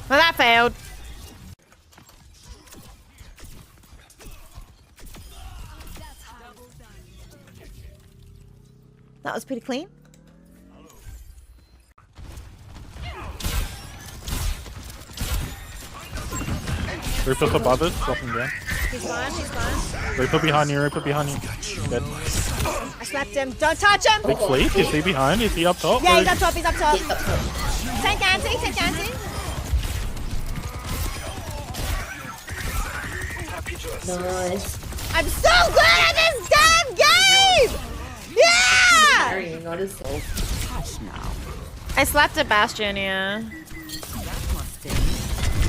Well, that failed. That was pretty clean. Reaper's above us, dropping down. He's gone, he's gone. Reaper behind you, Reaper behind you. Dead. I slapped him. Don't touch him! Big fleet, is he behind? Is he up top? Yeah, he's up top, he's up top. Take dancing, take dancing. Nice. I'm so good at this damn game! Yeah! Carrying on his soul. I slapped a Bastion, yeah.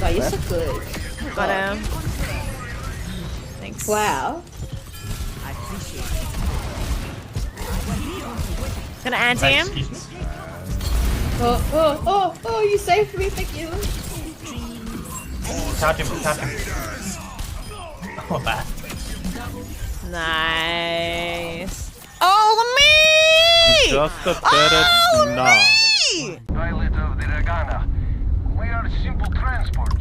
Oh, you're so good. Got him. Thanks. Wow. Gonna anti him. Oh, you saved me, thank you. Charge him, charge him. Oh, bad. Nice. Oh, me! Just a better knob. Me! Pilot of the Ragana. We are simple transport.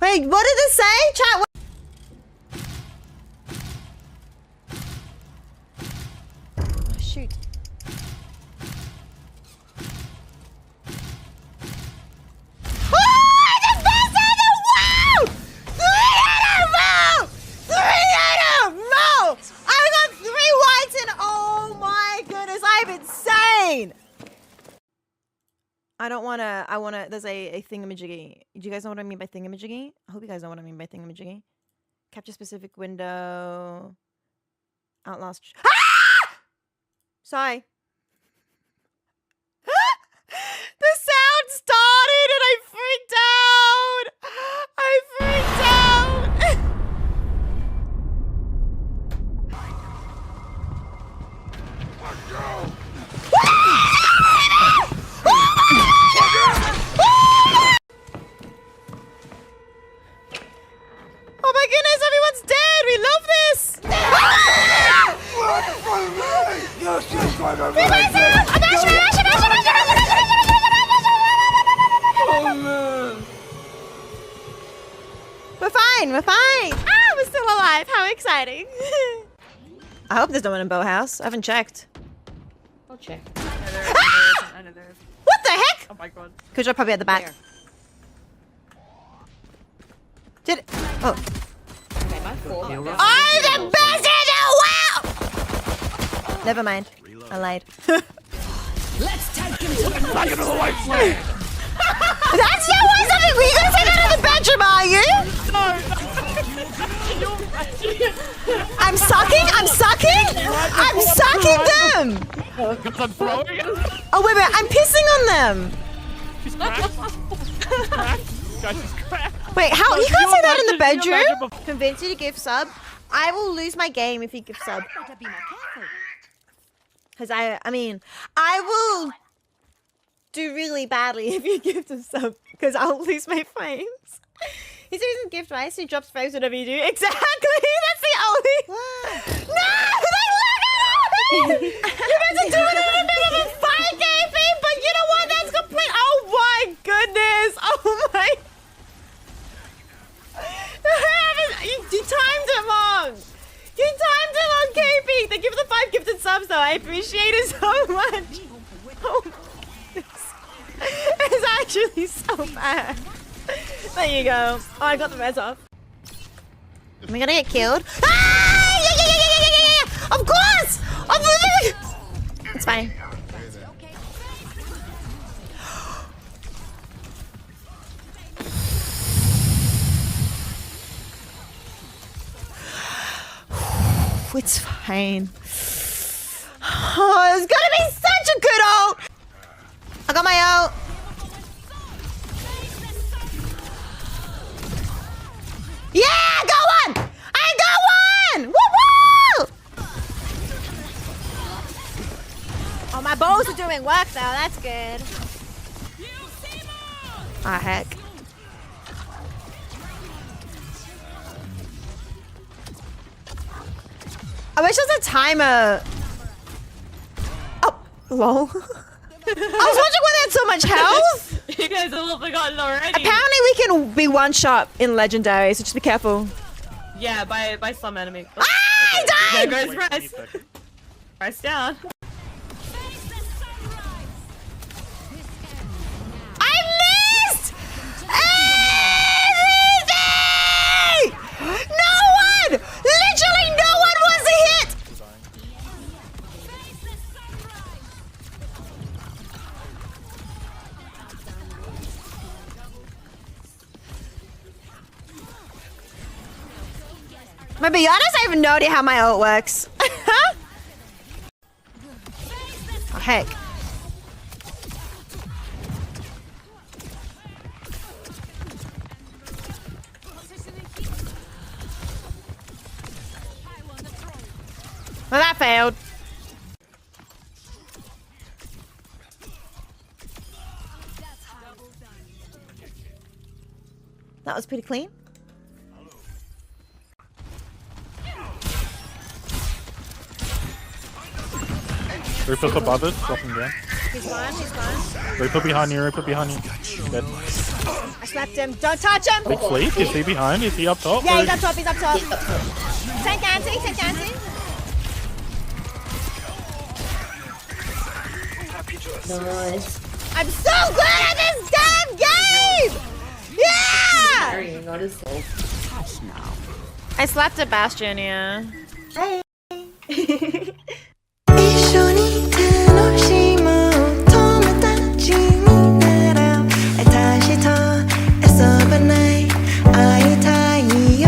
Wait, what did it say? Chat. Oh, shoot. I wanna, there's a thingamajiggy. Do you guys know what I mean by thingamajiggy? I hope you guys know what I mean by thingamajiggy. Capture specific window. Outlast. Ah! Sorry. The sound started and I freaked out! I freaked out! Oh my goodness, everyone's dead! We love this! We're fine, we're fine! Ah, we're still alive! How exciting! I hope there's no one in Bowhouse. I haven't checked. I'll check. Ah! What the heck? Oh my god. Kujo probably at the back. There. Did oh. Okay, my fault. I'm the best in the world! Never mind. I lied. Let's take him to the Back into the wasteland! That's not what something we gonna say that in the bedroom, are you? I'm sucking? I'm sucking? I'm sucking them! Because I'm throwing it? Oh wait, I'm pissing on them! She's cracked. She's cracked. Guys, she's cracked. Wait, how? You can't say that in the Can you imagine bedroom? Convince you to give sub? I will lose my game if you give sub. Because I mean, I will do really badly if you give them sub. Because I'll lose my frames. He doesn't gift rice, he drops frames whatever you do. Exactly! That's the only... No! You're meant to do it in a bit of a fight game, but you know what? That's complete... Oh my goodness! Oh my... You timed it wrong! You timed it wrong, KP! Thank you for the 5 gifted subs though, I appreciate it so much! Oh my goodness. It's actually so bad. There you go. Oh, I got the res off. Am I gonna get killed? Ah! Yeah! Of course! It's fine. It's fine. Oh, it's gonna be such a good ult! I got my ult. Yeah, got one! I got one! Woo woo! Oh, my bows are doing work though. That's good. Ah, heck. I wish there was a timer. Oh, lol. I was watching when they had so much health. You guys have all forgotten already. Apparently we can be one shot in Legendary, so just be careful. Yeah, by some enemy. Oh, Ah, I there died! goes Rice. Rice down. I missed! Everything! No one! Literally no one was hit! But be honest, I have no idea how my ult works. Oh, heck. Well, that failed. That was pretty clean. Reaper's above us, dropping down. He's fine, he's fine. Reaper behind you, Reaper behind you. Dead. I slapped him. Don't touch him! Big sleep, is he behind? Is he up top? Yeah, he's up top, he's up top. Take anti, take anti. Nice. I'm so good at this damn game! Yeah! Carrying not his soul. I slapped a Bastion, yeah. Hey. 一緒に楽しむ友達になろう私と遊ばない会いたいよ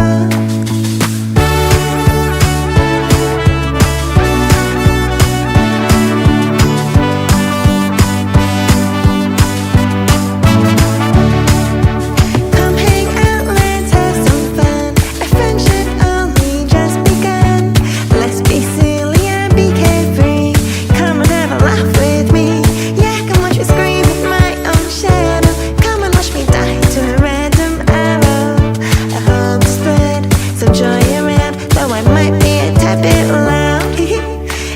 Come hang out, let's have some fun. Our friendship only just begun. Let's be silly and be carefree. Come and have a laugh with me. Yeah, come watch me scream with my own shadow. Come and watch me die to a random arrow. I hope to spread some joy around, though I might be a tad bit loud.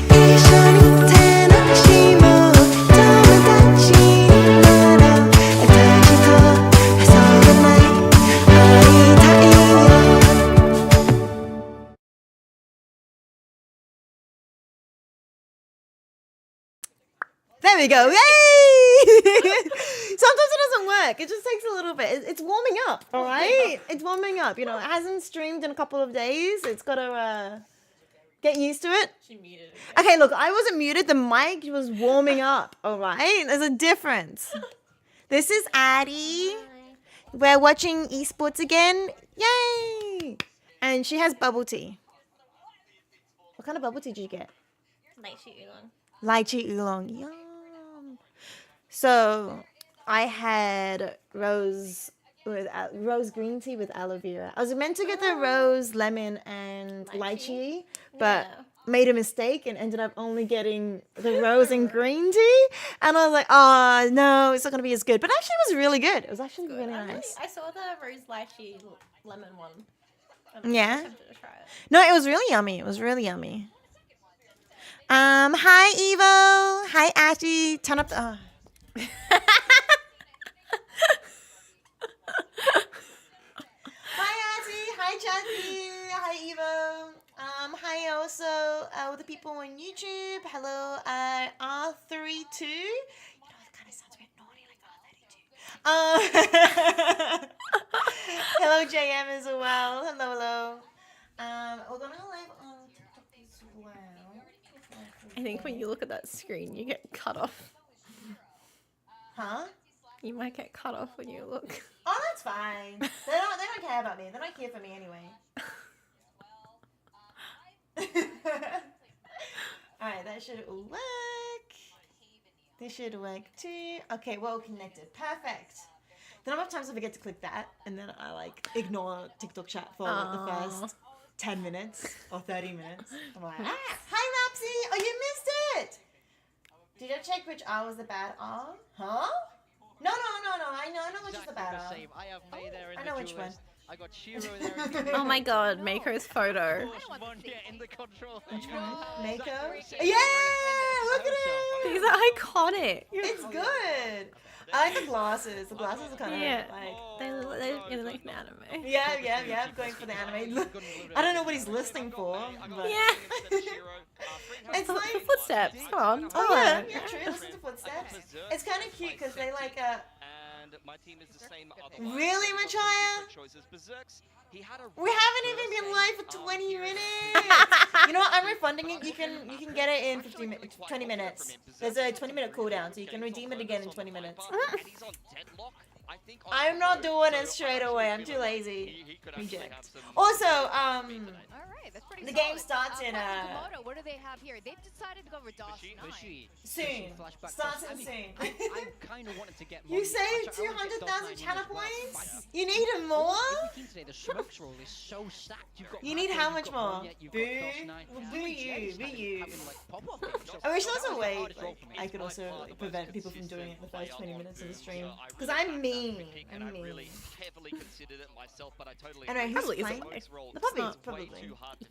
一緒に楽しもう友達になろう私と遊ばない会いたいよ There we go. Yay! Sometimes it doesn't work. It just takes a little bit. It's warming up, all right? It's warming up. You know, it hasn't streamed in a couple of days. It's got to get used to it. She muted it. Okay, look, I wasn't muted. The mic was warming up, all right? There's a difference. This is Addie. We're watching Esports again. Yay! And she has bubble tea. What kind of bubble tea did you get? Lychee oolong. Yum. So I had rose green tea with aloe vera. I was meant to get the rose, lemon, and lychee, but made a mistake and ended up only getting the rose and green tea. And I was like, oh no, it's not gonna be as good. But actually, it was really good. It was actually really nice. I saw the rose lychee lemon one. Yeah. Tempted to try it. No, it was really yummy. It was really yummy. Hi Evo. Hi Ashley. Turn up the. Hi Ashley. Hi Jackie. Hi Evo. Hi also the people on YouTube. Hello R32. You know it kind of sounds a bit naughty like R32. Hello JM as well. Hello, hello. We're gonna live on TikTok as well. I think when you look at that screen, you get cut off. Huh? You might get cut off when you look. Oh, that's fine. They don't care about me. They don't care for me anyway. Alright, that should work. This should work too. Okay, well connected. Perfect. The number of times I forget to click that and then I like ignore TikTok chat for like, the first 10 minutes or 30 minutes. I'm like, ah. Hi Rapsy! Oh, you missed it! Did you check which R was the bad R? Huh? No. I know which is the bad R. I have made their I know which one. individualist I got Shiro there. Oh my god, Mako's photo. In the control. Mako? Yeah! Look at it! These are iconic. It's good. I like the glasses. The glasses are kind of Yeah, like. they look like an anime. Yeah. Going for the anime. Look, I don't know what he's listening for. But... Yeah. It's The like. footsteps. Come on. Oh come yeah, on. yeah, true. Listen to footsteps. It's kind of cute because they like And my team is the same otherwise. Really, Machaya? Choices. Berserks, he had a We haven't even been live for 20 minutes. You know what? I'm refunding it. You can get it in 20 minutes. There's a 20-minute cooldown, so you can redeem it again in 20 minutes. I'm not doing it straight away. I'm too lazy. Reject. Also, Alright, that's pretty the solid. game starts in Komodo, what do they have here? They've decided to go with DOS 9. soon. Starts in soon. I kind of wanted to get You saved 200,000 channel points? You need more? The smokes roll is so stacked. You need how much more? Boo. Well, boo you. I wish there was a way like, I could also like, prevent people from doing it in the first 20 minutes of the stream. Because I'm mean. I'm mean. Anyway, who's Probably playing? isn't. Probably.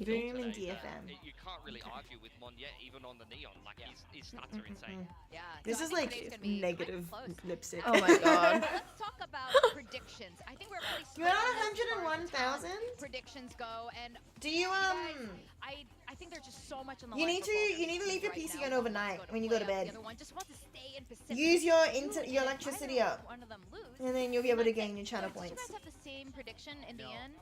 Boom and DFM. You can't really argue with Mon yet, even on the neon. Like his stats are insane. Yeah, This so is I think today's like gonna be negative quite close. lipstick. Oh my god. Let's talk about predictions. I think we're pretty You're split on on this as far as 101,000? how predictions go, and Do you I think there's just so much on the You line need for to both you need to leave your right PC now. on overnight when you go to bed. The other one just wants to stay in Pacific. Use your Two your can electricity either up, one of them lose. and then you'll be able to gain your channel Did you points. guys have the same prediction in the end?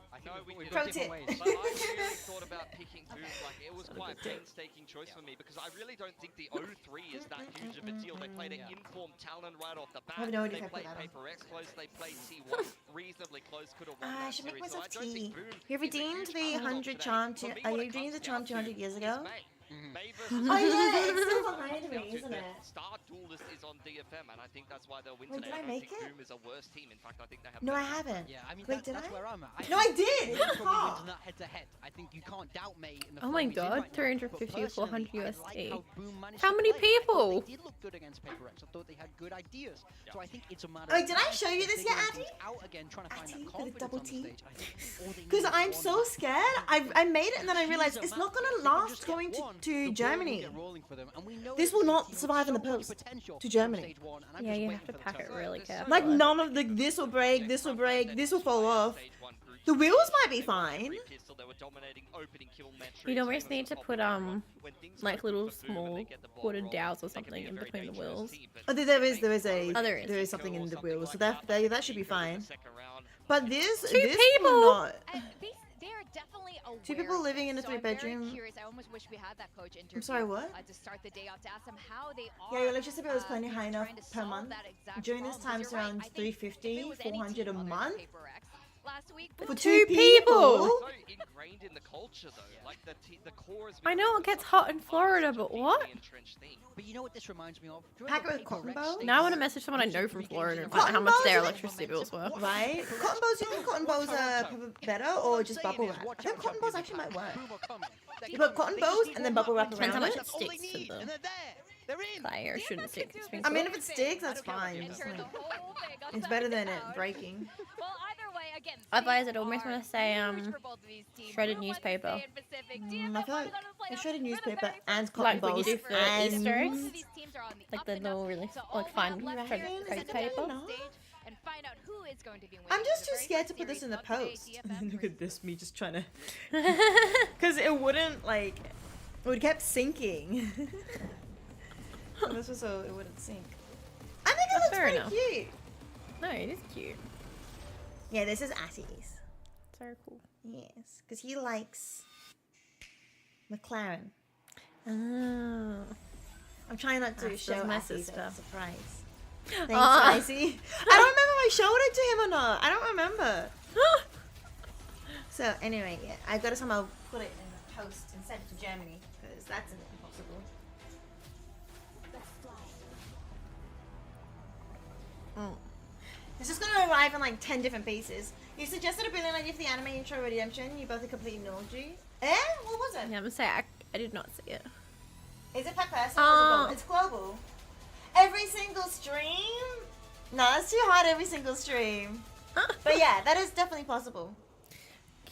Pro tip. But I really thought about picking Boom. Like it was quite a painstaking choice for me because I really don't think the 0-3 is that huge of a deal. They played an informed Talon right off the bat. I have no idea They if I put played that on. Paper X close. They played T1 reasonably close. Could have won I that should make series. So myself I don't think tea. Boom You is a redeemed huge the underdog 100 today. charm. For me, Are what you it redeeming the comes charm down 200 years is ago? May. May Oh versus yeah, it's still behind me, isn't the it? Star Duelist is on DFM, and I think that's why they'll win Wait, today. did I don't make think it? Boom is a worse team. In fact, I think they have. No, I better. haven't. Yeah, I mean Wait, did that's I? where I'm at. No, I did. It's Probably wins hard. in that head-to-head. I think you can't doubt May in the Oh form my he's in god, right now. 350 or But 400 personally, I USD. like how Boom managed How to many play. I thought people? They did look good against Paper X. I thought they had good ideas. So I think it's a matter. Wait, of did I time show you this yet, figuring Addy? things Out again, trying to find Addy, that with a confidence double on the T? stage. I think all they need Because is I'm one so match. scared. I made it and then I realized it's not gonna last going to Germany. This will not survive in the post to Germany. Yeah, you have to pack it really carefully. Like none of the this will break, this will break, this will fall off. The wheels might be fine. You'd almost need to put like little small wooded dowels or something in between the wheels. Oh, there there is. something in the wheels, so that should be fine. But this Two this people! will not. They are definitely aware. Two people of living it, in a so I'm very three-bedroom. curious. I almost wish we had that coach interview. sorry, what? To start the day off to ask them how they are. Yeah, your electricity bill is plenty high enough trying to per solve month. that exact During this problem, time, because it's you're right, around I think if 350, it was any 400 a team other than month. Paper X last week, For two people. So ingrained in the culture, though. Like the core is. I know it gets hot in Florida, but what? But you know what this reminds me of? Pack it with cotton bow? Now I want to message someone I know from Florida and find out how much their electricity bills were. Right? Cotton bows, you think cotton bows are better or just bubble wrap? I think cotton bows actually might work. You put cotton bows and then bubble wrap Depends how around much it. it sticks to the player. Shouldn't stick. I mean, if it sticks, that's fine. Just like, it's better than it breaking. Well, either way, again, Otherwise, I'd almost want to say huge for both of these teams. shredded Who wants to newspaper. stay in Pacific? I DFM feel like wanna go to the a playoffs. shredded We're the newspaper very and first cotton Like what you balls do for and Easter eggs? Both of these teams are on the Like up the and up. little really So like all we fun have left shredded here is crepe to get paper. on the stage and find out who is going to be winning. I'm just the too very scared to first put this in the series of post. DFM Look at this, me just trying to. Because it wouldn't, like. It would kept sinking. And this was so it wouldn't sink. I think it That's looks fair pretty enough. cute. No, it is cute. Yeah, this is Assie's. It's very cool. Yes, because he likes McLaren. Oh. I'm trying not to That's show my Assie's sister. a surprise. Thanks, Ah. Icy. I don't remember if I showed it to him or not. I don't remember. So anyway, yeah, I gotta somehow put it in the post and send it to Germany because that's impossible. Oh. It's just gonna arrive in like 10 different pieces. You suggested a brilliant idea for the anime intro redemption. You both completely ignored you. Eh? What was it? Yeah, I'm gonna say I did not see it. Is it per person or is it global? It's global. Every single stream? No, that's too hard every single stream. But yeah, that is definitely possible.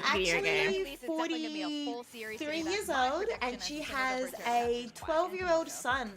She's video game. actually 43 years old, and she has a 12-year-old son.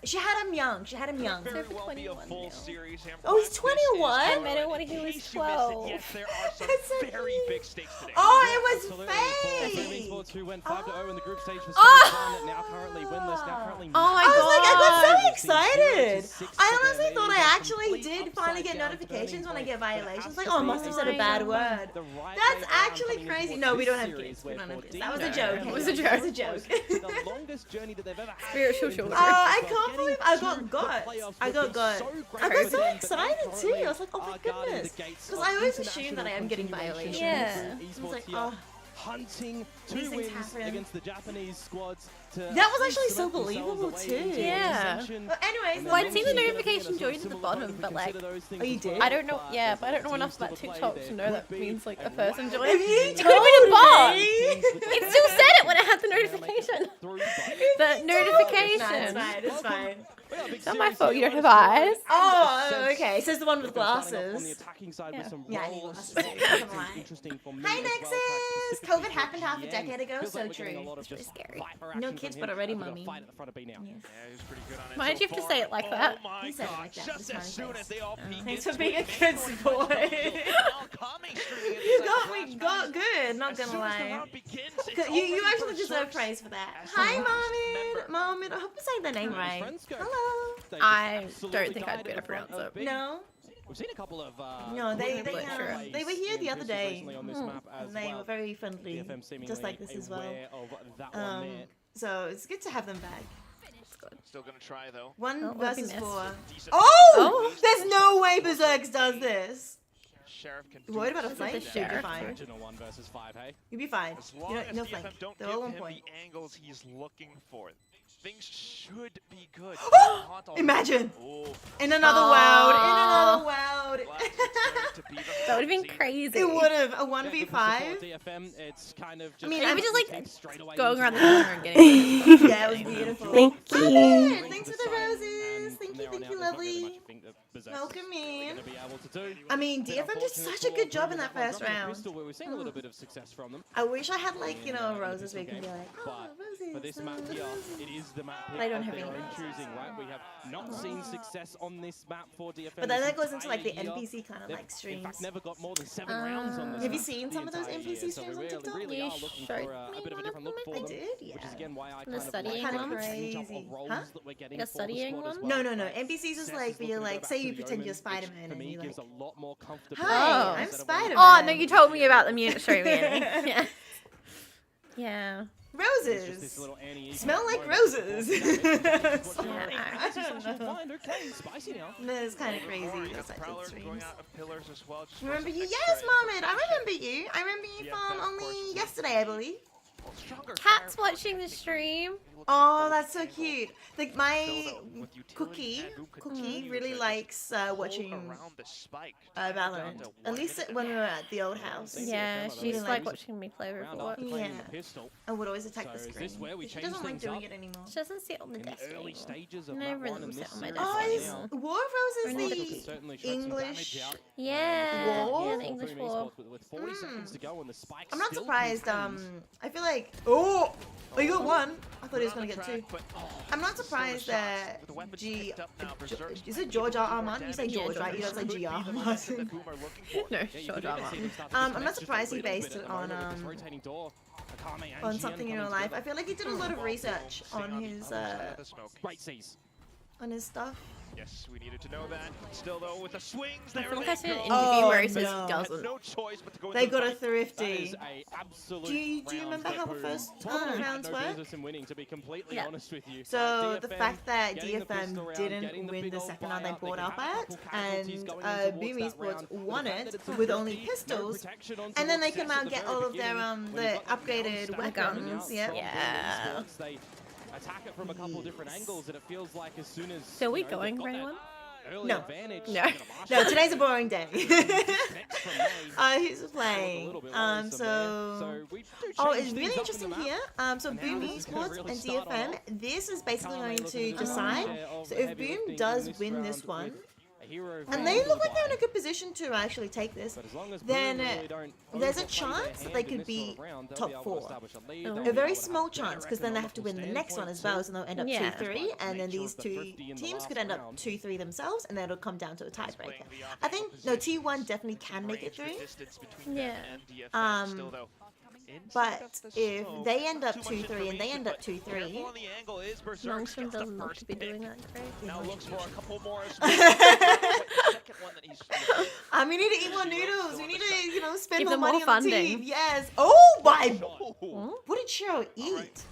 She had him young. She had him young. Very for well be a 21 full now. series. Hammer Oh, he's Black. This is 21? I good. met him when he In was case you missed it, 12. Yes, there are some That's so very cute. big stakes today. Oh, it was Absolutely. fake. who went 5-0 in the group stage for stage Oh! 1, now currently winless, now currently Oh my I was like, I got so God. excited. I honestly thought I actually did finally get notifications when I get violations. Like, oh, I must have said a bad word. That's actually crazy. No, we don't have kids. We don't have kids. That was a joke. It was a joke. It was a joke. The longest journey that they've ever had. Spiritual children. I can't believe I got guts. I got guts. I got so excited too. I was like, oh my goodness. Because I always assume that I am getting violations. Yeah. I was like, oh. Hunting These 2 things wins happen. against the Japanese squads. That was actually so believable too. Yeah. But anyways, Well, I'd seen the notification joined at the bottom, but like, oh, you did? I don't know. Yeah, but I don't know enough about TikTok to know that means like a person joined. Have you It could have been a bot. me? It still said it when I had the notification. The notification. Nah, it's fine. It's not my fault you don't have eyes. Oh, okay. So it's the one with glasses. Yeah. Yeah, I need glasses. Hi, Nexus! COVID happened half a decade ago, so true. It's really scary. No kids, but already mummy. Yes. Why did you have to say it like that? He said it like that. Just As soon as they all peek Thanks into for being a it, good sport. Kami streaming You it, got like me, a got flashback. good. Not As gonna soon as the lie. round begins, it's You already actually for deserve sharks. praise for that. As Hi, someone Marmid. member- Marmid. I hope I'm saying the name right. Hello. I don't think I'd be able to pronounce it. No. We've seen a couple of No, they Butcher. were here the other day. on this map as And they well. were very friendly, DFM seemingly just like this as well. aware of that one there. So it's good to have them back. Still gonna try though. One Oh, what versus have we 4. Decent Oh! There's no way Berserks does this. Sheriff can You worried do about a something fight? the You'll be sheriff. fine. Original 1 versus 5, hey? You'll be fine. As long as No DFM flank. don't They're give all on him point. the angles he's looking for, things should be good. Imagine! Oh, In another world. In another world. That would have been crazy. It would have. A Yeah, 1v5. DFM, it's kind of just mean, And I it was just like takes straight away going into around the the- corner and getting. Yeah, it was beautiful. Thank Oh, you. good. Thanks for the roses. And Thank from you, there on thank out, you, there's not really lovely. much I think that Berserk's Welcome in. gonna be able to do. I mean, Bit DFM did unfortunate such a for good job in Bruno that first dropping a round. pistol where we've seen a little bit of success from them. I wish I had like, you know, in the roses where you pistol can be game, like, oh, but roses. for this map oh, here, roses. it is the map They don't of have their any own roses. choosing, right? We have not seen success on this map for DFM. But then this that goes into like the entire year. NPC kind of They've, like in streams. fact, never got more than 7 rounds on this Have you map seen the some of those entire NPC year, so streams we on TikTok? really You are looking showed for a me bit of a one different of look them, for I them. did, yeah. Which is again why I The kind of studying like one? the change up Crazy. of roles Huh? that we're getting Like a for the studying squad as one? well. No, Like, NPCs is Seth like is where you're looking to like, go say back you to the pretend you're Omen, Spider-Man which for and me you gives like, a lot more comfortability hi, Oh. I'm instead of what Spider-Man. Oh no, you told me about them. You didn't show me any. Yeah. Yeah. it's just this Roses. little Annie Smell like moment. roses. Sorry. Yeah. This is such a find. Okay, spicy now. That's kind of crazy. Or Those the types Prowler of going streams. out of pillars as well. just for Remember some you? extra Yes, input. Mohammed. I remember you. I remember you Yeah, from that, of only course, yesterday, I believe. Well, stronger Cat's fire watching the stream. Oh, that's so cute. Like my Build-up with utility Cookie, and boom Cookie continue really to likes hold watching around the spike, down Valorant. to At 1 least minute. when we were at the old house. Yeah, Really she's like like it. watching me play Round Report. after playing Yeah. the pistol. I would always attack the So is screen. this where we She change doesn't like things doing up? it anymore. She doesn't sit on the In desk the early anymore. stages of Never map 1 let and them this sit on my series desk Oh, right is anymore. now. War of Roses Or Could the certainly shred some English? damage out. Yeah. War? Yeah, the English Boom war. Esports with 40 seconds to go and the spike I'm not still surprised. contains. I feel like you got one. I thought he was gonna get two. But, oh, I'm not still surprised the that shots with the weapons G. picked up now, Berserk's Is it able George to R. do R. more Martin? You say damage. George, right? You don't say Could be G. R. the momentum Martin. that Boom are looking for. No, Yeah, you George could R. even see Martin. them start to I'm disconnect not just a surprised he little based bit it at the on moment with this rotating door. Akame and on Jian something in coming real life. together. I feel like he did a lot of research on his Great seas. stuff. Yes, we needed to know that. Still though, with the swings, I there feel like they I seen an go. interview where he Oh, says no. he Had doesn't. no choice but to go They into got the a fight. That thrifty. is a absolute Do you round remember for how the Boom. first Probably had rounds no worked? business in winning, to be completely Yeah. honest with you. So the DFM fact that getting the pistol DFM round, didn't getting win big the old second round, they buyout, bought can out have a by couple it, casualties and going in towards Boom that Esports round. won The fact it that it's a with only thrifty, no pistols, protection on and then they towards can Seth now at the get very all of their beginning. the When you've got the upgraded down stack coming weapons. out Yep. from Boom Yeah. Esports, they attack it from a couple of different angles, and it feels like as soon as So are we you know, they've going got for that anyone? early No. advantage, No. they're gonna march No, it. today's a boring day. Next from May. Who's playing? So. we do Oh, change it's things really up in interesting the map. here. So And Boom now this is gonna Esports really and start DFM, off. this is basically Kame going looking to take a decide. share of So the if heavy Boom lifting does in this win this round one, with a hero and they look like they're in a Vine. good position to actually take this, But as long as then Boom really don't there's a overplay their chance that hand they in could this be sort of round, they'll top be able to 4. establish a lead, Oh. they'll A be very able to small have chance because then they have to win the next one as well, so they'll end up Yeah. 2-3, and then these two Thrifty in the teams last could end up round. 2-3 themselves, and then it'll come down to a tiebreaker. I think no, T1 definitely can make it through. Yeah. Still though, But if they end up 2-3 and they end up 2-3, Careful on the angle is Berserk. Longstream Gets the doesn't look first to be pick. doing that great. Now looks for a couple more as well. Second one that he's we need to eat more noodles. We need to, spend Give more them money more on the team. funding. Yes. Oh my! Oh. What did Cheryl eat? Alright.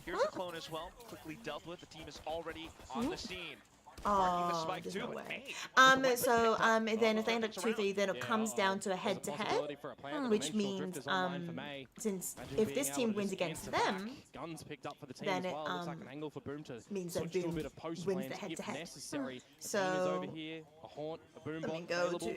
Here's a clone as well. Quickly dealt with. The team is already on the scene. Marking the Oh, spike there's too, no but way. hey, So then if they end up 2-3, then it comes down to a head-to-head, which means since if this team wins against them, then it means that Boom wins the head-to-head. So let me go to.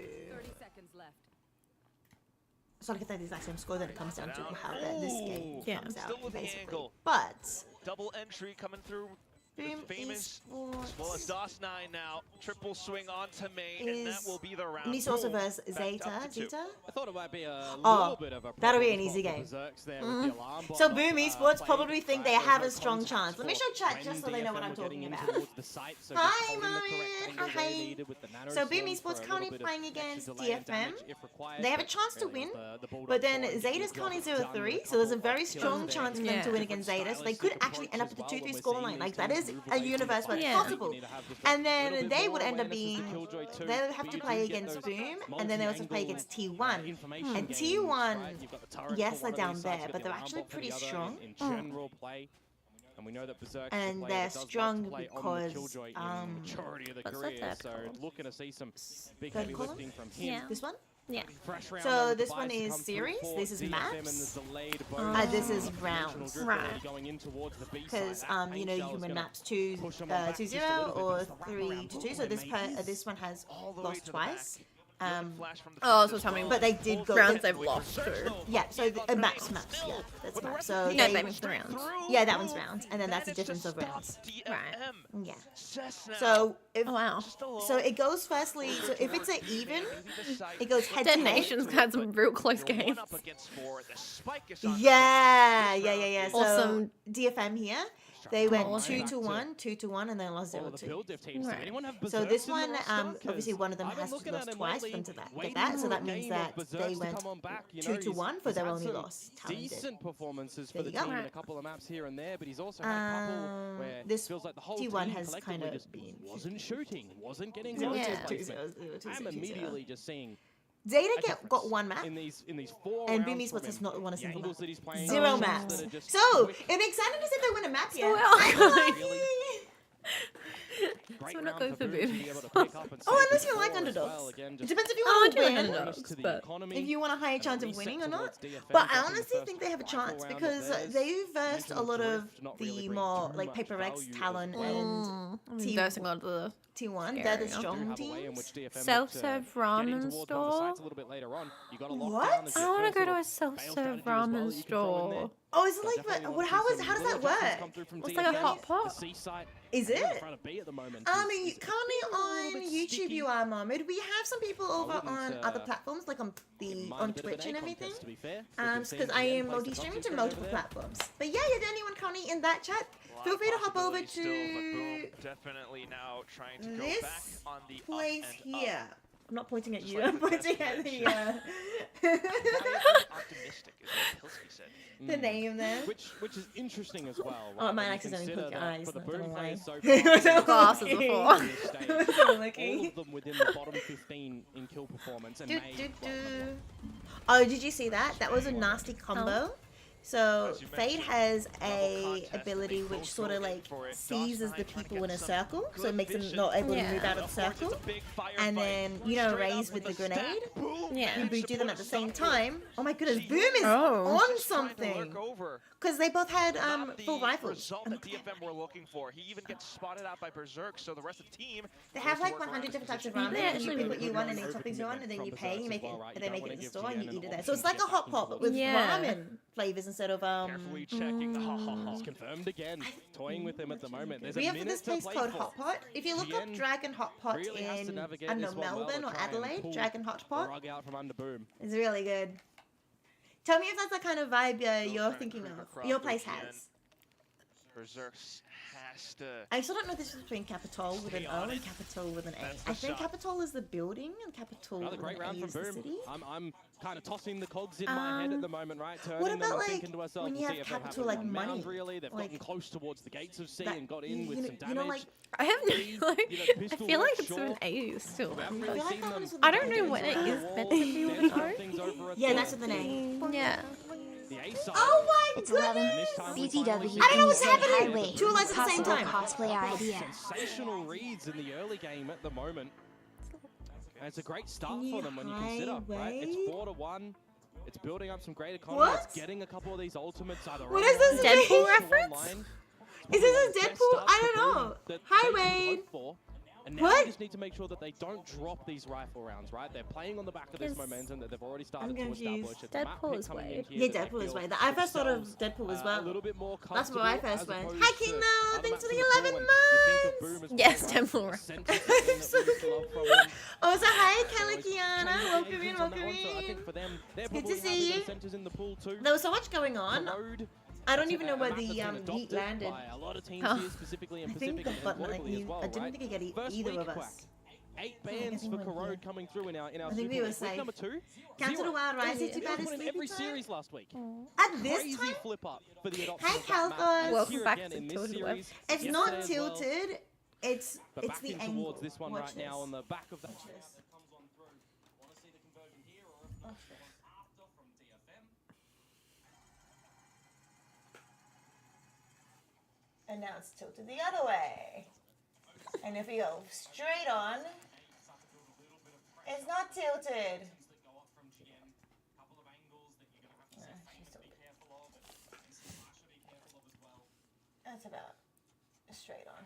So I get that the exact same score, then it comes down to how this game comes Still out, with the basically. angle. But double entry coming through. Boom The famous Esports as well as DOS9 now. Triple swing onto main, and that will be the round. Nice also Boom. versus Back Zeta. up to two. Zeta? I thought it might be a Oh, little bit of a that'll be an problem easy for game. Berserks there with the alarm bot So not, Boom Esports playing probably think they right. have a There's no strong context chance. Let me for show chat when just so they know what DFM I'm were talking getting in about. towards the site, so Hi, just holding the Marian. correct angle Hi. they needed with the nano So Boom swarm Esports for a currently little bit of playing extra against delay and DFM. damage if required, They have a but chance to really win, the Bulldog but then core Zeta's did currently the job. 0-3, so there's a very Couple strong of chance for kills them there. to win against Zeta. So they could actually end up with a 2-3 scoreline. Like that is a universe where it's Yeah. possible. And then they would end up being, they would have to play against Boom, and then they also play against T1. And T1, yes, they're down there, but they're actually pretty strong. In general play. And we know that Berserk And they're strong because, majority of the what's career, that so called? looking to see some big Third heavy column? lifting from him. Yeah. This one? Yeah. Fresh round So there with this the one buys to is come through series, for this is DFM and maps. the delayed bonus. This is Original rounds. drip Right. already going in towards the B side. Because That you paint shell can is win gonna maps push 'em on back just a 2-0 little bit, or just the wraparound 3-2. So this one has All the way lost to the back. twice. Flash from the Oh, front so as tell me well. But they did go. rounds they've lost to. Yeah, so maps. Yeah, that's maps. So Yeah, they, maybe 3 rounds. yeah, that one's rounds, and then that's the difference of rounds. Right. Yeah. So So if Oh wow. so, it goes firstly. So if it's an even, it goes head to Dead head. Nation's had some real close games. Yeah. So Awesome. DFM here, they went Awesome. 2-1, 2-1, and then lost All of the 0-2. build diff teams. Right. Does anyone have So Berserks this in the one, roster? obviously 'Cause one of them I've been has looking lost at them twice for lately, them to get waiting that. for So a that means game that of they Berserks to went come on back. You know, 2-1 for he's their had only some loss. Talented. Decent performances for There the you go. team in a couple of maps here and there, but he's also had a couple where this it feels like the whole T1 team has collectively kind of just been wasn't shooting, wasn't getting Zero high two, placement. I'm immediately just seeing Zeta a got difference one map. in these 4 And Boom rounds from Esports has him. not won a The single angles map. that he's playing, 0 shots maps. that are just So quick. it'd be exciting to see if they win a map here. well. Great So we're not round going for Boom to Boom be able to pick up and Oh, save unless the you like score as underdogs. well. Again, It just depends if you Oh, I want do to like win. underdogs. bonus to the but- economy. If you want a higher And chance a of winning or reset not. towards DFM, But I getting the honestly first think they have a rifle chance round of because theirs. they versed a Mentioned lot of drift not the really bringing more too like much Paper Rex, value as Talon, well. and I'm T- versing a lot of the T1. Scary. They're the Do Do strong have a way in teams. which DFM look to self-serve get in ramen towards one of the store. sites a little bit later on. You got to lock What? down the I want to first go to little a bail self-serve strategy as well ramen that you can throw in there. store. Oh, is it So like definitely what? want to How see is some how does little that adjustments work? come through from It's like a DFM. hot pot. The C site Is right in it? front of B at the moment is Currently a on bit YouTube sticky. you are, Mohammed. We have some people over wouldn't, on other platforms, like on It might on a bit of an Twitch A and contest, everything. to be fair. So we've seen Because I GM am place the multi-streaming proxy to over multiple there. platforms. But yeah, is anyone currently in that chat? Feel free to hop over to definitely now trying to go this back on the up place and up. here. I'm not pointing at Just you. like I'm the pointing at the Optimistic is what Pilsky said. the name there. Which is interesting as well. Oh, right, my when you accidentally consider put your that eyes, for the not gonna Boom lie. players so It was far, all Glasses lucky. before. this stage, It was all all lucky. of them within the bottom 15 in kill performance and Do, made do, 12 of them. do. Oh, did you see that? That was a nasty combo. So As you Fade mentioned, has double a contest, ability and they which both sort go of in like for it. seizes DOS9 the trying to people get in a some circle, so it good makes them vision. not able Yeah. to move out of the Of course, circle. it's a big And firefight. then, Straight up raise with the stack. grenade. Boom, Yeah. You managed to do them put at the a same stop to it. time. Oh my goodness, Gee, Boom is Oh. on Just trying to something. lurk over. Because they both had Not full the rifles. result And that look at DFM were looking for. He even gets spotted out by Berserk, so the rest of the team. They goes have to like work 100 around his different types of position. ramen, Yeah, and you actually pick what you want, and then really toppings you want, and then you pay, and you make it, right? and You they don't make it wanna at the give store, and GN you an eat it there. option So it's to like a get hot back pot, but into with Yeah. ramen flavors instead of Carefully checking the It's confirmed again, toying with him at the moment. There's We a have minute this to place play called for. Hot Pot. If you look up GN Dragon Hot Pot really has to in, navigate I don't know, this one well Melbourne to or try and Adelaide, pull Dragon Hot the Pot, rug out from under Boom. it's really good. Tell me if that's the kind of vibe you're trying to thinking creep of. across Your the place GN. has. Berserks has to. I still don't know this is between Capitol with an O and Capitol with an A. I think Capitol is the building and Capitol Another with great an round A from is the Boom. city. I'm kind of tossing the cogs in my head at the moment, right? Turning What about them and like thinking to ourselves, when you we'll have see if they've Capitol happened like on money? mound, really. They've Like, gotten close towards the gates of C that- and got in with you know, some damage. you know, like I have no like. You know, I pistol feel like work, it's with an A still. We haven't I really feel like seen that them. one is with I an don't A. know when it is meant to be with an O. Yeah, that's with an A. Yeah. The A side. Oh my It's 11. And this time we BTW. finally see I don't know what's the happening. Highway. Two lights at the same Possible time. cosplay idea. Sensational reads in the early game at the moment. And it's a great start Can for you them when you consider, right? It's highway? 4-1. It's building up some great economy. What? It's getting a couple of these ultimates either What is this online or Deadpool reference? online. Is this a Deadpool? I don't know. Hi, Wade. And now What? we just need to make sure that they don't drop these rifle rounds, right? They're playing on the back of this Yes. momentum that they've already started I'm to confused. establish. It's a map Deadpool pick is coming Wade. in here Yeah, that they Deadpool is feel way. I first thought of themselves, Deadpool as a well. little bit more That's where I comfortable first went. as Hi, opposed to Kingdom. other Thanks maps for the in pool 11 when you think of months. Boom as Yes, well, right? Temple The reference. centers that we used to love from them. Oh, so hi, Change Kalakiana. the Welcome in, agents on that welcome one, so I in. think for them, they're It's good probably to see happy with you. the centers in the pool too. There was so much going on. Road, I don't that's even a know where map the that's been yeet adopted landed. by a lot of teams Oh. here, specifically in I think Pacific the and button. globally as well, I didn't right? think I get First either week of us. quack. 8 I bans think for we went Corrode here. coming through in our I think Super we were Week. safe. Week number 2. Cancel the Zero. Wild Rise. Yeah. It's too They bad were it's in sleepy every time. series last week. At this Crazy time, flip up for the adoption Hi, of that map. Calcos. And Welcome here back again to in this Tilted Web. series, it's yesterday not as well. tilted. It's But it's back the in angle. towards this one Watch right now this. on the back of that. Watch this. And now it's tilted the other way. And if we go straight on, it's not tilted. That's about straight on.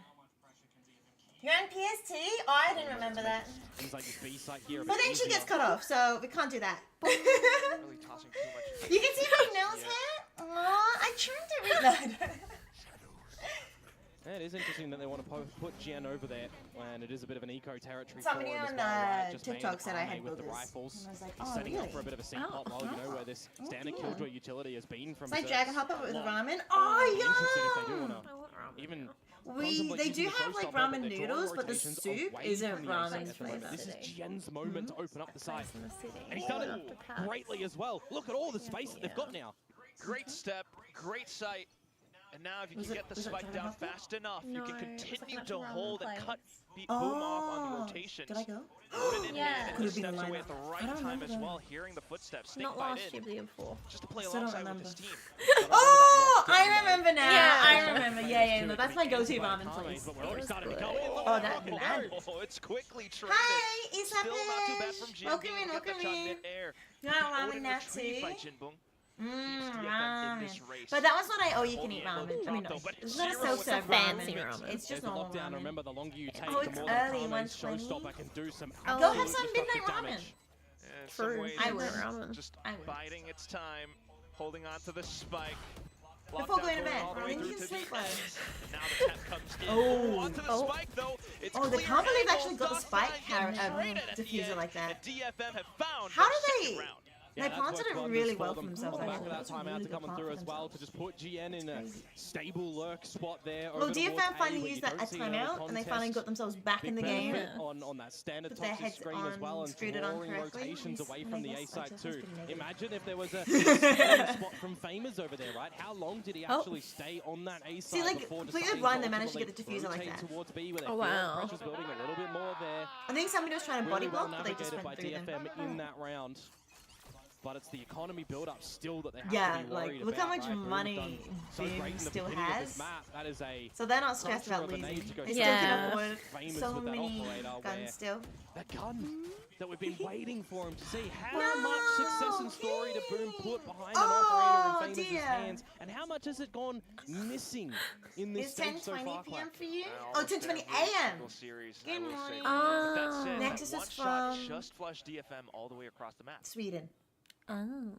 You're on PST? Oh, I didn't remember that. Things like this B site here. But then she gets cut off, so we can't do that. Really tossing too much. You can see my nose hair? Aw, I trimmed it. No, Yeah, it is interesting that they want to put Gen over there, and it is a bit of an eco territory Somebody for him as on well, right? Just TikTok main said I had army with the boogers. rifles. And I was like, He's oh, setting really? up for a bit of a seat pot while you know where this standard yeah. killjoy utility has been from. It's like Berserk. Dragon Hopper with Lot. ramen. I'd be interested if they do Oh, wanna yum! even They do have like ramen noodles, but the rotations soup away isn't from the ramen outside flavor. flavor. This is Gen's moment to open up the site. In the city. And he's done it After Pax. greatly as well. Look at all the space that they've got now. Great step, great sight. And now if you Was can it- get the was it spike Dragon down Hopper? fast enough, you No, can it was like continue an to actual hold and ramen cut place. beat Boom off on the Oh, rotations. did I go? Put it in Yeah. hand and Could've just been steps away lineup. at the I right don't time remember as that. well, hearing the footsteps, sneak Not right last year, in, the year before. just to play Still don't alongside with his remember. team. Oh, I remember now. Yeah. I remember. Yeah, no, that's my go-to ramen place. But we're already was starting to good. go in. Look Oh, at that that man. Oh, it's quickly traded. Hi, Isa Still not too bad from Fish. Jin Welcome Bung. in, Got that welcome shot in. mid-air. You want Odin ramen now retrieved by too? Jin Bung. Ramen. this race. But that was not I. Oh, you can Only eat a little ramen. I mean, drop, no, though, but it's not a zero self-serve with the fancy ramen. ramen. It's just There's the normal lockdown. ramen. Remember, the longer you take, Oh, the it's more early, the Kame's 1:20. showstopper can do some Go have absolutely some destructive midnight ramen. damage. In True. some ways, I it's would. Ramen. just I would. biding its time, holding on to the spike. Before Lockdown going to bed. all the I way mean, through you can to the sleep end. well. Now the tap comes in. Oh. Onto the Oh. spike though. It's Oh, they clear can't believe they angle. actually got the spike Dust carrot traded at the diffuser end, like that. and DFM have found How their do second they- round. They that's planted worked it wonders really well for them. themselves, On the back actually. of that That's a timeout really to good coming plant through for as well to themselves. just put GN in a Crazy. stable lurk spot there. Well, over towards DFM A, finally where used you that don't at see a lot of timeout, and they finally contest. got themselves back in the Big game. benefit on that standard Put their toxic heads screen as well on, and screwed it on drawing correctly. rotations And away I from the guess A I side just too. must be negative. Imagine if there was a steady spot from Famers over there, right? How long did he Oh. actually stay on that A side See, like, before completely deciding blind, they to managed to ultimately get the diffuser like rotate that. towards B where they Oh, feel wow. the pressure's building a little bit more there. I think somebody was trying to body Really well block, but they just navigated by went through them. DFM in that round. But it's the economy build-up still that they have Yeah, to be like, worried look about, how much right? Boom's money done so Boom great in the still beginning of has. this map. That is a So they're not stressed cruncher about of a nade losing. to go They through. still Yeah. can afford Famous so with that many operator where guns still. that gun that we've been waiting for him to see. How much success and story did Boom put behind an Oh, operator in Famous' dear. hands? And how much has it gone missing in this It's stage so 10:20 far, p.m. Quack? for you? Well, Oh, 10:20 a.m. Series, Good I will say. morning. But that said, Nexus that is one shot from- just flushed DFM all the way across the map. Sweden. Oh.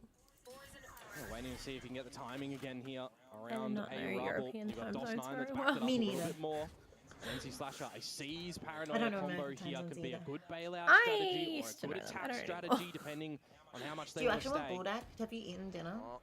We're waiting to see if you can get the timing again here do around not a know rubble. European You've got time DOS9 zones that's very backed well. it up Me a little neither. bit more. NC Slasher, I sees I Paranoia don't know combo American here time could zones be a either. good bailout I strategy or used a to good know that, I attack don't strategy anymore. depending on how much Do they you want to actually want stay. Bulldog? Have you eaten dinner? Well,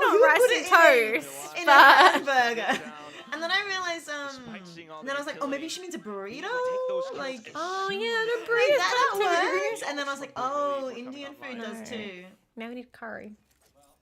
not who rice put and it toast, in a but hamburger? And then I realized, then I was like, oh, maybe she means a burrito? Like, oh yeah, the like burrito that too. works. And then I was like, oh, Indian food does No. too. Now we need curry.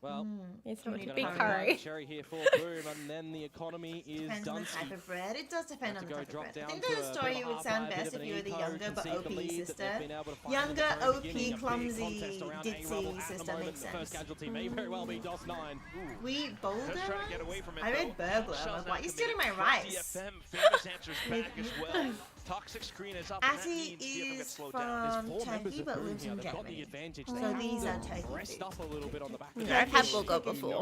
Well, It's You a need big curry. curry. Cherry here for Boom, and then the economy is Depends on done. the type of bread. It does depend on To the go type of drop bread. I down think to the a bit story of a would half sound high, bit best of if an you were the eco, younger but concede the OP lead that they've sister. been able to find in the Younger, very OP, beginning. A big clumsy, contest around A ditzy Rebel at the sister moment. makes The first sense. casualty may very well be DOS9. We boulder Just trying to get away rights? from it, I read though. burglar. Shells I'm like, not why are you stealing committed my from rice? DFM, famous answers back as well. Toxic screen is up, and that Atty means DFM gets is slowed down. from Four members Turkey of but Boom lives here. in They've got the Germany. advantage. So They these have are to Turkey rest up a little bit on the back of Yeah, I've had Turkish bulgur chicken. before.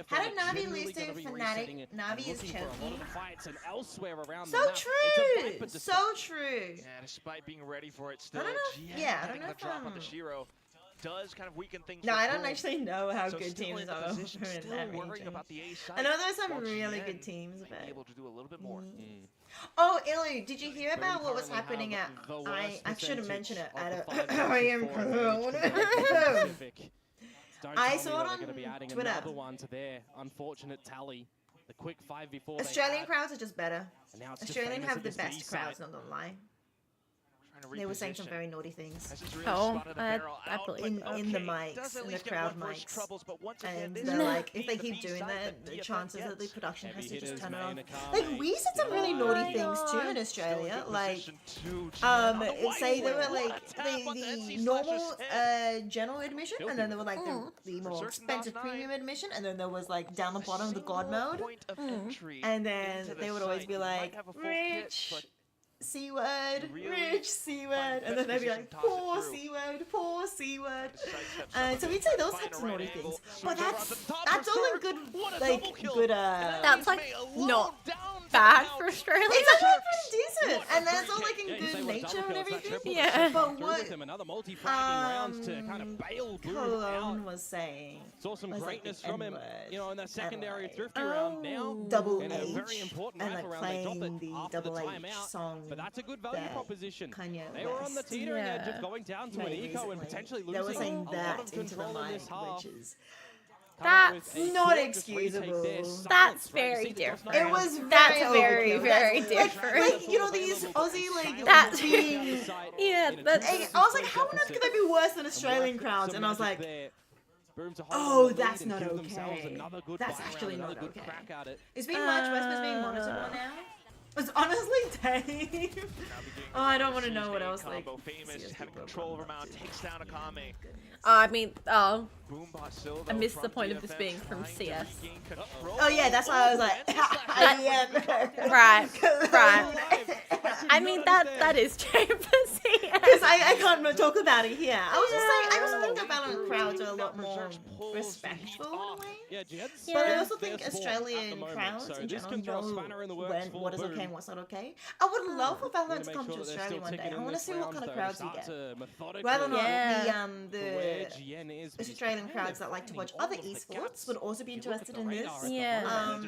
How did Navi lose to Fnatic? Navi is looking for a lot choking. of fights and elsewhere around So the map. It's a true! Viper to So stop. true! Yeah, despite being ready for it, still I don't know if- GN yeah, I don't getting know the if, drop onto Shiro does kind of weaken things. No, for I don't Boom. actually know how So good still teams in the are over position, in still that worrying region. about the A side. I know there's some while really GN good teams, might be but... able to do a little bit more. Oh, Illu, did you hear Boom about what was currently happening have at... the I worst should have mentioned it percentage at of the a... five I am... versus four advantage Pacific. Don't I tell me saw that it they're on gonna be adding Twitter. another one to their unfortunate tally. The quick 5v4 they Australian had, crowds are just better. and now it's just Australian famous have at the this best B side. crowds, not gonna lie. Trying to They were saying some reposition. very naughty things. Has just really Oh, spotted the I barrel out, believe but in the okay, mics, does at in the least get crowd one first mics. troubles, but once again, And this they're could like, be if they the keep B doing side that, the DFM chances that the gets. production Heavy has to just hitters, turn it main off. Akame, Like, we said some really still naughty alive. things too in Still Australia. good Like, position too, GN on the white say there whale. were like What a tap on the the NC normal Slasher's head. general admission, and then there were like the more certain expensive DOS9. premium admission, and then there was like down the bottom the god Single mode, point of entry and then into the they would always site. be You might like, have a full kit, rich. but C word, really rich C word, find and then best they'd be position, like, toss it poor through. C word, poor C word. sidestep So some we'd of say it, those find types a of right naughty angle. things, Super but on that's the top that's for all in third. good, What a like double kill. good. And that That's leaves like May alone not down to bad the for couch. Australia. It's actually pretty decent, What a and that's free all like kick. in Yeah, you say good what a nature double and kill, it's that everything. triple Yeah. that's come But through what, with him, another multi-fragging rounds to kind of bail Boom Cologne out. was saying Saw some was like greatness the from him, N-word, you know, in that secondary like, thrifty round now. double In a H, very important and rifle like round, they drop playing it the after the double H timeout. song. But that's a good value that proposition. Kanye They were on the West teetering edge of Yeah. going down to an made eco and recently. potentially They were losing saying a lot that of into the control in mic, this half. which is That's Coming with a not gorgeous retake excusable. there. That's Silence, right? You very see the different. Dust it was very That's very, overkill. very That's, different. Like you know these Aussie like That- being. Yeah, that's- I was like, how on earth could they be worse than Australian crowds? And I was like, oh, that's not okay. That's actually not okay. It's being much worse, but it's being monitored more now. It's honestly Dave. Oh, I don't want to know what else like. Famous, CS having people control are over Mount, doing. takes down Akame. I mean, oh, Boombot still, I though, missed the from point of this DFM, being from trying to CS. regain control. Oh yeah, that's why I was like, Right, right. I mean, that is true for CS. Because I can't talk about it here. I was just saying, I also think the Valorant crowds are a lot more respectful in a way. Yeah, Jets. But I Yeah. also think Australian crowds in general know what is okay and what's not okay. I would love for Valorant to come to Australia one day. I want to see what kind of crowds you get. Whether or not Yeah. the Australian crowds that like to watch other esports would also be interested in this. Yeah.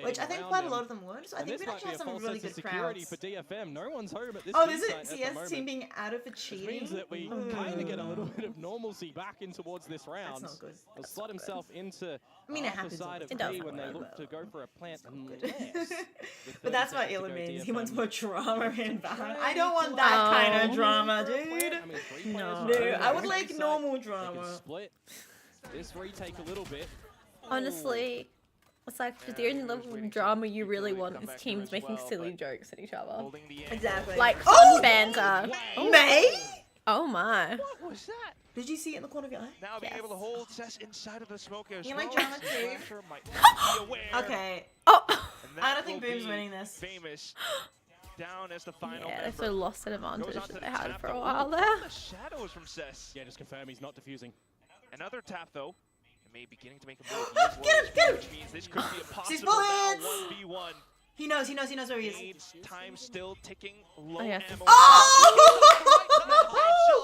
Which I think quite a lot of them would. So I think we'd actually have some really good crowds. For DFM. No one's home at this Oh, B there's site a at the CS moment. team being out of for Which cheating. means that we kind of get a little bit of normalcy back in towards this round. not good. He'll That's slot not good. himself into I mean, it half the happens all side the of It B does when they happen, look to go for a plant unless. good. with But that's 30 what seconds to Illa go, means. He DFM wants more drama in Valorant. trying I don't want to that Oh. kind of go drama, for a plant. dude. I mean, 3 No. players No, on I would the like side. normal They can drama. split this retake a little bit. Honestly, it's like the only level of drama you really want is teams making silly jokes at each other. Holding the end. Exactly. Like Oh! fun banter. May? Oh my. What was that? Did you see it in the corner of your eye? Now being Yes. able to hold Cess inside of the smoke as You well. like drama too? Slasher might not be aware. Okay. Oh. And that I don't think will Boom's be winning this. Famous down as the final Yeah, they member. sort of lost an Goes advantage on to that the they had tap, for a though. while Ooh, there. the shadows from Cess. Yeah, just confirm he's not diffusing. Another tap though. And May beginning to make a move. Get him, get him! Which means this could be a possible She's bullet now hands! 1v1. He knows where he is. Needs time still ticking. Low yes. ammo. Oh!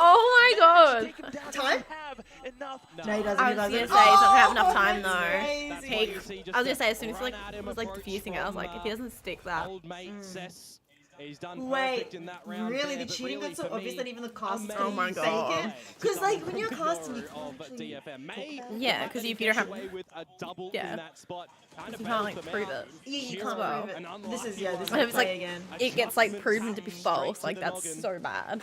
Oh my god. Take him down. Time? Does he have enough? No, he doesn't. I He was doesn't. gonna say, he's not gonna have enough time, that's though. That's crazy. why you see just I was gonna that say, as soon as he run at him was like approach diffusing it, I was like, if he doesn't stick that. Old mate Cess, he's done Wait, perfect in that round really? there, The but cheating really got so for obvious me, that even the cast amazing Oh my God. fake it? Because like when you're casting, you of can't actually DFM. May, talk the Yeah, fact 'cause that he if you don't gets have- away with a double Yeah. in that spot, kind of You can't, bails like, them prove out. it. You Shiro, can't well. prove an it. This is unlucky yeah. This one. is It's like- play again. It gets like Adjustment proven to be straight false. to Like the that's noggin. so bad.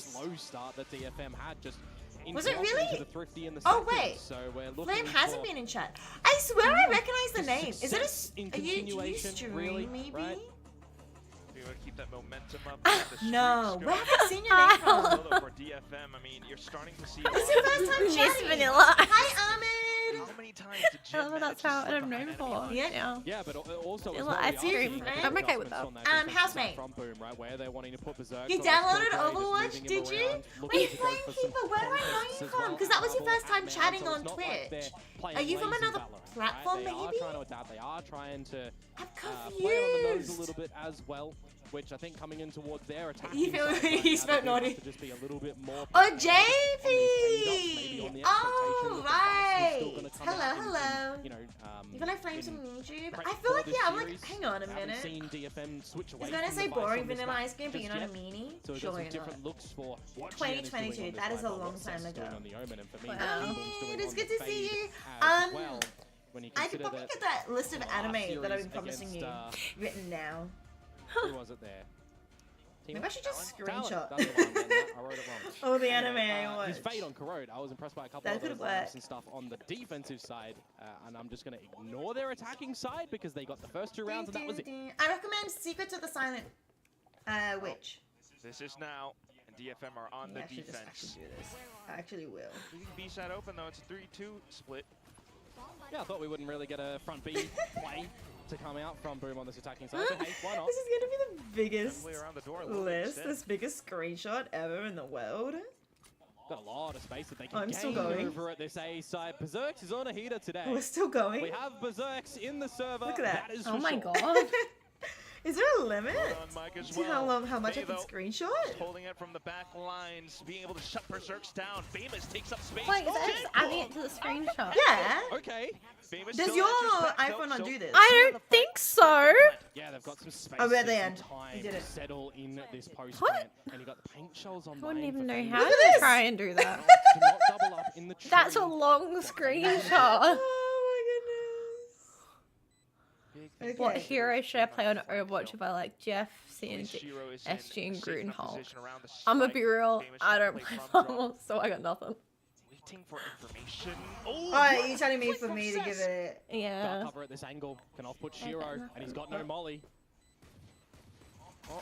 slow start that DFM had. Just Was it into really? the Thrifty in the Oh, second. wait. So we're looking Flame hasn't for been in chat. I swear I recognize the just name. Is it success a... in Are you, do you continuation, stream really, maybe? right? keep that momentum up. No, where have I seen your name from? For DFM, I mean, you're starting to see. This is your first time Miss chatting. Vanilla. Hi, Ahmed. How many times did Jen Oh, that's how I'm known for. Yeah. Yeah, but also as Well, well, I we are stream. seeing I'm okay with that. adjustments on that defensive housemate. side from Boom, right, where they're wanting to put Berserk. You downloaded Overwatch, did you? Wait, Flame Keeper, where do I know you from? Because that was your first time chatting on Twitch. Are you from another platform, They maybe? are trying to adapt. They are trying to I'm play on the nose a confused. little bit as well, which I think coming in towards their attack. You feel he spoke naughty. To just be a little bit more. Oh, JP! Oh, right. Hello. You know, You're gonna flame some YouTube? I feel like, yeah, I'm like, hang on a minute. Seen DFM switch away He's gonna from say the fight boring on this vanilla map ice cream, but just you're not a yet. meanie? So we've got Surely some different not. looks for what GN is doing on 2022, this that is side, a but long what time Seth's doing ago. on the Omen, and for me, Wow. what Boom's doing It on is the good to see Fade you. as well, when you I consider could probably that get that list of the last anime that I've been series promising you against, written now. who was it there? Maybe I should just Talent. screenshot. That's the one I'm getting at. I wrote it wrong. Oh, the anime I His watched. fade on Corrode. I was impressed by a couple That of those could've lineups worked. and stuff on the defensive side, and I'm just going to ignore their attacking side because they got the first 2 rounds and that was it. I recommend Secrets of the Silent Witch. This is now, and DFM are on Yeah, the I should just defense. actually do this. I actually will. Leaving B side open though, it's a 3-2 split. Yeah, I thought we wouldn't really get a front B play to come out from Boom on this attacking side, but hey, why not? This is gonna be the biggest Way around the door a little bit list, instead. this biggest screenshot ever in the world. Got a lot of space that they can I'm still gain going. over at this A side. Berserks is on a heater today. We're still going. We have Berserks in the server. Look at that. That is Oh for my sure. god. Is there a limit Well done, Mike, as to well. how much I Faye, can though, screenshot? holding it from the back lines, being able to shut Berserks down. Famous takes up space. Wait, is that Okay, just adding it to the screenshot? Yeah. Okay. Famous Does still your answers back, iPhone though, undo so- this? I don't think so. Yeah, they've got some space. Oh, where and they some end. time You did to it. settle in this post What? plant. And you got the paint shells on I wouldn't lane even for know Famous. how Look to at this. try and do that. To not double up in the That's a tree. long screenshot. Oh my goodness. What Okay. hero should I play on Overwatch if I like Jeff, CNG, Shiro is SG, and safe Groot and enough Hulk? position around the I'm gonna spike. be real, Famous I trying to don't play play from drop. Marvel, so I got nothing. Waiting for information. Oh, Alright, you're telling me for me to give it. Got Yeah. cover at this angle. Can off-put Shiro, nothing. and he's got no molly.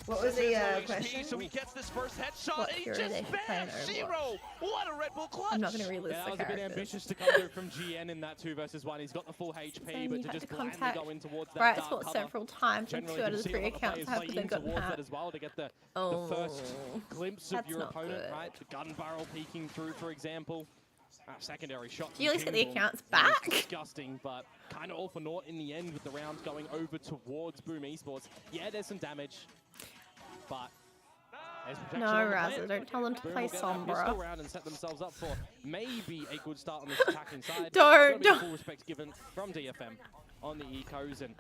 What was the HP, question? So he gets this first headshot. What and he hero just they should play on bams Overwatch? Shiro. What a Red Bull clutch. I'm not gonna relist Yeah, that the was a bit characters. ambitious to come through from GN in that 2 versus 1. He's got the full HP, Then but you to had just to blindly contact go in towards that Bright dark Spot cover. several times on Generally, 2 out you of the can see 3 a lot of accounts players I have play because I've in gotten towards that hacked. as well to get the Oh, first glimpse of that's your not opponent, good. right? The gun barrel peeking through, for example. Secondary shot. Do you at least get the from Jingle accounts was back? Disgusting, but kind of all for naught in the end with the rounds going over towards Boom Esports. Yeah, there's some damage, but there's protection No, on the Raza, plant. don't tell them to Boom play will get that pistol Sombra. round and set themselves up for maybe a good start on this attacking side. Don't, There's gotta be full respect given from DFM on the ecos and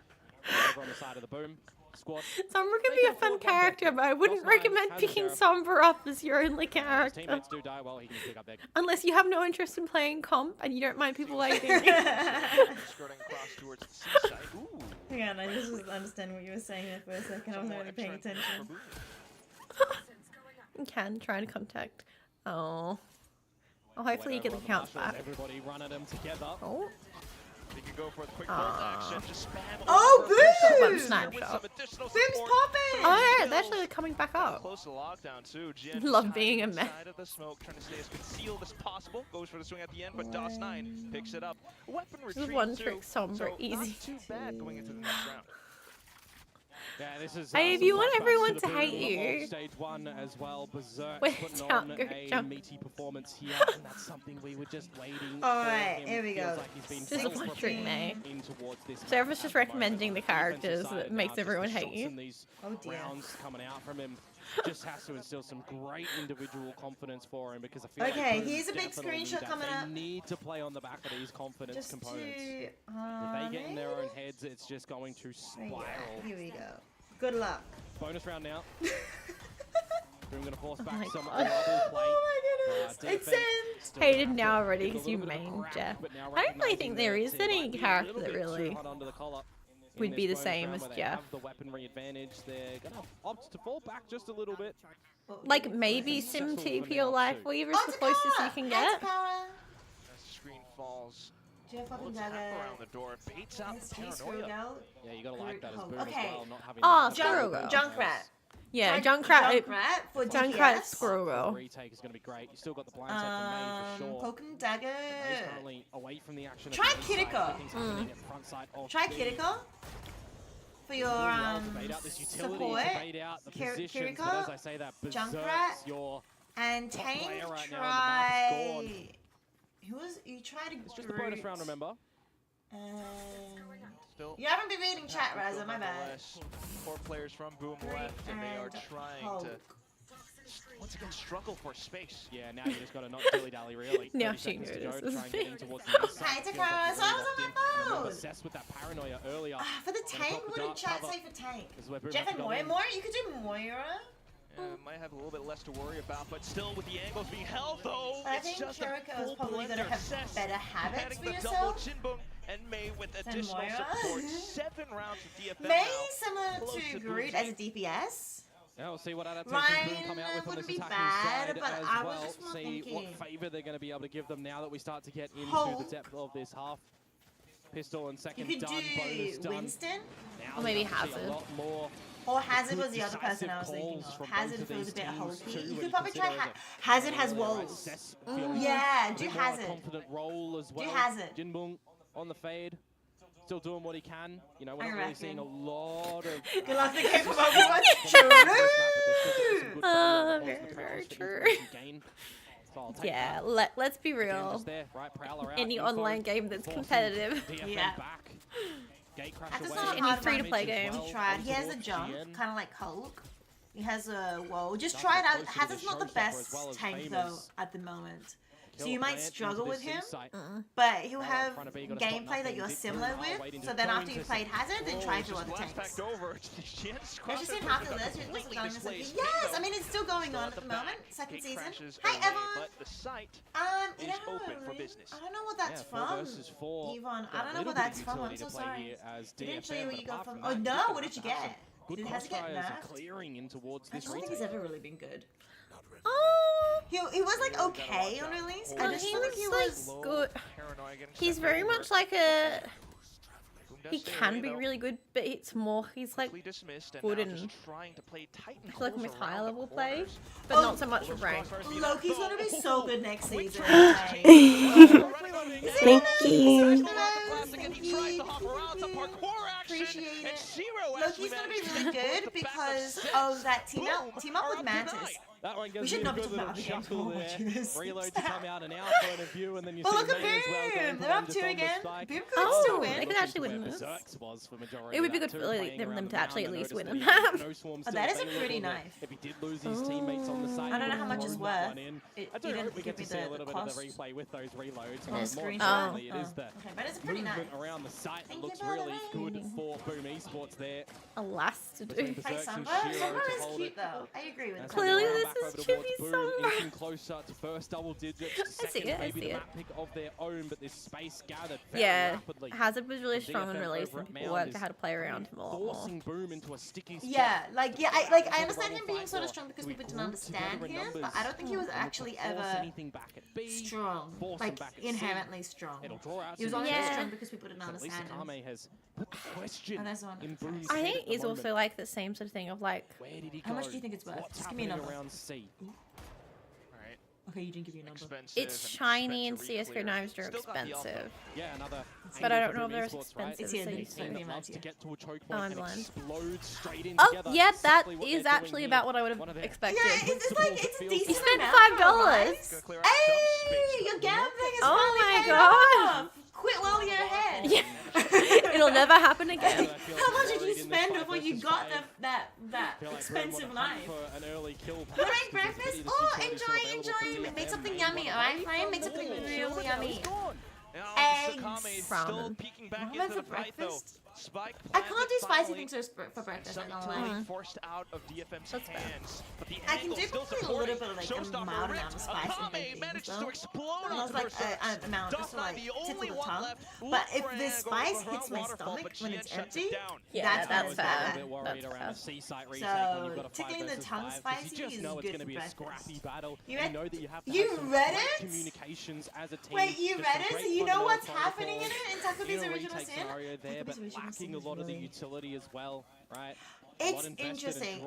over on the side of the Boom squad. Sombra could They be a can fun afford one character, pick. but I wouldn't Boss nine recommend has a picking sheriff. Sombra up as your only His character. teammates do die well, he can just pick up their Unless you have no interest in playing comp and you don't mind people waiting. Skirting across towards the seaside. Ooh. Hang on, I just was understand what you were saying there for a second. I Some wasn't more really paying extra attention. for Boom. You can try to contact. Oh. Well, hopefully you get the Went over on counts marshals, back. Everybody run at them together. Oh. They can go for the quick bolt action. Just spam Oh, over. Boom! One With snapshot. some additional Boom's support. popping! Oh, yeah, they're actually coming back up. Close to lockdown too. Jen Love just being a hiding mess. inside of the smoke, trying to stay as concealed as possible. Goes for the swing at the end, but DOS9 picks it up. Weapon This retrieve is one too, trick Sombra, so easy. not too bad going into the next round. Yeah, this is. Hey, if some you want flashbacks everyone the to hate Boom of you- Stage 1 as well. Berserk Where's putting Junk? on Go a Junk. meaty performance here, and that's something we were just waiting Alright, for. here we Feels go. like he's been Just forced one to trick, bring May. in towards this So everyone's map just at the recommending the moment. Defensive characters side that now, makes just the everyone hate shots you. and these Oh, dear. rounds coming out from him just has to instill some great individual confidence for him, because I feel Okay, like Boom here's a big definitely need screenshot that. coming They up. need to play on the back of these confidence Just components. to. If they get in their own heads, it's just going to There you go. spiral. Here we go. Good luck. Bonus round now. Boom gonna force back my some God. double play. Oh my goodness. It's in. Still Hated have now to already give a because you little bit of a main crack, Jeff. but now I don't really recognizing think there that is it any might be a character little that bit too really hot under the collar in would this be the bonus same round as where they Jeff. have the weaponry advantage. They're gonna opt to fall back just a little bit. Like maybe Sim TP or Life Weaver is the closest you can get. Power. As the screen falls, Jeff fucking bullets dagger. tap around the door, baits out Yes, the he's paranoia. screwed out. Yeah, you gotta like that as Oh, Boom okay. as well, not having Oh, that Squirrel double Girl. bounce. Junkrat. Yeah, Junkrat for Junkrat DPS. Squirrel Girl. Retake is going to be great. You still got the blind side from May for sure. Cloak and Dagger. May's currently away from the action. Try Kitika. Try Kitika Kitika for your support. Kirika, Junkrat, and Tank. Try. Who was you tried to? It's just a bonus round, remember? Still, you haven't been reading chat, Raza. My bad. 4 players from Boom left, and they are trying to once again struggle for space. Yeah, now you just got to not dilly dally really. Now she knows. Hi, Takara. So I was on my phone. Obsessed with that paranoia earlier. For the tank, what did chat say for tank? Jeff and Moira. Moira, you could do Moira. Might have a little bit less to worry about, but still with the angles being held though, I it's think just Kiriko is probably going to have better habits for the yourself. Double Jinbung and May with additional Moira. support. 7 rounds of DFM May now. similar to Groot as a DPS. Yeah, we'll see what adaptations Boom come out with on this attacking side but as I well. was just See thinking. what favor they're going to be able to give them now that we start to get into Hulk. the depth of this half. Pistol and You second could done, bonus do done. Winston. Now Or maybe you can see Hazard. a lot more Or Hazard was the other person I was thinking of. Hazard feels a bit hulky. You could probably try Hazard has walls. Yeah, do Hazard. Confident roll as well. Do Hazard. Jinbung on the fade. Still doing what he can. You know, we're I not really reckon. seeing a lot of... Good luck to game from Overwatch. Very true. Yeah, let's be real. Any online game that's competitive. Yeah. That's just not Any hard free-to-play game. to try it. He has a jump, kind of like Hulk. He has a wall. Just try it out. Hazard's not the best tank though at the moment. So you might struggle with him, but he'll have gameplay that you're similar with. So then after you played Hazard, then try a few other tanks. There's just in half the list. You're just going to say, yes, I mean it's still going on at the moment. Second season. Hi Evan. You know, I don't know what that's from. Yvonne, I don't know what that's from. I'm so sorry. He didn't show you where you got from. Oh no, what did you get? Did Hazard get nerfed? Clearing in towards I this don't think he's ever really been good. Oh, He was like okay on release. I just feel like he was good. He's very much like a. He can be really good, but it's more he's like good and I feel like with higher level play, but not so much rank. Loki's gonna be so good next season. Thank you. Appreciate it. Loki's gonna be really good because of that team up with Mantis. That one goes We should a not be good talking little about the game shuffle for there. watching this. Reload to come out in our point of view, and then you Oh, see look at May as well Boom! going They're up just 2 on the again. spike. Boom could Oh, still they win. could actually win Where this. Berserk's was for majority It would of be that good too, for playing them around to the actually mound. at least I win noticed them. that no swarm Oh, still that is a available pretty for them. knife. If he did lose his teammates on the side, I don't know how much he's it's thrown that worth. one in. It I do didn't hope we get give to me see a the little bit of the cost. replay with those reloads. And a More screenshot. importantly, it is the Okay, but it's a pretty movement knife. around the site that Thank looks you, by the really way. good for Boom Esports there. Alas to Between do. Hey, Berserks and Samba. Shiro Samba to is hold cute it. though. I agree with That's that. Clearly gonna this back is over towards chippy Boom, Samba. inching closer to first double digits. I see Second, it, I maybe see the it. map pick of their own, but this space gathered very Yeah, rapidly. Hazard was really From strong on DFM release, over and at people Mound worked out is how to play around him a lot more. forcing Boom into a sticky spot. Yeah, I understand him being fight sort of for- strong because we people didn't group understand together in him, but numbers I don't think he was and look to actually force ever anything back at B, strong, force them like back at C. inherently strong. It'll draw out He was some only Yeah. strong because people didn't So at least understand him. Akame has put the question Oh, that's one. in Boom's I head think at the it is also moment. like the same sort of thing of like Where did he How much go? do you think it's worth? What's Just give me a happening number. around C? Alright, Okay, you didn't give me a number. expensive it's and shiny and expensive CS:GO clear. knives are Still got the alpha. expensive. Yeah, another. But I angle don't know for if they're as Boom Esports, right? expensive It's here, as they they just Team let me that loves to remind get to a choke Oh, point I'm and blind. explode straight in Oh together. yeah, that Exactly what is they're actually doing about here. what I would One have of their expected. Yeah, it's like it's a feels decent You spent amount $5. for a price. Gonna clear out some space. Hey, your gambling is Oh finally my paid God. off. Quit while you're ahead. Yeah, it'll never happen again. How much did you spend before you got that expensive knife? Wanna make breakfast? Oh, enjoy. Make something yummy, alright, Flame? Make something real yummy. Now, Eggs. Sakame still Ramen. peeking back Ramen into for the fight though. breakfast? Spike I can't do planted spicy finally. things for breakfast, I'm not Something lying. forced out of DFM's That's fair. hands, but the I can angle do still probably a supporting. little bit of like a Showstopper mild ripped. amount of spice in Akame big things manages though. to explode Almost onto like Berserk. an amount just to Dust9 like the tickle only the one tongue. left. But if Wolfram the goes spice around hits my waterfall, stomach but when Jen it's shuts it empty, down. Yeah, that's when that's it's I was a bad. bit worried That's around a fair. C-site retake when you've got a 5 tickling the versus tongue 5, 'cause spicy you just is know it's good going to for be a breakfast. scrappy battle. You You read- know that you have to you have some read great it? communications as a team. Wait, you Just read some it? great So you know what's fundamental happening in protocols. it in Takobi's In a original retake sin? scenario there, but Takobi's original lacking sin a is lot of the really- utility as well, right? It's interesting.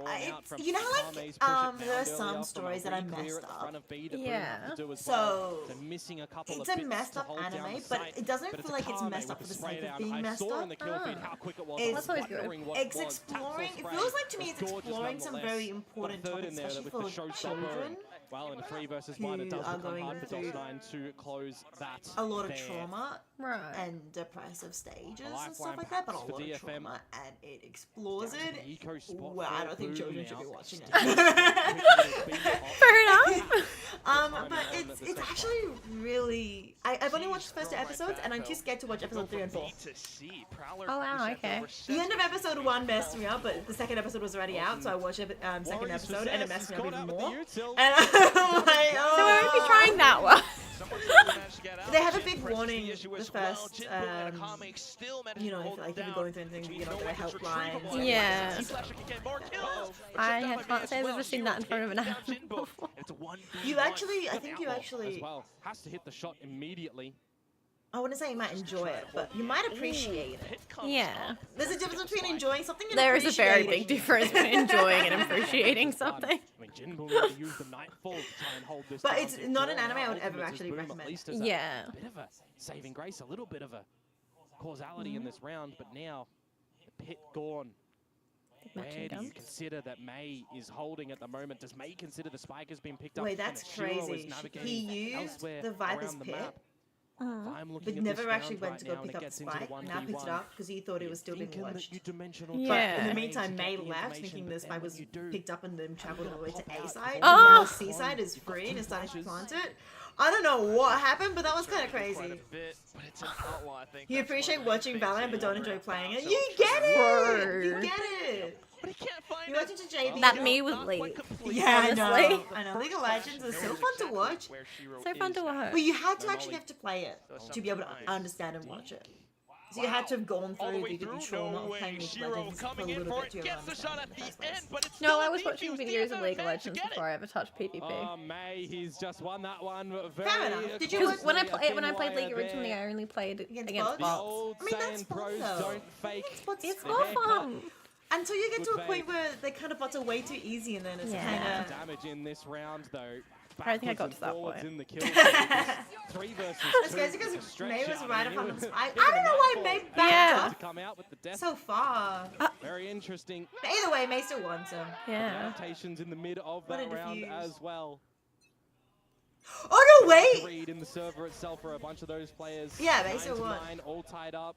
You know how like there are some stories that are messed up. Yeah. So it's a messed up anime, but it doesn't feel like it's messed up for the sake of being messed up. That's always good. It's exploring. It feels like to me it's exploring some very important topics, especially for children. Well, in a 3 versus who 1, it does are become going hard for through DOS9 to close that. A lot of there. trauma Right. and depressive stages and lifeline stuff like that, but a for lot of DFM. trauma, and it explores Down to it. the eco spot Well, I for don't think Boom children now. should be watching it. Fair enough. But it's actually really. I've only watched the first 2 episodes, and I'm too scared to watch episode 3 and 4. Oh wow, okay. The end of episode 1 messed me up, but the second episode was already out, so I watched the second episode, and it messed me up even more. And I'm like, oh. So why aren't you trying that one? They have a big warning the first, you know, if you're going through anything, you know, there are helplines. Yeah. I can't say I've ever seen that in front of an anime before. You actually, I think you actually, as well. Has to hit the shot immediately. I wouldn't say you might enjoy it, but you might appreciate it. Yeah. There's a difference between enjoying something and There is a very appreciating big difference between enjoying and appreciating something. I mean, Jinbul really used the Nightfall to try and hold this But down it's to not an draw anime I would out ever Ultimates actually as Boom at recommend. least has a Yeah. bit of a saving grace, a little bit of a causality in this round, but now the pit gone. Where do you consider that May is holding at the moment? Does May consider the spike has been picked up? Wait, that's crazy. He used the Viper's pit, but never actually went to go pick up the spike. Now picked it up because he thought it was still being watched. Yeah. But in the meantime, May left thinking the spike was picked up and then traveled all the way to A side. Oh. And now C side is free and is starting to plant it. I don't know what happened, but that was kind of crazy. You appreciate watching Valorant but don't enjoy playing it. You get it! You get it! You're watching to JB. That me with League. Yeah, honestly. I know. League of Legends is so fun to watch. So fun to watch. But you had to actually have to play it to be able to understand and watch it. So you had to have gone through the trauma of playing League of Legends for a little bit to understand it in the first place. No, I was watching videos of League of Legends before I ever touched PvP. Oh, May, he's just won that one. Fair enough. Did you Because when I played League originally, I only played against bots. I mean, that's fun though. It's more fun. Until you get to a point where the kind of bots are way too easy, and then it's kind of damage in this round though. I don't think I got to that point. In the kill 3 versus 2. It's crazy because May was right up on the spike. I don't know why May backed to come out with the death. so far. Very interesting. But either way, May still won, so. Yeah. Rotations in the mid of What a that round diffuse. as well. Oh no, wait! Read in the server itself for a bunch of those players. Yeah, May still won. 9 all tied up.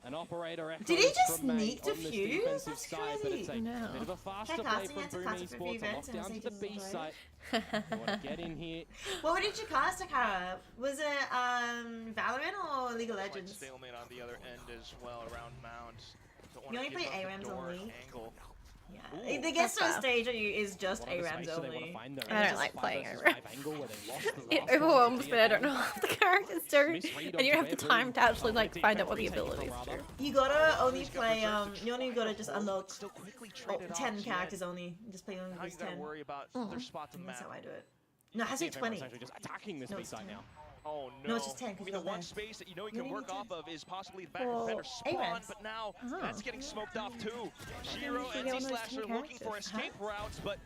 An operator Did he echoes just from May sneak on this defuse? defensive That's side, but it's a crazy. No. bit of a faster Check play casting from it to Boom cast it for Esports. A events and lockdown say to the just B enjoy it. site. You want to get in here. What did you cast, Takara? Was it Valorant or League of Legends? Stalemate on the other end as well around mounds. You only play ARAMs only? Angle. Yeah. The guest star stage is just ARAMs only. I don't like playing ARAMs. It overwhelms me. I don't know what the characters do, and you don't have the time to actually like find out what the abilities do. You gotta only play, you only gotta just unlock 10 characters only. Just play only these 10. Worry about their spots in That's map. how I do it. No, it has to be 20. Just attacking this No, B it's site 10. now. Oh no. No, it's just 10 'cause I mean, it's the not one there. space that you know you You can need work 10. off of is possibly the back Well, defender spawn, ARAMs. but now that's getting smoked off too. you Shiro get and one of those Slasher 10 looking for characters? escape routes, but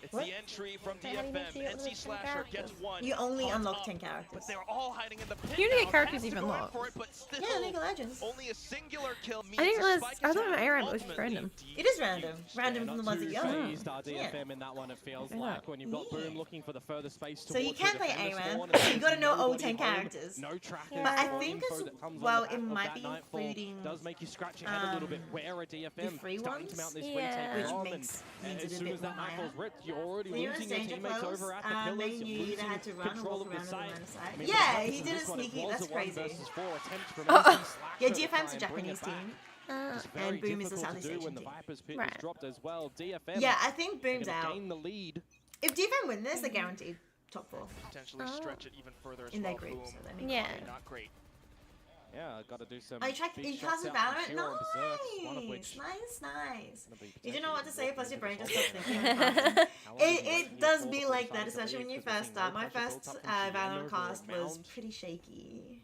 it's What? the entry from How do you make DFM. sure you get one of NC those 10 Slasher gets characters? one. You only pumped unlock up, 10 characters. But they're all hiding in the pit You don't get now. characters Has to even go in locked. for it, but still, Yeah, League of Legends. only a singular kill means I didn't the realize. spike I is thought out. ARAM was Ultimately, random. It is random. Random from the ones that you own. Phased our DFM in that one, it feels Yeah. like, when you've got Boom looking for the further space So you towards can the play defender ARAM, spawn, but and you gotta know all nobody 10 home, characters. No trackers But I or think info as that comes well, on the it back of might that be Nightfall including, does make you scratch your head a little bit. Where a DFM the free starting ones? to mount this Yeah. retake Which from, makes and it as a soon bit as that more Nightfall's higher. ripped, you're already When you were in losing your danger teammates close, over at the they pillars. knew You're you either losing had to run or control walk of the around on site. the side. I mean, Yeah, the he purpose did of a this one, it sneaky. was That's a 1 crazy. versus 4 attempt from Yeah, NC Slasher to DFM's try a and bring Japanese it back. team. It's very And Boom is the difficult Southeast to do Asian when the team. Viper's pit Right. is dropped as well. DFM Yeah, I think Boom's gonna out. gain the lead. If DFM win this, they're guaranteed top 4 potentially stretch it even further as in their well. group. Boom. So that makes Yeah. Not great. Yeah, got to do some. I checked big in shots class of out from Valorant. Shiro and Berserk, one of which Nice. gonna be You don't know what to say, potentially plus your brain just important. stops thinking. How long is It does be like that, especially when you first start. My first Valorant cast was pretty shaky.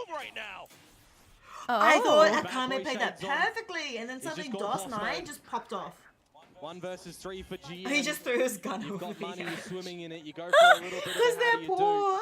move right now. Oh. I thought Bad Akame boy played that shades on. perfectly, and then He's suddenly just got DOS boss 9 mode. just popped off. 1 versus 3 for GM. He just threw his gun You've over got the money, edge. you're swimming in it, you go for a little bit of Because it, how they're do you do? poor.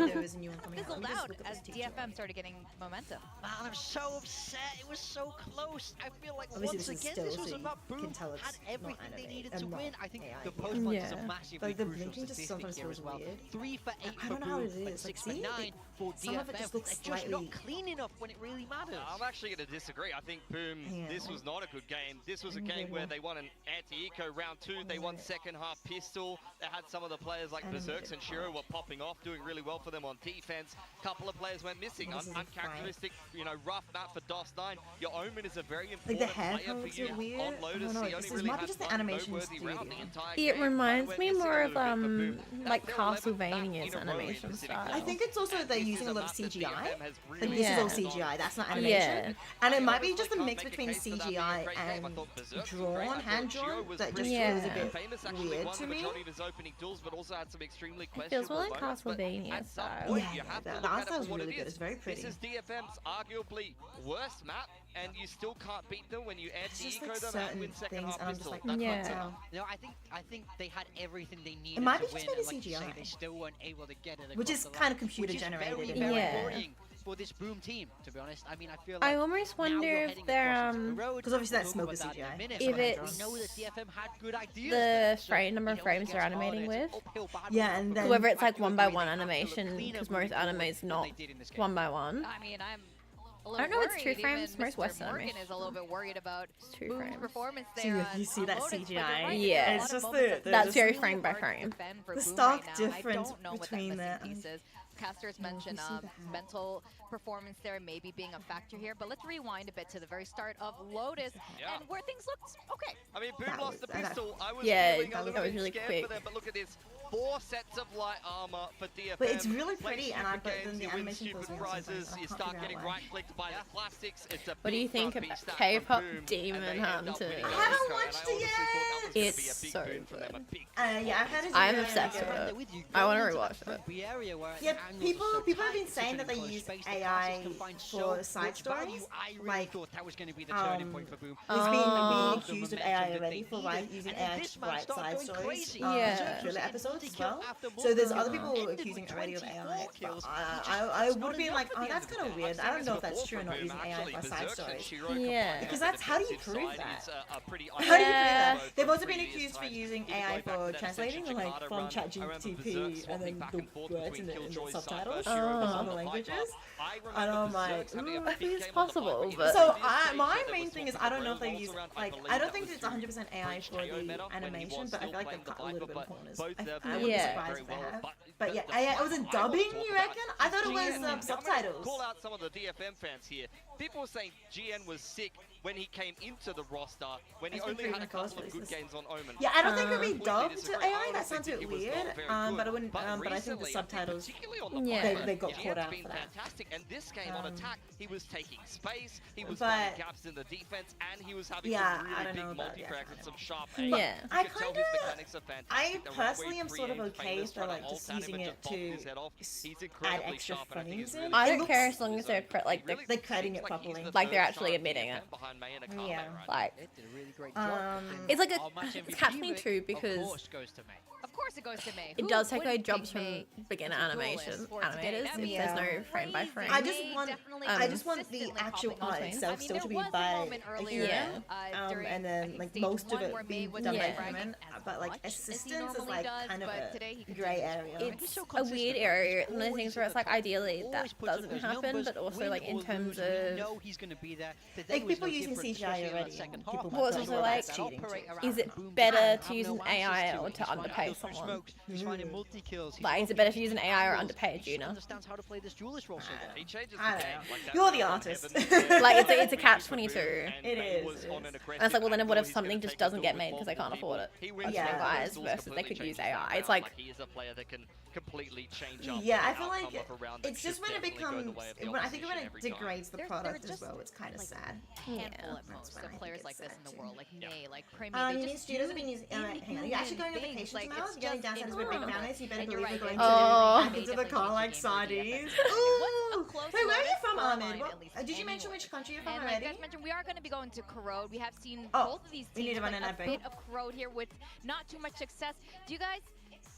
funny there is a new one coming out. Let Fizzled me just out look at as this teacher. DFM started getting momentum. Man, I'm so upset. It was so close. I feel like Obviously, once this is again, still, this was so you about can Boom tell it's had not everything they anime needed and to not win. I think AI the yet. post point is Yeah. a massively Like, the crucial blinking just statistic sometimes here as feels well. weird. 3 for 8 I for don't know how Boom, it is. but Like, 6 for see, 9 for some of it DFM. just looks They're just not slightly clean enough when it really matters. I'm actually going to disagree. I think Boom, this was not a good game. This was a game where they won an anti-eco round 2. They won second half pistol. They had some of the players like Berserks and Shiro were popping off, doing really well for them on defense. Couple of players went missing. Uncharacteristic, you know, rough map for DOS9. Your Omen is a very important player for you on Lotus. He only really had one noteworthy round the entire game. It reminds me more of like Castlevania's animation style. I think it's also they're using a lot of CGI. And this is all CGI. That's not animation. And it might be just a mix between CGI and drawn, hand drawn. That just feels a bit weird to me. It feels more like Castlevania style. Yeah, the art style is really good. It's very pretty. This is DFM's arguably worst map, and you still can't beat them when you anti-eco them and win second half pistol. Yeah. No, I think they had everything they needed It might be to just win, maybe and like you say, CGI. they still weren't able to get it. Which is kind of computer generated. Which is very, very worrying for this Boom team, to be honest. I mean, I feel like I almost wonder if they're because obviously that smoke is CGI. If it's the frame number of frames they're animating with. Yeah, and then Whether it's like 1x1 animation, because most anime is not 1x1. I mean, I'm a little I don't know if it's 2 worried, frames. even Most Mr. Western Morgan animation. is a little bit worried about Two Boom's frames. performance See, there. you see that CGI? Yeah. It's just the That's very frame by frame. The stark difference between the Caster's mentioned mental performance there maybe being a factor here, but let's rewind a bit to the very start of Lotus and where things looked okay. I mean, Boom lost the pistol. I was feeling a little was bit really scared quick. for them, but look at this. 4 sets of light armor for DFM. But it's really Play pretty, and stupid but then games, the you win animation stupid feels prizes, awesome. you start getting right-clicked by the plastics. It's a What do you big think front about beat stack K-pop from Boom, Demon and they end up Hunter? winning I Lotus, haven't and watched I it honestly thought that was gonna be a It's big so boon for them, good. a big Yeah, I've heard it's I'm really obsessed good. with it. I want to rewatch it. Yeah, people have been saying that they use AI for side stories. Like, that was going to be the turning point for Boom. He's being accused of AI already for using AI to write side stories, thriller episodes as well. So there's other people accusing already of AI. I would be like, oh, that's kind of weird. I don't know if that's true or not using AI for side stories. Yeah. Because that's how do you prove that? How do you prove Yeah. that? They've also been accused for using AI for translating, like from ChatGPT and then the words in the subtitles from other languages. And I'm like, It's possible, but so my main thing is I don't know if they use like I don't think it's 100% AI for the animation, but I feel like they've cut a little bit of corners. I wouldn't be surprised if they have. But yeah, it was in dubbing. You reckon? I thought it was subtitles. Call out some of the DFM fans here. People were saying GN was sick when he came into the roster, when he only had a couple of good games on Omen. Yeah, I don't think it would be dubbed to AI. That sounds a bit weird. But I wouldn't. But I think the subtitles. They got caught out for that. Fantastic. And this game on attack, he was taking space. He was finding gaps in the defense, and he was having some really big multi-frags and some sharp aim. Yeah. I kind of. I personally am sort of okay for like just using it to add extra funnies in. I don't care as long as they're they're creating it properly. like they're actually admitting it. Yeah. Like They did a really great job. it's like it's catch-22 because Of course it goes to May. it does take away jobs from beginner animators if there's no frame by frame. I just want the actual art itself still to be by a human, and then like most of it being done by human. But like assistance is like kind of a grey area. It's a weird area. One of the things where it's like ideally that doesn't happen, but also like in terms of like people using CGI already. People well, it's also like cheating. is it better to use an AI or to underpay someone? Like is it better to use an AI or underpay a junior? I don't know. You're the artist. Like it's a catch-22. It is. And it's like, well, then what if something just doesn't get made because they can't afford it? Yeah. Guys versus they could use AI. It's like he is a player that can completely change up. Yeah, I feel like it's just when it becomes. I think when it degrades the product as well, it's kind of sad. Handful at most of players like this in the world, like May, like Premier. These students have been using. Hang on, you're actually going on vacation tomorrow? You're going down to big mountains. You better believe you're going back into the car like sardines. Ooh! Wait, where are you from, Ahmed? Did you mention which country you're from and already? Like I mentioned, we are going to be going to Corrode. We have seen Oh, both of these we need teams to run play an ad a break. bit of Corrode here with not too much success. Do you guys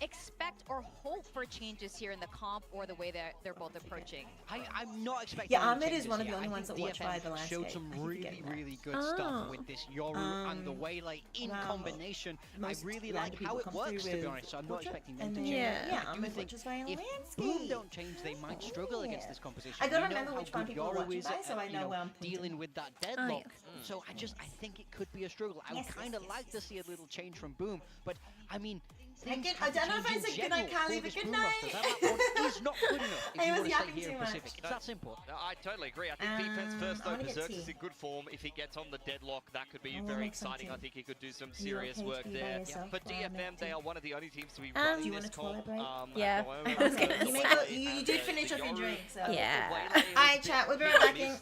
expect or hope for changes here in the comp or the way that they're both approaching? I'm not expecting. Yeah, any Ahmed is changes one of the here. only I ones that think watch by the DFM landscape. showed some I keep really, forgetting that. really good stuff with this Yoru and the Waylay in combination. I really like how it works, to be honest. So I'm not expecting them to change. Yeah, I do Ahmed think watches by if landscape. Boom don't change, they might struggle against this composition. I gotta We know remember how which one good people are Yoru watching is by, at, so I know where I'm dealing with that deadlock. So I think it could be a struggle. I would kind of like to see a little change from Boom, but I mean. I don't know if I said good night, Kylie, but good night. That is not good enough if I you was want to stay yapping here too in much. Pacific. It's that simple. I totally agree. I think defense first, I though. wanna get Berserk tea. is in good form. If he gets on the deadlock, that could be I wanna very make some exciting. tea. I think he could do some Are you serious okay to work be by there. yourself For while I make DFM, they tea? are one of the only teams to be Do running you this want a toilet comp. break? Yeah. At the moment. I was gonna You, say. you did finish off your drink, so. Yeah. Alright, chat, we'll be right back in.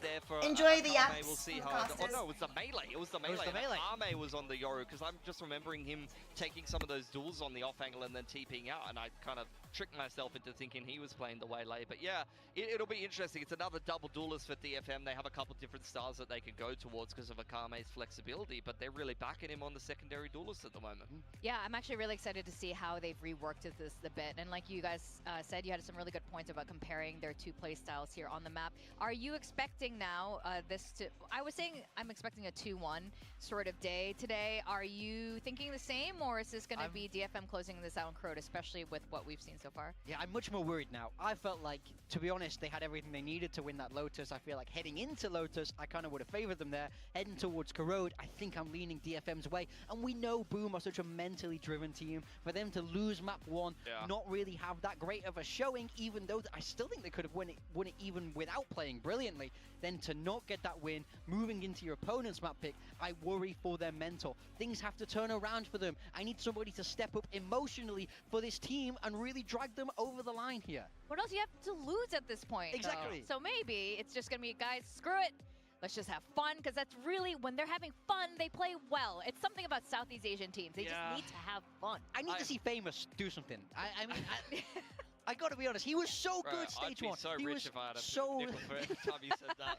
Enjoy the Kame. yaps. We'll see from how. the Oh casters. no, it was the melee. It was the melee. Kame was on the Yoru because I'm just remembering him taking some of those duels on the off angle and then TPing out, and I kind of tricked myself into thinking he was playing the Waylay. But yeah, it'll be interesting. It's another double duelist for DFM. They have a couple different styles that they can go towards because of Akame's flexibility, but they're really backing him on the secondary duelist at the moment. Yeah, I'm actually really excited to see how they've reworked this a bit. And like you guys said, you had some really good points about comparing their two play styles here on the map. Are you expecting now this to... I was saying I'm expecting a 2-1 sort of day today. Are you thinking the same, or is this going to be DFM closing this out in Crowd, especially with what we've seen so far? Yeah, I'm much more worried now. I felt like, to be honest, they had everything they needed to win that Lotus. I feel like heading into Lotus, I kind of would have favored them there. Heading towards Corrode, I think I'm leaning DFM's way. And we know Boom are such a mentally driven team. For them to lose map 1, not really have that great of a showing, even though I still think they could have won it even without playing brilliantly. Then to not get that win, moving into your opponent's map pick, I worry for their mental. Things have to turn around for them. I need somebody to step up emotionally for this team and really drag them over the line here. What else do you have to lose at this point? Exactly. So maybe it's just going to be, guys, screw it. Let's just have fun, because that's really, when they're having fun, they play well. It's something about Southeast Asian teams. They just need to have fun. I need to see Famous do something. I mean, I gotta be honest, he was so good stage 1. I'd be so he rich was if I had a so nickel for every time you said that.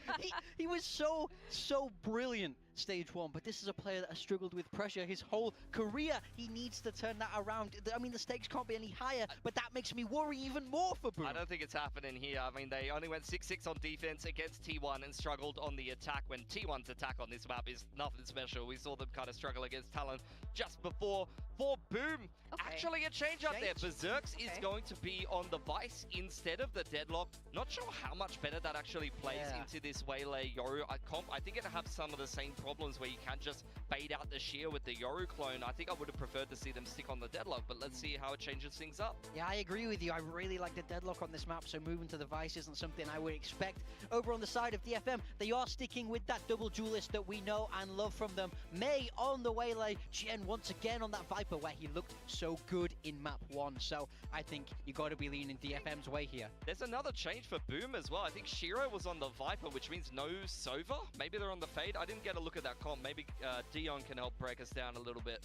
he was so brilliant stage 1, but this is a player that has struggled with pressure his whole career. He needs to turn that around. I mean, the stakes can't be any higher, but that makes me worry even more for Boom. I don't think it's happening here. I mean, they only went 6-6 on defense against T1 and struggled on the attack, when T1's attack on this map is nothing special. We saw them kind of struggle against Talon just before. For Boom, actually a change up there. Berserks is going to be on the Vice instead of the Deadlock. Not sure how much better that actually plays into this Waylay Yoru comp. I think it'll have some of the same problems where you can't just bait out the sheer with the Yoru clone. I think I would have preferred to see them stick on the Deadlock, but let's see how it changes things up. Yeah, I agree with you. I really like the Deadlock on this map, so moving to the Vice isn't something I would expect. Over on the side of DFM, they are sticking with that double duelist that we know and love from them. May on the Waylay, Jen once again on that Viper where he looked so good in map 1. So I think you got to be leaning DFM's way here. There's another change for Boom as well. I think Shiro was on the Viper, which means no Sova. Maybe they're on the Fade. I didn't get a look at that comp. Maybe Dion can help break us down a little bit.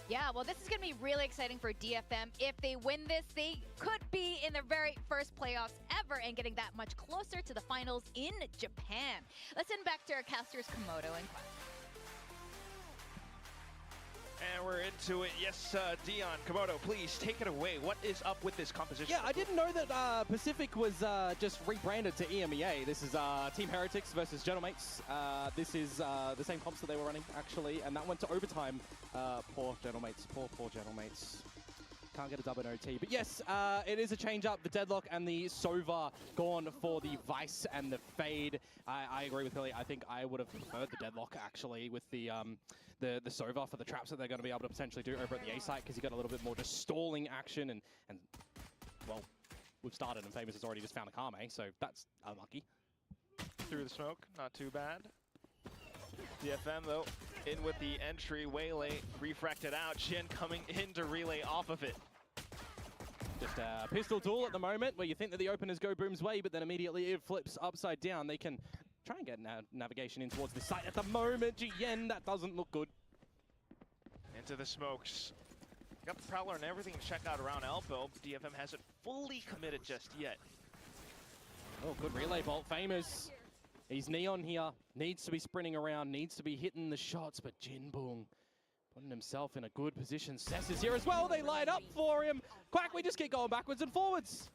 Yeah, well, this is going to be really exciting for DFM. If they win this, they could be in their very first playoffs ever and getting that much closer to the finals in Japan. Let's send back to our casters, Komodo and Quest. And we're into it. Yes, Dion, Komodo, please take it away. What is up with this composition? Yeah, I didn't know that Pacific was just rebranded to EMEA. This is Team Heretics versus Gentlemates. This is the same comps that they were running, actually, and that went to overtime. Poor Gentlemates, poor Gentlemates. Can't get a double OT. But yes, it is a change-up. The Deadlock and the Sova gone for the Vice and the Fade. I agree with Billy. I think I would have preferred the Deadlock, actually, with the Sova for the traps that they're going to be able to potentially do over at the A site, because you got a little bit more just stalling action. And well, we've started and Famous has already just found a Kame, so that's unlucky. Through the smoke, not too bad. DFM, though, in with the entry. Waylay refracted out. Jin coming in to relay off of it. Just a pistol duel at the moment, where you think that the openers go Boom's way, but then immediately it flips upside down. They can try and get navigation in towards the site at the moment. GN, that doesn't look good. Into the smokes. Got the Prowler and everything checked out around Elbow. DFM hasn't fully committed just yet. Oh, good relay bolt. Famous. He's Neon here. Needs to be sprinting around, needs to be hitting the shots, but Jinbong putting himself in a good position. Cess is here as well. They light up for him. Quack, we just keep going backwards and forwards.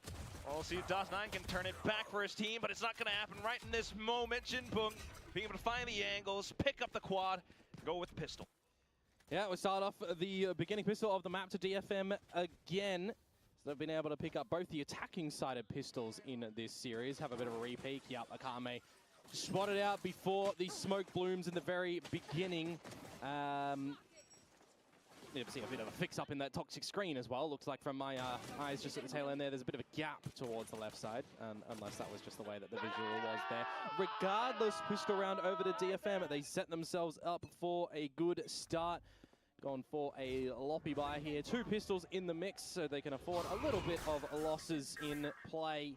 We'll see if DOS9 can turn it back for his team, but it's not going to happen right in this moment. Jinbung being able to find the angles, pick up the quad, go with the pistol. Yeah, we start off the beginning pistol of the map to DFM again. So they've been able to pick up both the attacking-sided pistols in this series. Have a bit of a re-peek. Yep, Akame spotted out before the smoke blooms in the very beginning. You see a bit of a fix-up in that toxic screen as well. Looks like from my eyes just at the tail end there, there's a bit of a gap towards the left side, unless that was just the way that the visual was there. Regardless, pistol round over to DFM. They set themselves up for a good start. Gone for a loppy buy here. 2 pistols in the mix, so they can afford a little bit of losses in play.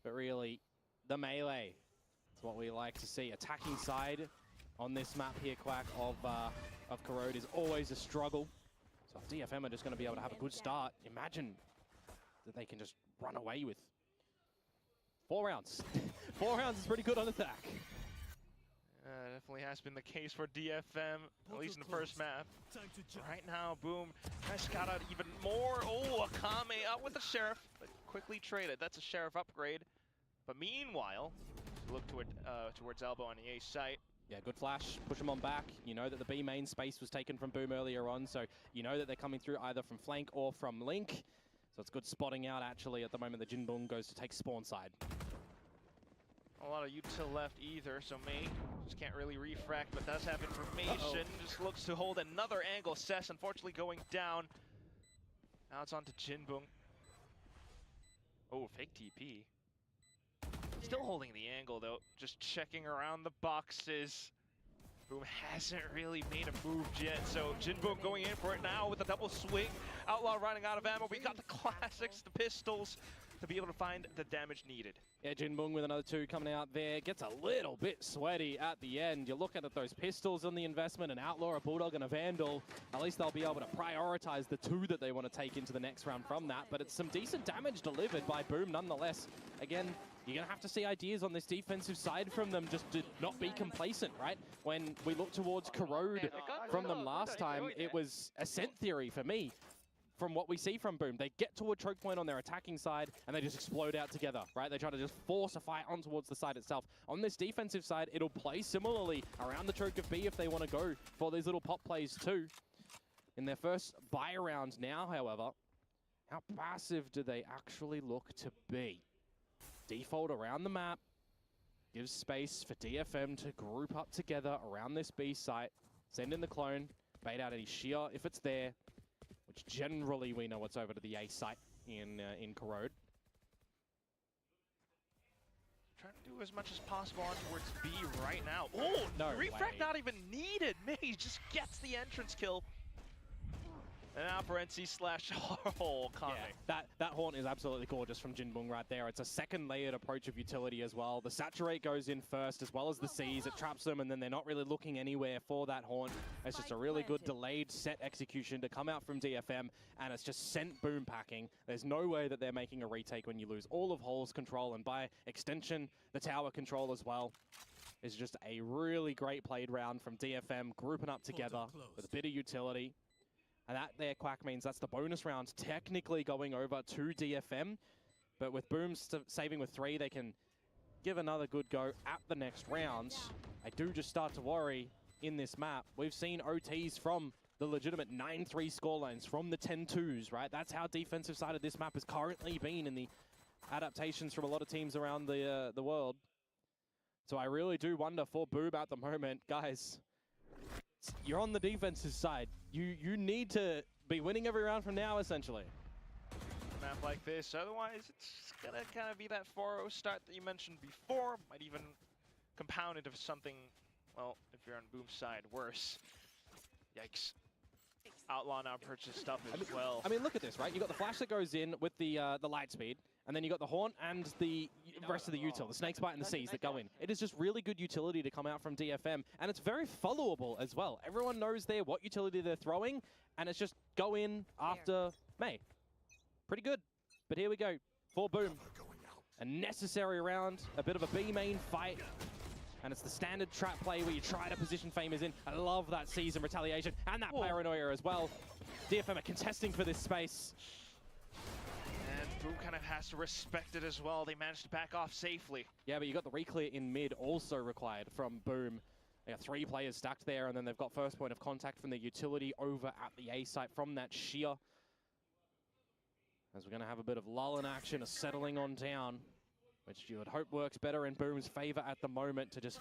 But really, the melee is what we like to see. Attacking side on this map here, Quack, of Corrode is always a struggle. So if DFM are just going to be able to have a good start, imagine that they can just run away with 4 rounds. 4 rounds is pretty good on attack. Definitely has been the case for DFM, at least in the first map. Right now, Boom trying to scout out even more. Oh, Akame out with the Sheriff, but quickly traded. That's a Sheriff upgrade. But meanwhile, look towards Elbow on the A site. Yeah, good flash. Push them on back. You know that the B main space was taken from Boom earlier on, so you know that they're coming through either from flank or from link. So it's good spotting out, actually, at the moment that Jinbung goes to take spawn side. A lot of util left either, so May just can't really refract, but does have information. Just looks to hold another angle. Cess, unfortunately, going down. Now it's on to Jinbung. Oh, fake TP. Still holding the angle, though. Just checking around the boxes. Boom hasn't really made a move yet, so Jinbung going in for it now with a double swing. Outlaw running out of ammo. We got the classics, the pistols, to be able to find the damage needed. Yeah, Jinbung with another 2 coming out there. Gets a little bit sweaty at the end. You're looking at those pistols on the investment, an Outlaw, a Bulldog, and a Vandal. At least they'll be able to prioritize the 2 that they want to take into the next round from that. But it's some decent damage delivered by Boom nonetheless. Again, you're going to have to see ideas on this defensive side from them just to not be complacent, right? When we look towards Corrode from them last time, it was ascent theory for me. From what we see from Boom, they get to a choke point on their attacking side and they just explode out together, right? They try to just force a fight on towards the side itself. On this defensive side, it'll play similarly around the choke of B if they want to go for these little pop plays too. In their first buy round now, however, how passive do they actually look to be? Default around the map, gives space for DFM to group up together around this B site, send in the clone, bait out any shear if it's there, which generally we know what's over to the A site in Corrode. Trying to do as much as possible on towards B right now. Oh, no refract not even needed. May just gets the entrance kill. And now for NC/Kame. Yeah, that Haunt is absolutely gorgeous from Jinbung right there. It's a second layered approach of utility as well. The Saturate goes in first as well as the Seize. It traps them and then they're not really looking anywhere for that Haunt. It's just a really good delayed set execution to come out from DFM and it's just sent Boom packing. There's no way that they're making a retake when you lose all of Hole's control and by extension, the tower control as well. It's just a really great played round from DFM, grouping up together with a bit of utility. And that there, Quack, means that's the bonus round technically going over to DFM. But with Boom saving with 3, they can give another good go at the next round. I do just start to worry in this map. We've seen OTs from the legitimate 9-3 scorelines, from the 10-2s, right? That's how defensive side of this map has currently been in the adaptations from a lot of teams around the world. So I really do wonder for Boom at the moment, guys. You're on the defensive side. You need to be winning every round from now, essentially. A map like this, otherwise it's gonna kind of be that 4-0 start that you mentioned before. Might even compound into something, well, if you're on Boom's side, worse. Yikes. Outlaw now purchased stuff as well. I mean, look at this, right? You got the flash that goes in with the light speed, and then you got the Haunt and the rest of the util, the Snake's Bite and the Seize that go in. It is just really good utility to come out from DFM, and it's very followable as well. Everyone knows there what utility they're throwing, and it's just go in after May. Pretty good. But here we go for Boom. A necessary round, a bit of a B main fight. And it's the standard trap play where you try to position Famers in. I love that season retaliation and that paranoia as well. DFM are contesting for this space. And Boom kind of has to respect it as well. They managed to back off safely. Yeah, but you got the reclear in mid also required from Boom. They got 3 players stacked there, and then they've got first point of contact from the utility over at the A site from that shear. As we're going to have a bit of lull in action, a settling on down, which you would hope works better in Boom's favor at the moment to just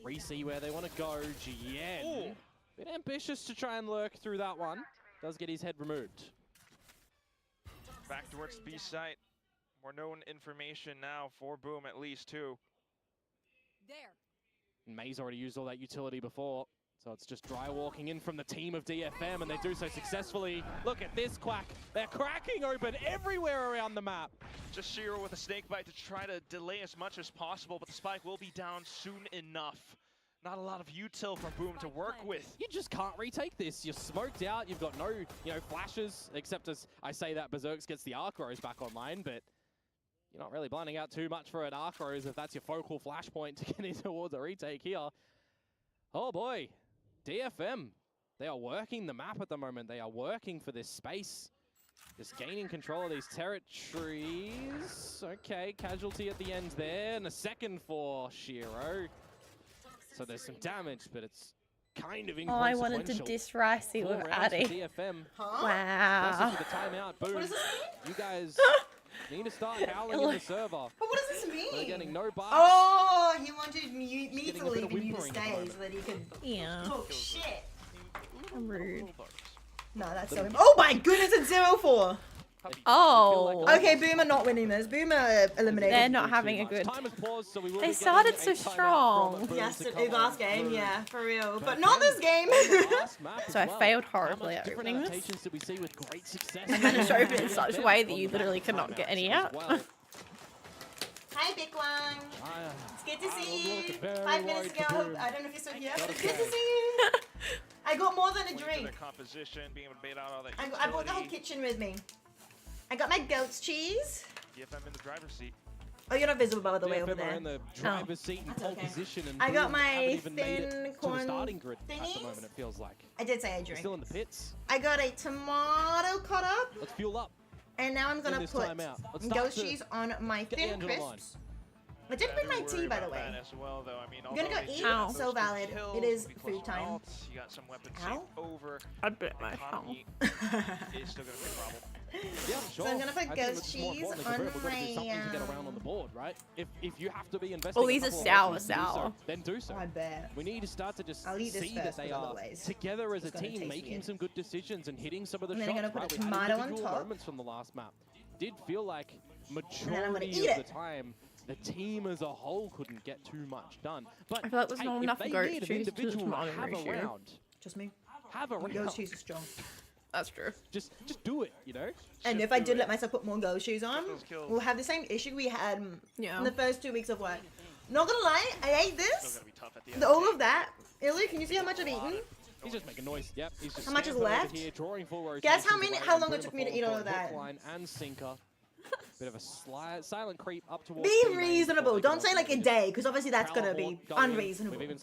re-see where they want to go. Jien, bit ambitious to try and lurk through that one. Does get his head removed. Back towards the B site. More known information now for Boom, at least, too. There. May's already used all that utility before, so it's just dry walking in from the team of DFM, and they do so successfully. Look at this quack. They're cracking open everywhere around the map. Just Shiro with a snake bite to try to delay as much as possible, but the spike will be down soon enough. Not a lot of util from Boom to work with. You just can't retake this. You're smoked out. You've got no, flashes, except as I say that Berserks gets the Arc Rose back online, but you're not really blinding out too much for an Arc Rose if that's your focal flashpoint to get in towards a retake here. Oh boy, DFM, they are working the map at the moment. They are working for this space. Just gaining control of these territories. Okay, casualty at the end there, and a second for Shiro. So there's some damage, but it's kind of inconsequential. Oh, I wanted to diss Ricey with Addy. DFM. Huh? Wow. The timeout. Boom. What does this mean? You guys need to start howling in the server. But what does this mean? They're getting no buffs. Oh, he wanted me to getting a bit leave of and you to whimpering stay at the so that he could Yeah. talk shit. Rude. No, that's so. Oh my goodness, it's 0-4. Oh. Okay, Boom are not winning this. Boom are eliminated. They're not having a good. Time has paused, so we will They be started getting so a timeout strong. from Boom Yes, to the come last on game, through. yeah, for real. But But not then this game. Last map as So I well. failed How much horribly at different opening this. adaptations did we see with great success? I managed to open it in such a way that you literally cannot get any out. Hi, big one. It's good to see you. 5 minutes ago, I don't know if you're still here, but it's good to see you. I got more than a drink. Composition, being able to bait out all that I brought the whole kitchen with me. I got my goat's cheese. DFM in the driver's seat. Oh, you're not visible by the way over DFM are there. in the driver's seat in That's pole okay. position, and I got Boom my haven't even made it thin to the corn starting grid at the thingies. moment, it feels like. I did say I They're drink. still in the pits. I got a tomato cut up, Let's fuel up. and now I'm gonna this put timeout. Let's start goat to cheese on my get the thin end of the line. crisps. I did bring my tea, by the way. As well, though. I mean, I'm gonna go although they eat. do have So those two valid. kills, It is because food time. else, you got some weapons Ow. saved over. I bit my tongue. Economy is still gonna be a problem. Yeah, sure. I'm gonna put I think ghost it's more cheese important on than we've got to do something to get my, around on the board, right? If you have to be investing Oh, these a are couple of sour, options to do sour. so, then do so. Oh, I bet. We need to start to just I'll eat this see first, that they but are otherwise together as a it's gonna team, taste making weird. some good decisions and hitting some of the And then shots. I'm gonna put a right? We had tomato on individual top. moments from the last map. Did feel like then I'm gonna majority eat of it. the time the team as a whole couldn't get too much done. But I feel like there's hey, not if enough they goat need an cheese to the individual tomato have ratio. a round, Just me. have a round. Goat cheese is strong. That's true. Just do it, you know? And if I did let myself put more goat cheese on, those kills. we'll have the same issue we had Yeah. in the first 2 weeks of work. Not gonna lie, I ate Still this. gonna be tough at the end. All of that. Illy, can you see how much I've eaten? He's just making noise. Yep, he's just How much is stamping over left? Here, drawing full Guess how rotations many- away how and long it Boomer took me to falls eat all for of a that? hook line and sinker. Bit of a silent creep up towards Be B main reasonable. before they Don't can say like a just day, because obviously that's power gonna be horde going. unreasonable. We've even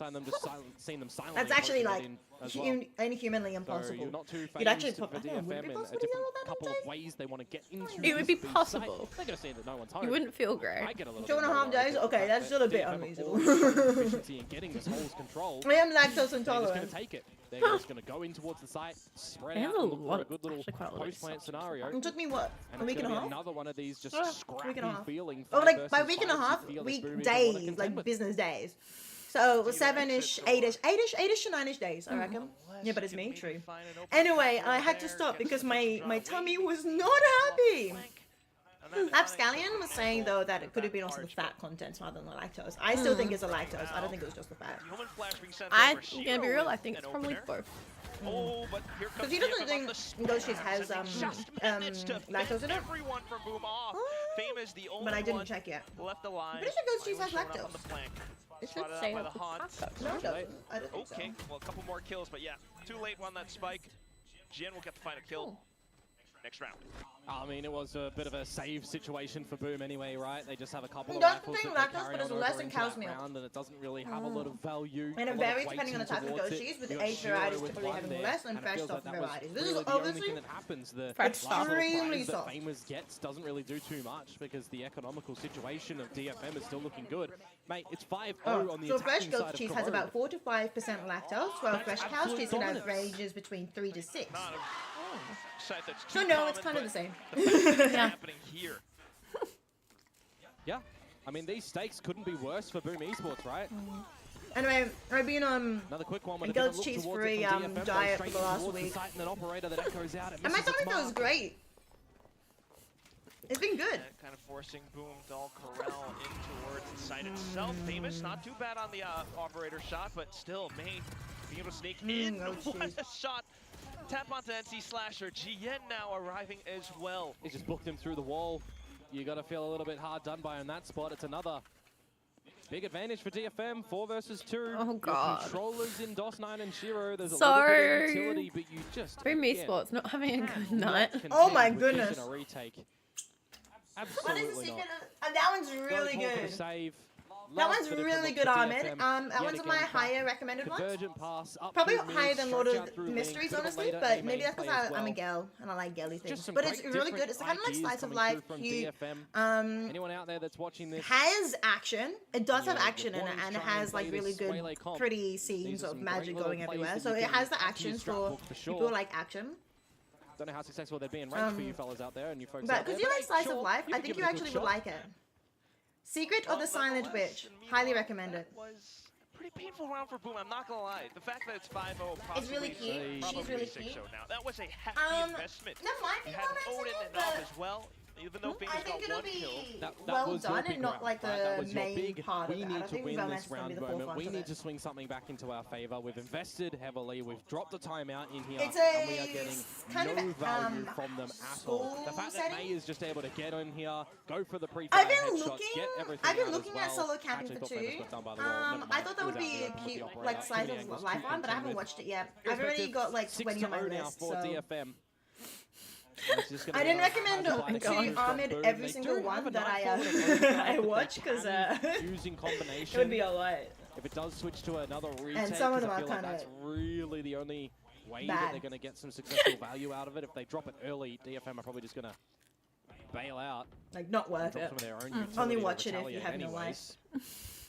seen them silently. That's actually approaching like it in as well. inhumanly So impossible. you're not too You'd actually phased put- for I don't know, would it DFM be and possible a to yell different that all couple day? of ways they want to get into It would be this B site. possible. They're going to see that no one's home. You wouldn't feel great. I get a little 2.5 bit more days? worried Okay, about that's that. still a bit DFM unreasonable. are all about efficiency and getting this holes control. I am lactose They're just going intolerant. to take it. They're just going to go in towards the site, spread They out, have a and look for lot a of- good little actually quite a lot of post-plant stuff. scenario. It took me what? And A week it's and a gonna half? be another one of these just Week scrappy and a half. feeling. Oh, five like by versus week and a five half, to feel that week Boom even wanna days, contend like with. business days. So 7-ish, 8-ish to 9-ish days, I reckon. Yeah, but it's me, true. Anyway, I had to stop because my tummy was not happy. Scallion was saying though that it could have been also the fat content rather than the lactose. I still think it's the lactose. I don't think it was just the fat. Human Flash being sent I'm over. gonna be Shiro real. I with think an it's probably opener. both. Oh, but here comes Because he doesn't DFM on think the spin. goat cheese has And they just managed to lactose in it. everyone from Boom off. Fame is the only But I didn't one check yet. left alive. Pretty sure goat cheese has Finally showing up lactose. on the flank. It should Spotted out say by it's the Hunt. lactose. No, it doesn't. I don't think Okay, so. well, a couple more kills, but yeah, too late on that spike. Jin will get to find a kill. next round. I mean, it was a bit of a save situation for Boom anyway, right? They just have a couple of That's rifles the thing, that they lactose, carry but it's on less over than into cow's that milk. round, and it doesn't really have a lot of value. And it varies depending on the type of goat cheese, with age varieties typically having less than fresh stuff varieties. This is obviously that happens. The extremely that soft. Famous gets doesn't really do too much because the economical situation of DFM is still looking good. Mate, it's 5-0 on the so fresh attacking goat side cheese of has Corona. about 4 to 5% lactose, while fresh cow's absolute cheese can have dominance. ranges between 3 to 6. Not a site that's So too no, common, it's kind of but the same. the fact that it's Yeah. happening here. Yeah, I mean, these stakes couldn't be worse for Boom Esports, right? Anyway, I've been Another quick one with a a different goat's look cheese towards free it from DFM, diet goes for the straight last towards the week. site, and an operator that echoes out. It And my misses its stomach feels mark. great. It's been good. Kind of forcing Boom to all corral in towards the site itself. Famous, not too bad on the operator shot, but still, May being able to sneak in. oh, What jeez. a shot. Tap onto NC Slasher. GN now arriving as well. He just booked him through the wall. You got to feel a little bit hard done by in that spot. It's another big advantage for DFM, 4 versus 2. Oh, Your God. controllers in DOS9 and Shiro. There's a So- little bit of utility, but you just Boom again, Esports not having a good not night. content Oh my with goodness. kicking a retake. What is the Absolutely secret? not. That one's Gotta really call for the good. save. That Love one's the different really look good, for Ahmed. DFM. That Yet one's on again, my higher recommended ones. Convergent pass up Probably through higher mid, than Lord stretch of out through Mysteries, link, bit of a honestly, later but A maybe main that's play because as I'm a well. girl and I like girly things. Just some But it's great really good. different It's kind of like ideas slice of coming life, through from cute. DFM. Anyone out there that's watching this? Has action. It does have Yeah, action in it, before he's and it trying to has like play really this good, Waylay comp, pretty these scenes are of some great magic little going plays everywhere. that So you it can has the add to your actions strat for book for people sure. who like action. Don't know how successful they've been ranked for you fellas out there and you folks But out there. because you like hey, slice sure, of life, you I can think give you it a good actually would shot. like it. Secret of the Silent Witch. Nonetheless, Highly meanwhile, recommend it. that was a pretty painful round for Boom, I'm not gonna lie. The fact that it's 5-0, It's really possibly cute. probably She's really 6-0 cute. now. That was a hefty investment. That might be You more had Odin reasonable, and off but as well. Even though Famous I think got it'll 1 kill. be That well was your done big and not round, like right? That the was your main big, part of we that. need I to think win Velmax this is gonna be round the moment. forefront We of need it. to swing something back into our favor. We've invested heavily. We've dropped a timeout in here, It's and we are a getting kind no of, value from them at all. The school fact that May setting? is just able to get in here, go for the pre I've headshots, been get looking. everything I've been out looking as well. at solo camping Actually for thought Famous 2. got done by the wall. Never I mind. thought that It would was out be there a with the cute, operator. like Too slice many of angles to life one, but I contend haven't with. watched it yet. I've already Irrespective, got like 20 on my 6-0 now list, for so. DFM. I didn't recommend to Ahmed every single one that I watch because using combination. it would be a lot. If it does switch to another retake, some of 'cause them I are feel like kinda that's really the only way that bad. they're going to get some successful value out of it. If they drop it early, DFM are probably just going to bail out. Like not worth Drop it. some of their own utility Only to watch it if you retaliate have no anyways. life.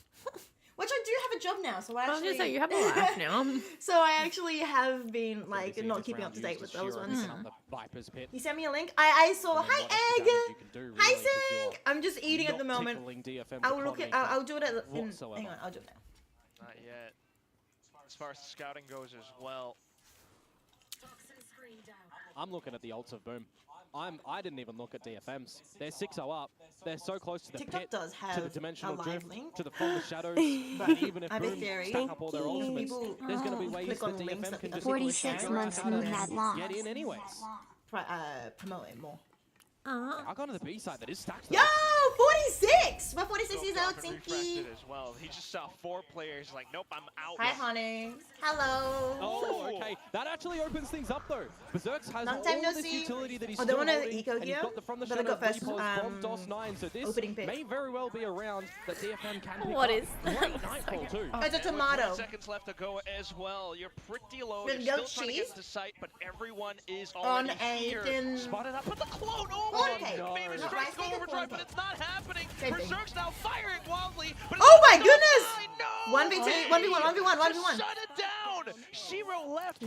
Which I do have a job now, so I I was actually. gonna say you have a life now. So I actually have been Gonna be like seeing not this keeping round up to date used with as those Shiro ones. set up the Viper's pit. You sent me a link. I saw. And then Hi what extra Egg. damage you can do, Hi really, 'cause you're Sing. I'm just eating at the not moment. tickling DFM's I'll look at. economy I'll do it at. whatsoever. Hang on, I'll do it now. Not yet. As far as the scouting goes as well. I'm looking at the ults of Boom. I didn't even look at DFM's. They're 6-0 up. They're so close to the TikTok pit, does to have the a dimensional live drift, link. to the from the shadows. But and even if I have a Boom theory. stack up all their ultimates, People there's going to be ways click that on links DFM that can people just 46 figure out months how to moved at launch. get in anyways. Promote it more. I got to the B side that is stacked. Yo, 46! We're 46 years old, Refracted Tinky. as well. He just saw 4 players like, nope, I'm out. Hi, honey. Hello. Oh, okay. That actually opens things up, though. Berserks has Long all time no this see. utility that he's Oh, they still want an holding, eco and he's here? got the from the But they shadow got first, repos from DOS9, so this opening pick. may very well be a round that DFM can pick What up. is that? Great Nightfall, too. Oh, it's a And with 20 tomato. seconds left to go as well. You're pretty low. With You're goat still trying to cheese? get to sight, but everyone is On already a here. thin- Spotted up with the clone. Oh Corn my cake. God. Famous No, tries I to go say the overdrive, corn but cake. it's not happening. Same thing. Berserk's now firing wildly. But Oh it's my not goodness! fine. No 1v2, way 1v1, 1v1, to 1v1. Shut it down. Shiro left.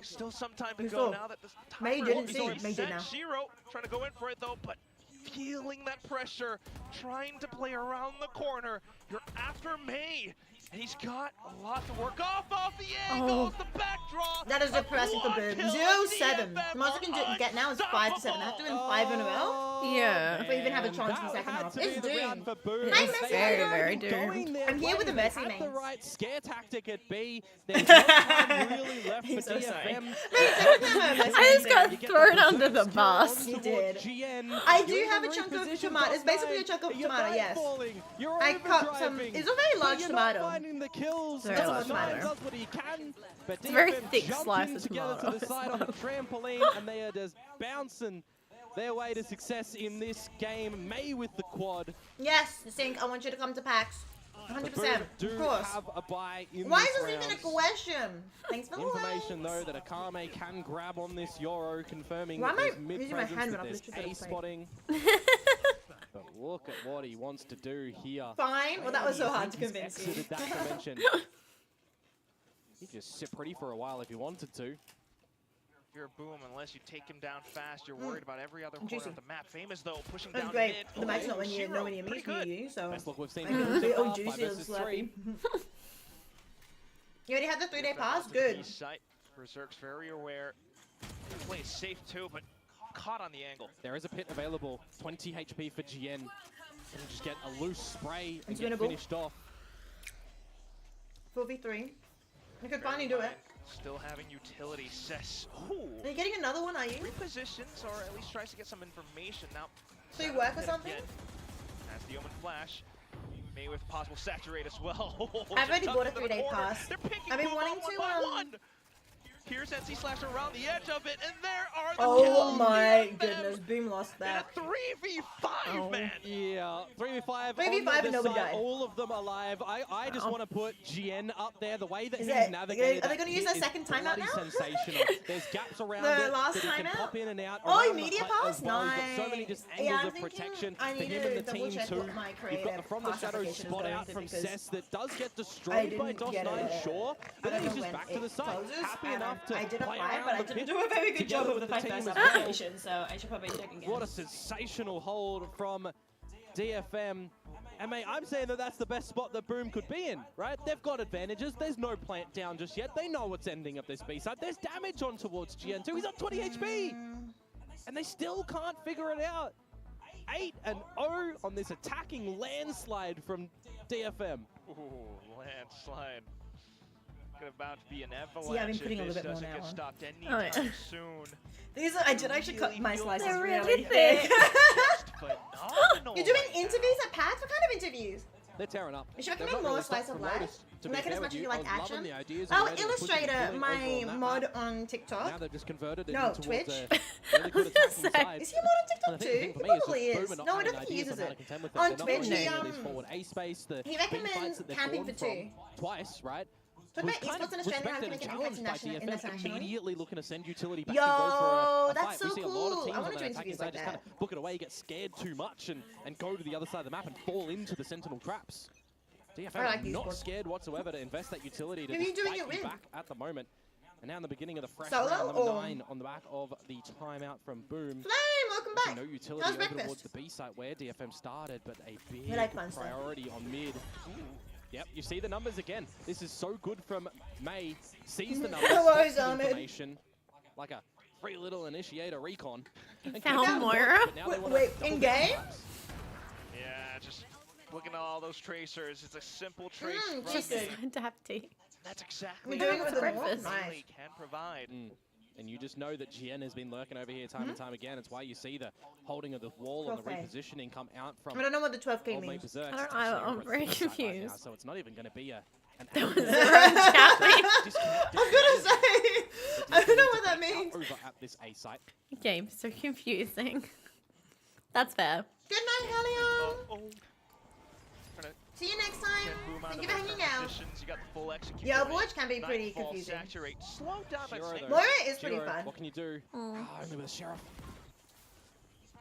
Still some time to Who go saw? now that the May timer didn't is see. already May did set. now. Shiro trying to go in for it though, but feeling that pressure, trying to play around the corner. You're after May, and he's got a lot to work off the angles, the backdraw. That is a depressing for quad Boom. kill, 0-7. DFM The most I can get now is 5 to 7. I have to win 5 in a row. Yeah. If we even have a And chance in the that second had half. to be It's the round doomed. for Boom. Hi, As Messi. they had Very been doomed. going their I'm here with way. the They Messi had the mains. right scare tactic at B. There's no time really left for I'm so sorry. DFM. I just got You get thrown the under the Berserk bus. skill You on did. towards GN. I do You're have a in chunk of reposition, tomato. It's basically a DOS9. chunk of You're tomato, yes. nightfalling. You're I cut some. overdriving. It's a very But large you're not tomato. finding finding the kills. Very Does large does what he can, but It's a very DFM thick jumped slice in of together to tomato the as side on well. the trampoline, and they are just bouncing their way to success in this game. May with the quad. Yes, Sync, I want you to come to PAX. 100%. Do Of course. have a buy in Why this is this even a round. question? Thanks for the Information likes. though that Akame can grab on this Euro, confirming Why that am I there's mid using my presence, hand that when I've there's literally A got a spotting. But look at what he wants to do here. Fine. Well, that was so I hard to think convince he's you. exited that dimension. He could just sit pretty for a while if he wanted to. If you're a Boom, unless you take him down fast, you're worried about every other corner Juicy. of the map. Famous though, pushing That's down great. mid. The match not when you Shiro, know when you pretty meet good. you, so. Best look we've seen. I from can him be so all far, juicy 5 and versus slappy. 3. You already had the 3-day pass? Onto the Good. east side. Berserk's very aware. Plays safe too, but caught on the angle. There is a pit available. 20 HP for GN. And just get a loose spray and It's get winnable. finished off. 4v3. You could finally do it. Still having utility. Cess. Ooh. Are you getting another one, are you? Repositions, or at least tries to get some information. Now, So you work or something? As the Omen Flash. May with possible saturate as well. I've already Tucked bought a into the 3-day corner. pass. They're picking I've been Boom wanting up one to, by one. Here's NC Slash around the edge of it, and there are the Oh kills. my DFM goodness, Boom lost in a that. 3v5, man. Yeah, 3v5. 3v5 on and this nobody side, died. all of them alive. I just want to put GN up there. The way that Is he's it- navigated are they that gonna use hit their is second timeout bloody now? sensational. There's gaps around The it last that he can timeout? pop in and out. Oh, around the media hut pass? as well. He's got so many just Nice. angles I'm of thinking protection I for need him to and the double team check too. what my You've got the creative from the pass shadow application is spot going out to from because Cess that does get I destroyed by didn't DOS get 9, it. sure. I But then don't he's know just when back to the it side. closes, Happy and enough to I did play apply, around but I the didn't pit do a very good together job of with the the 5 team first as well. application, so I should probably check again. What a sensational hold from DFM. And mate, I'm saying that that's the best spot that Boom could be in, right? They've got advantages. There's no plant down just yet. They know what's ending up this B-side. There's damage on towards GN2. He's on 20 HP. And they still can't figure it out. 8-0 on this attacking landslide from DFM. Ooh, landslide. Could about to be an avalanche. See, I've been putting a if little this bit more doesn't get now. stopped Oh, anytime yeah. soon. These are, I did actually cut my slices They're really really thick. Just phenomenal. You're doing right now. interviews at PAX? What kind of interviews? They're tearing up. You should They've recommend not more really slice stopped of from life. notice, to be Like it fair as with much as you. you I like was loving action. the ideas Oh, and the way they were pushing and Illustrator, pulling my over on that mod map. on Now TikTok. they've just converted it No, into Twitch. a really good attacking side. Is he a mod on And TikTok I think the too? thing He for me is probably just is. Boom are not No, I having don't think he ideas uses on how to it. contend with it. On They're not Twitch, really he, getting these forward A space, the he big fights recommends that they've camping gone for two. from twice, right? Talk Was about kind esports of in Australia, how respected can and we get challenged by DFM, internationally? immediately looking to send utility back Yo, and go for a that's fight. We so see a lot of cool. teams I on wanna that do attacking interviews side like just kind that. of book it away, get scared too much, and go to the other side of the map and fall into the Sentinel traps. DFM I like are these not sports. scared whatsoever to invest that utility to Who are you just doing fight it you with? back at the moment. And now in the beginning of the fresh Solo round, number or- 9 on the back of the timeout from Boom. Flame, welcome back. No utility How's over breakfast? towards the B site where DFM started, but a big We like fun stuff. priority on mid. Yep, you see the numbers again. This is so good from May. Sees the numbers, No worries, spots the Ahmed. information, like a free little initiator recon. and Found keeps it Moira? but now they wanna Wait, double in-game? down. Yeah, just looking at all those tracers. It's a simple trace from just me. good. Adapty. That's exactly We're doing what it with the breakfast. Nice. Riley can provide. And you just know that GN has been lurking over here time and time again. It's why you see the holding of the wall and the Profile. repositioning come out from I don't know what the 12K Old Mate means. Berserk. I don't- It's actually I'm over at very the B site right now, confused. so it's not even going to be an There was angle. zero chat. Disconnected I was gonna together. say, The I don't know DFM what that back up means. Over at this A site. Game so confusing. That's fair. Good night, Helion. Oh, trying to See you next time. get Boom out Thank of you for the hanging out. positions. You got the full execute. Yeah, rate. Overwatch can be pretty Nightfall, confusing. Saturate. Slow down by Shiro, Snake. though. Moira is pretty Shiro, fun. what can you do? Only with a sheriff.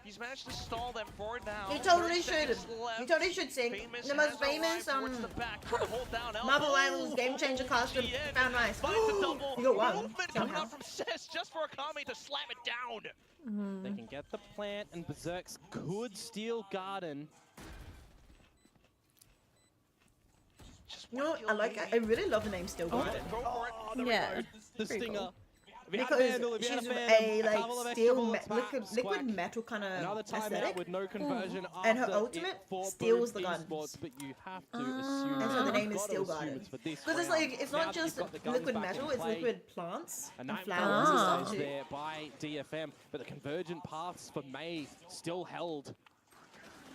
He's managed to stall them for now. You totally 30 should. seconds left. You totally should sing. Famous The most has famous arrived towards the back. Trying to hold down Marvel elbow. Rivals Game Changer costume GN found nice. finds a double. You got one. Movement coming Somehow. out from Cess just for Akame to slam it down. They can get the plant, and Berserks could steal Garden. Just You know, one I kill like. lead. I really love the name Still Garden. Go for it. Oh, there Yeah. we go. The Pretty stinger. cool. If you had Because Vandal, if you had she's Phantom, a couple of like extra steel bullets back, liquid squack. metal kind Another of timeout aesthetic. with no conversion And her after ultimate it for steals Boom the guns. Esports, but you have to assume. And so the you've name is got to Steel assume Garden. it's for this Because it's round. like it's Now not that you've just got the guns liquid back metal; in it's play, liquid plants A and Nightfall flowers and Ah. stuff is too. there by DFM, but the convergent paths for May still held.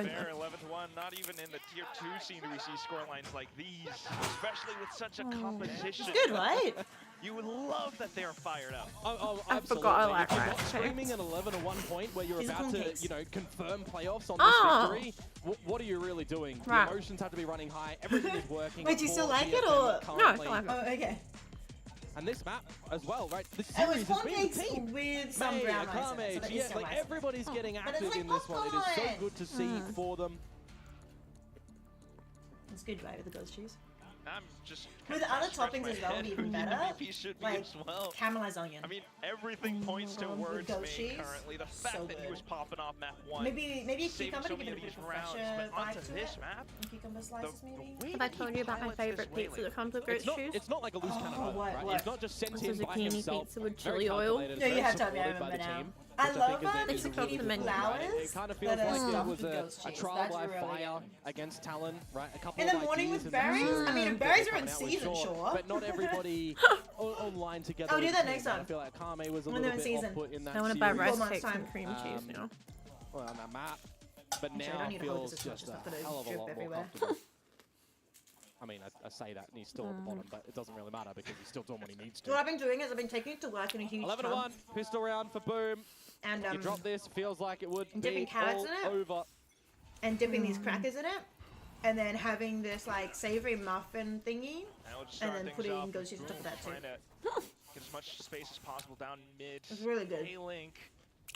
owner. fair, 11-1. Not even in the tier 2 scene do we see scorelines like these, especially with such a competition. It's good, right? You would love that they're fired up. Oh, I absolutely. forgot I like If you're rice not screaming cakes. at 11 at one point where you're These are about to, pancakes. you know, confirm playoffs on Oh. this victory, what are you really doing? Right. The emotions have to be running high. Everything is working. Wait, do you still for like it, DFM or- No, I currently. still like it. Oh, okay. And this map as well, right? The And series with has been pancakes the team. with some May, brown rice in it, so Akame, that is yeah, still like rice. everybody's getting But active it's like in this one. It is so popcorn. good to see for them. It's good, right, with the ghost cheese. I'm just With kinda other scratching toppings my as well, head would be even who the better. MVP should be Like as well. caramelized onion. I mean, everything points with towards ghost me cheese, currently. The fact so that he good. was popping off map 1. Maybe a saving cucumber so to give many it a of bit these of a rounds, fresher but onto vibe to this it. map, And cucumber slices, maybe. way Have I he told you about my pilots this favourite pizza Whaley. that comes with goat cheese? It's not like a loose cannon, Oh, right? what? He's not just sent It's in a by zucchini himself. pizza with Very chili oil. calculated, Yeah, you very have told me, I supported by remember the now. team, I which love think is the It's a really zucchini good. flowers It kind of feels that are like it stuffed was with a ghost cheese. trial That's by really fire good. against Talon, right? A couple In the of morning ideas with in the berries? series I mean, that berries they're are in coming out with, season, sure. But not everybody online together. Oh, do as a that team, next right? I time. feel like Kame was a When little they're in bit season. off-put in that I want to buy series. rice 4 months' cakes time. and cream cheese now. Well, on that map. But Actually, I now don't need to hold feels this as much just as a I've got to hell of a drip lot more everywhere. comfortable. I mean, I say that, and he's still at the bottom, but it doesn't really matter because he's still doing what he needs to. What I've been doing is I've been taking it to work in a huge 11 to tub 1, pistol round for Boom. and You drop this, feels like it would dipping be carrots all in it. over. and dipping these crackers in it, and then having this like savory muffin thingy, Now we'll just and start then things putting off ghost with cheese on top of that too. trying to get as much space as possible down mid. It's really good. A-Link.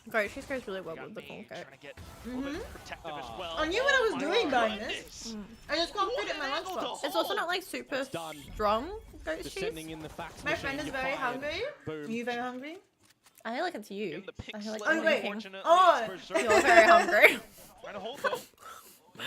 Goat cheese goes really well Got with the me corn goat. trying to get a little bit protective as well. I knew what I was Oh my doing by goodness. this. I just can't fit it in my What an angle lunchbox. to It's also not hold. like super It's done. strong goat Just cheese. sending in the fax My machine, friend is you're very fired. hungry. Boom. Are you very hungry? I feel like it's you. In the pick I feel like slip, Oh, wait. unfortunately, Oh, it's Berserk. you're very hungry. Trying to hold though.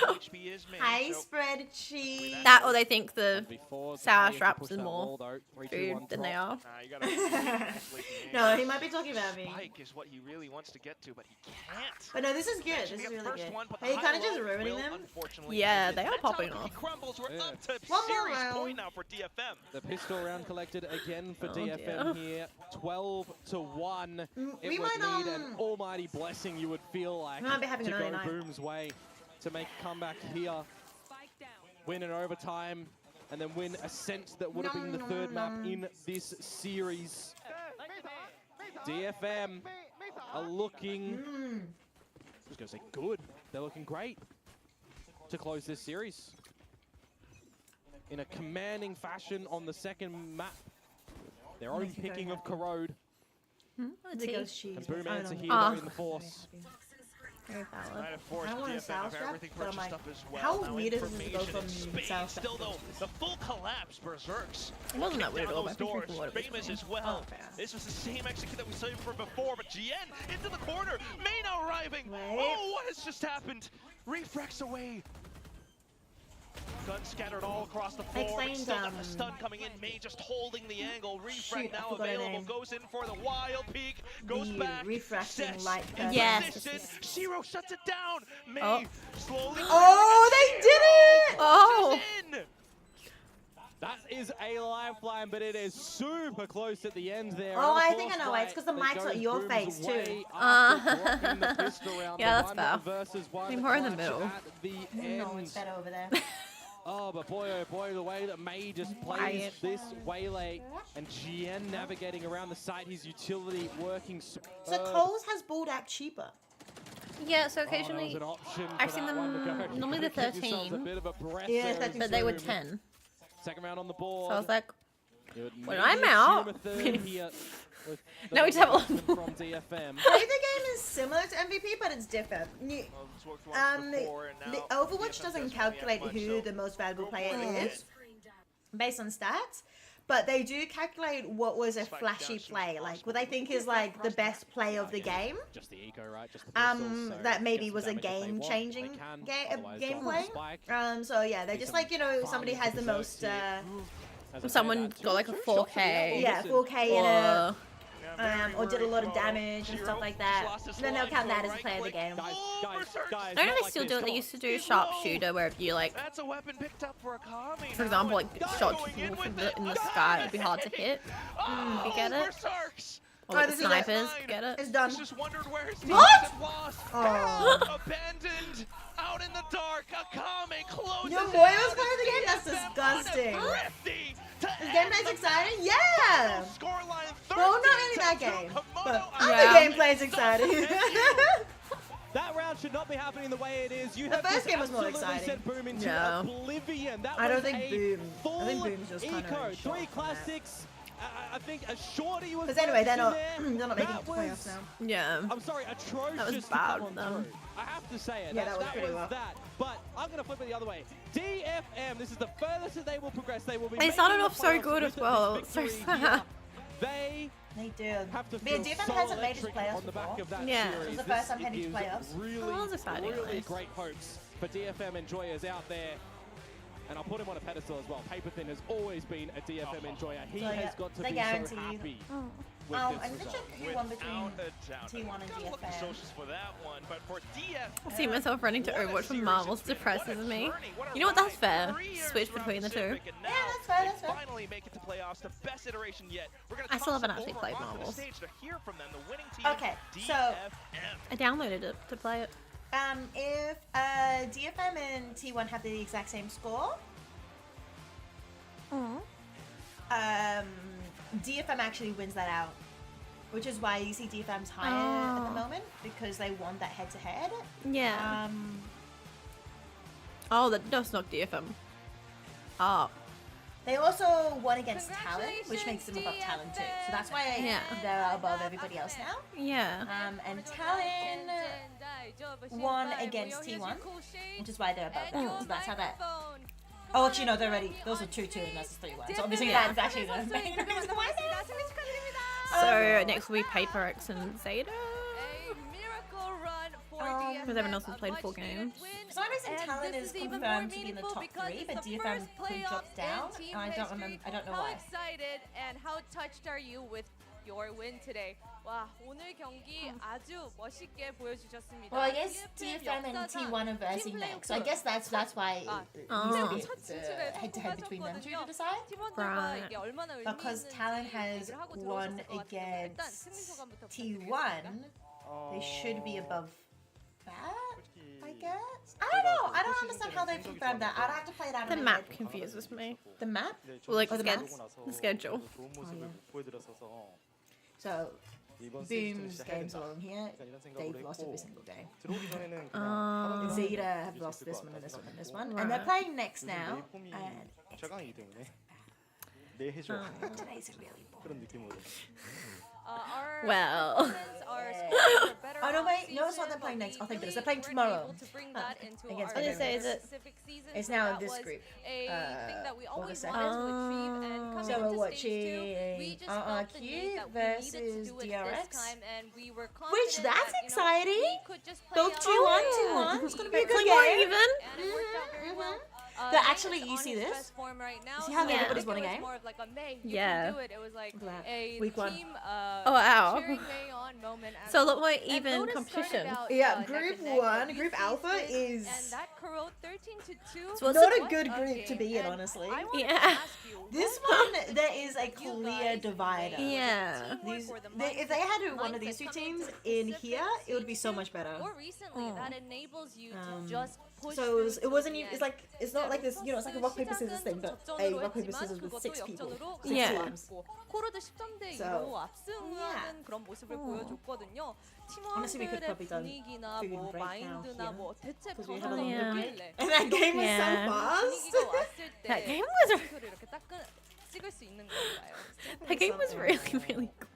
No HP is made, High so spread cheese. That or they think the Before sour Zakaria straps pushed is that more wall, though. 3, 2, food 1, than they drop. are. Nah, you gotta sleep in No, the he game. might be talking about me. Spike is what he really wants to get to, but he can't. But no, this is good. Actually, This is we got the really first good. one, but Are you the kind of high just low ruining will them? unfortunately Yeah, end it. they are That's popping how off. he crumbles. We're Yeah. up to One more series round. point now for DFM. The pistol round collected again for Oh, DFM dear. here. 12 to 1. We It would might, need an almighty blessing, you would feel like, We might be having to an go early night. Boom's way to make a comeback here. Win in overtime, and then win a sense that would have been the third map in this series. DFM are looking, I was going to say good, they're looking great to close this series. In a commanding fashion on the second map. Their own Makes me very picking of happy. Corrode. The ghost cheese. And Boom Oh, no. answer here Ah. though in the force. Very valid. Might have forced I want a DFM sour to have strap, everything but I'm purchased like, up as well. how Now weird is this to go information from in Spain sour strap still to though, ghost cheese? the full collapse, Berserks. It wasn't that weird at all, Down but those I think doors, people would have been famous fine. as well. Oh, fair. This was the same execute that we saw from before, but GN into the corner. May now arriving. Wait. Oh, what has just happened? Refrax away. Guns scattered all across the floor, but Explained, still got the stun coming in. May just holding the angle. Refract Shoot, I now forgot her available. name. Goes in for the wild peek. Goes The back. refracting sets light in person. Yes. position. Zero shuts it down. May Oh. slowly. Oh, they did it! Oh! She's in. That is a lifeline, but it is super close at the end there. Oh, I Another think I force know why. It's fight 'cause the that mic's goes at your Boom's face, too. way after dropping the pistol round. Yeah, The that's fair. one versus one Be more in the clutch middle. At the No, end. it's better over there. Oh, but boy, the way that May just plays Quiet. this waylay and GN navigating around the site, his utility working So superb. Coles has Bulldog cheaper. Yeah, so Oh, that was occasionally, an option I've for seen that one to them go. normally the Give yourselves a 13, bit of a breath Yeah, there 13. as but they were Boom. 10. Second round on the board. So I was like, You would when maybe I'm assume out- a third here with the Now we just have a lot momentum more. from DFM. I think the game is similar to MVP, but it's different. Well, it's worked once before, and The now Overwatch DFM doesn't doesn't calculate react much, who so the most valuable go player for it. is based on stats, but they do calculate what was a Spike flashy down, shoot play, across like what I think is like the best play of the game. Just the eco, right? Just the pistols, so That maybe get some was a damage if they want, game-changing they can, otherwise drop gameplay. the spike. So yeah, they're See just some like, you know, somebody farming has the for most, Berserk here. As I say, someone that got like a two shots at the 4K. elbow, yeah, listen. 4K in it. Yeah, very Or did a lot of worried. damage and stuff like that. Then they'll count that as a play of the game. Guys, Berserk. guys, I don't know not if they like still this, do it. come They on. used to do He's sharpshooter where if you like, That's a weapon picked up for Akame. for example, like shot people from in the sky, it'd be hard to hit. If you get it. Berserks. Or like this the is it. snipers get it. It's done. He's just wondered where his What? teammates had lost. Oh. Abandoned, out in the dark. Akame closes Your it boy out was playing the game? That's as DFM disgusting. on a thrifty This gameplay's exciting? Yeah! Well, not really that game, but other Yeah. gameplay's exciting. That round should not be happening the way it is. You The have first just game was more absolutely exciting. sent Boom into Yeah. oblivion. That I don't was think a Boom. full I think Boom's just kind eco. of 3 classics. I think a shorty was. Because anyway, they're not, first in they're there. not making That it to playoffs was- now. Yeah. I'm sorry, atrocious That was to bad come of on them. through. I have to say it. Yeah, that was pretty rough. that. But I'm going to flip it the other way. DFM, this is the furthest that they will progress. They will be They making started the off so playoffs good with as well. this So victory sad. here. They They do. have to But yeah, feel DFM so hasn't made his electric playoffs on the back before. of that Yeah. series. It was the first time This heading to gives playoffs. Really, Oh, that's exciting, at really least. great hopes for DFM enjoyers out there. And I'll put him on a pedestal as well. Paperthin has always been a DFM enjoyer. He So, yeah, has got to they be guarantee so you. happy Oh. with I'm this not result. sure who won between Without a doubt. T1 and Gotta look at the DFM. socials for that one, but for DFM, I see myself running to what a Overwatch from series Marvels it's been. depresses What a me. journey, what a You know what? That's ride. fair. 3 years Switch throughout between the two. Pacific, and Yeah, now that's fair, they that's fair. finally make it to playoffs, the best iteration yet. We're gonna I still toss haven't it actually over played onto the Marvels. stage to hear from them, the winning team, Okay, so- DFM. I downloaded it to play it. If DFM and T1 have the exact same score, DFM actually wins that out. Which is why you see DFM's higher at the Oh. moment, because they won that head-to-head. Yeah. Oh, that's not DFM. Oh. They also won against Talon, which makes them above Talon too. So that's why Yeah. they're above everybody else now. Yeah. And Talon won against T1, which is why they're above that. So that's how that. Oh, actually, no, they're already. Those are 2-2, and that's 3-1. So obviously, that's actually the main reason why they're. So next will be Paper X and Zeta. Because everyone else has played 4 games. For some reason, Talon is confirmed to be in the top 3, but DFM could drop down, and I don't remember. I don't know How why. excited and how touched are you with your win today? 와, 오늘 경기 아주 멋있게 보여주셨습니다. Well, I guess DFM and T1 are versing next, so I guess that's why it needs to be the head-to-head between them two to decide. Right. Because Talon has won against T1, they should be above that, I guess. I don't know. I don't understand how they've confirmed that. I'd have to play it out. The in my map head. confuses me. The map? Well, like Oh, the map? the schedule. So, Boom's games along here, they've lost every single game. Zeta have lost this one and this one and this one. And they're playing next now. And today's a really boring. Our Well. opponents are scoring for better Oh, no, all wait. No, it's season, not they're playing but next. we Oh, thank goodness. really They're playing weren't tomorrow. able to bring that into Against our Venom. Pacific season, It's so now that this was group. a thing that we always August wanted to achieve, and coming So we're into stage 2, we watching just felt the need that we needed to versus do it DRX. this time, and we were Which, confident that's that, exciting. we could just play Both out 2-1, our 2-1. It's gonna be a good Hopefully more game. even. and it worked out very well. But May actually, is you on see his this? best form right now, See how so I everybody's think won a it was game? more of like a May, you Yeah. can do it. It was like Look at that. a Week 1. team Oh, wow. cheering May on moment. as So a lot well. more And even Lotus competition. started out, Yeah, neck Group and neck, but 1, we Group faced Alpha it, is and that corrode 13-2. So what's not the- a good What group to be in, and honestly. I wanted to Yeah. ask you, This what one, there is a clear divider. Yeah. These, if they had one of these two teams in here, it would be so much better. more recently that enables you to just push So through it till wasn't the even. end. It's like it's not like this. You know, it's like a rock paper scissors thing, but a rock paper scissors with 6 people, 6 Yeah. teams. 코로드 10점 대 So, 2로 압승하는 그런 모습을 보여줬거든요. Honestly, we could 팀원들의 probably done 분위기나 food 뭐 breakdown 마인드나 here. 뭐 대체 Because we 변화가 had a long 없길래 And that game was so Yeah. fast. 분위기가 왔을 때 That game was 표를 이렇게 딱 찍을 수 있는 건가요? That game was really, really good.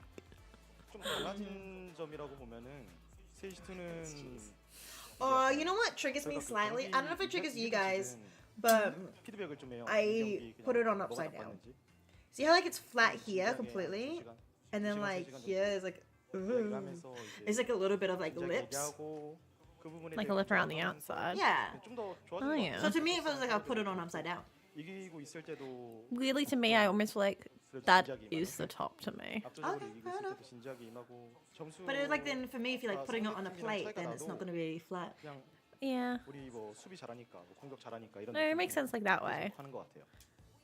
좀 달라진 점이라고 보면은 세이스트는 You know what triggers me slightly? I don't know if it triggers you guys, but 피드백을 좀 해요. I put it on upside down. See how like it's flat here completely, and then like here is like, ooh. It's like a little bit of like lips. Like a lip around the outside. Yeah. Oh yeah. So to me, it feels like I'll put it on upside down. 이기고 있을 때도 Weirdly to me, I almost feel like that is the top to me. 압도적으로 Okay, 이기고 fair 있을 enough. 때도 진지하게 임하고 점수 But it, like then for me, if you're like putting it on a plate, then it's not gonna be flat. 그냥 Yeah. 우리 뭐 수비 잘하니까 뭐 공격 잘하니까 이런 No, it makes sense like that way. 하는 것 같아요.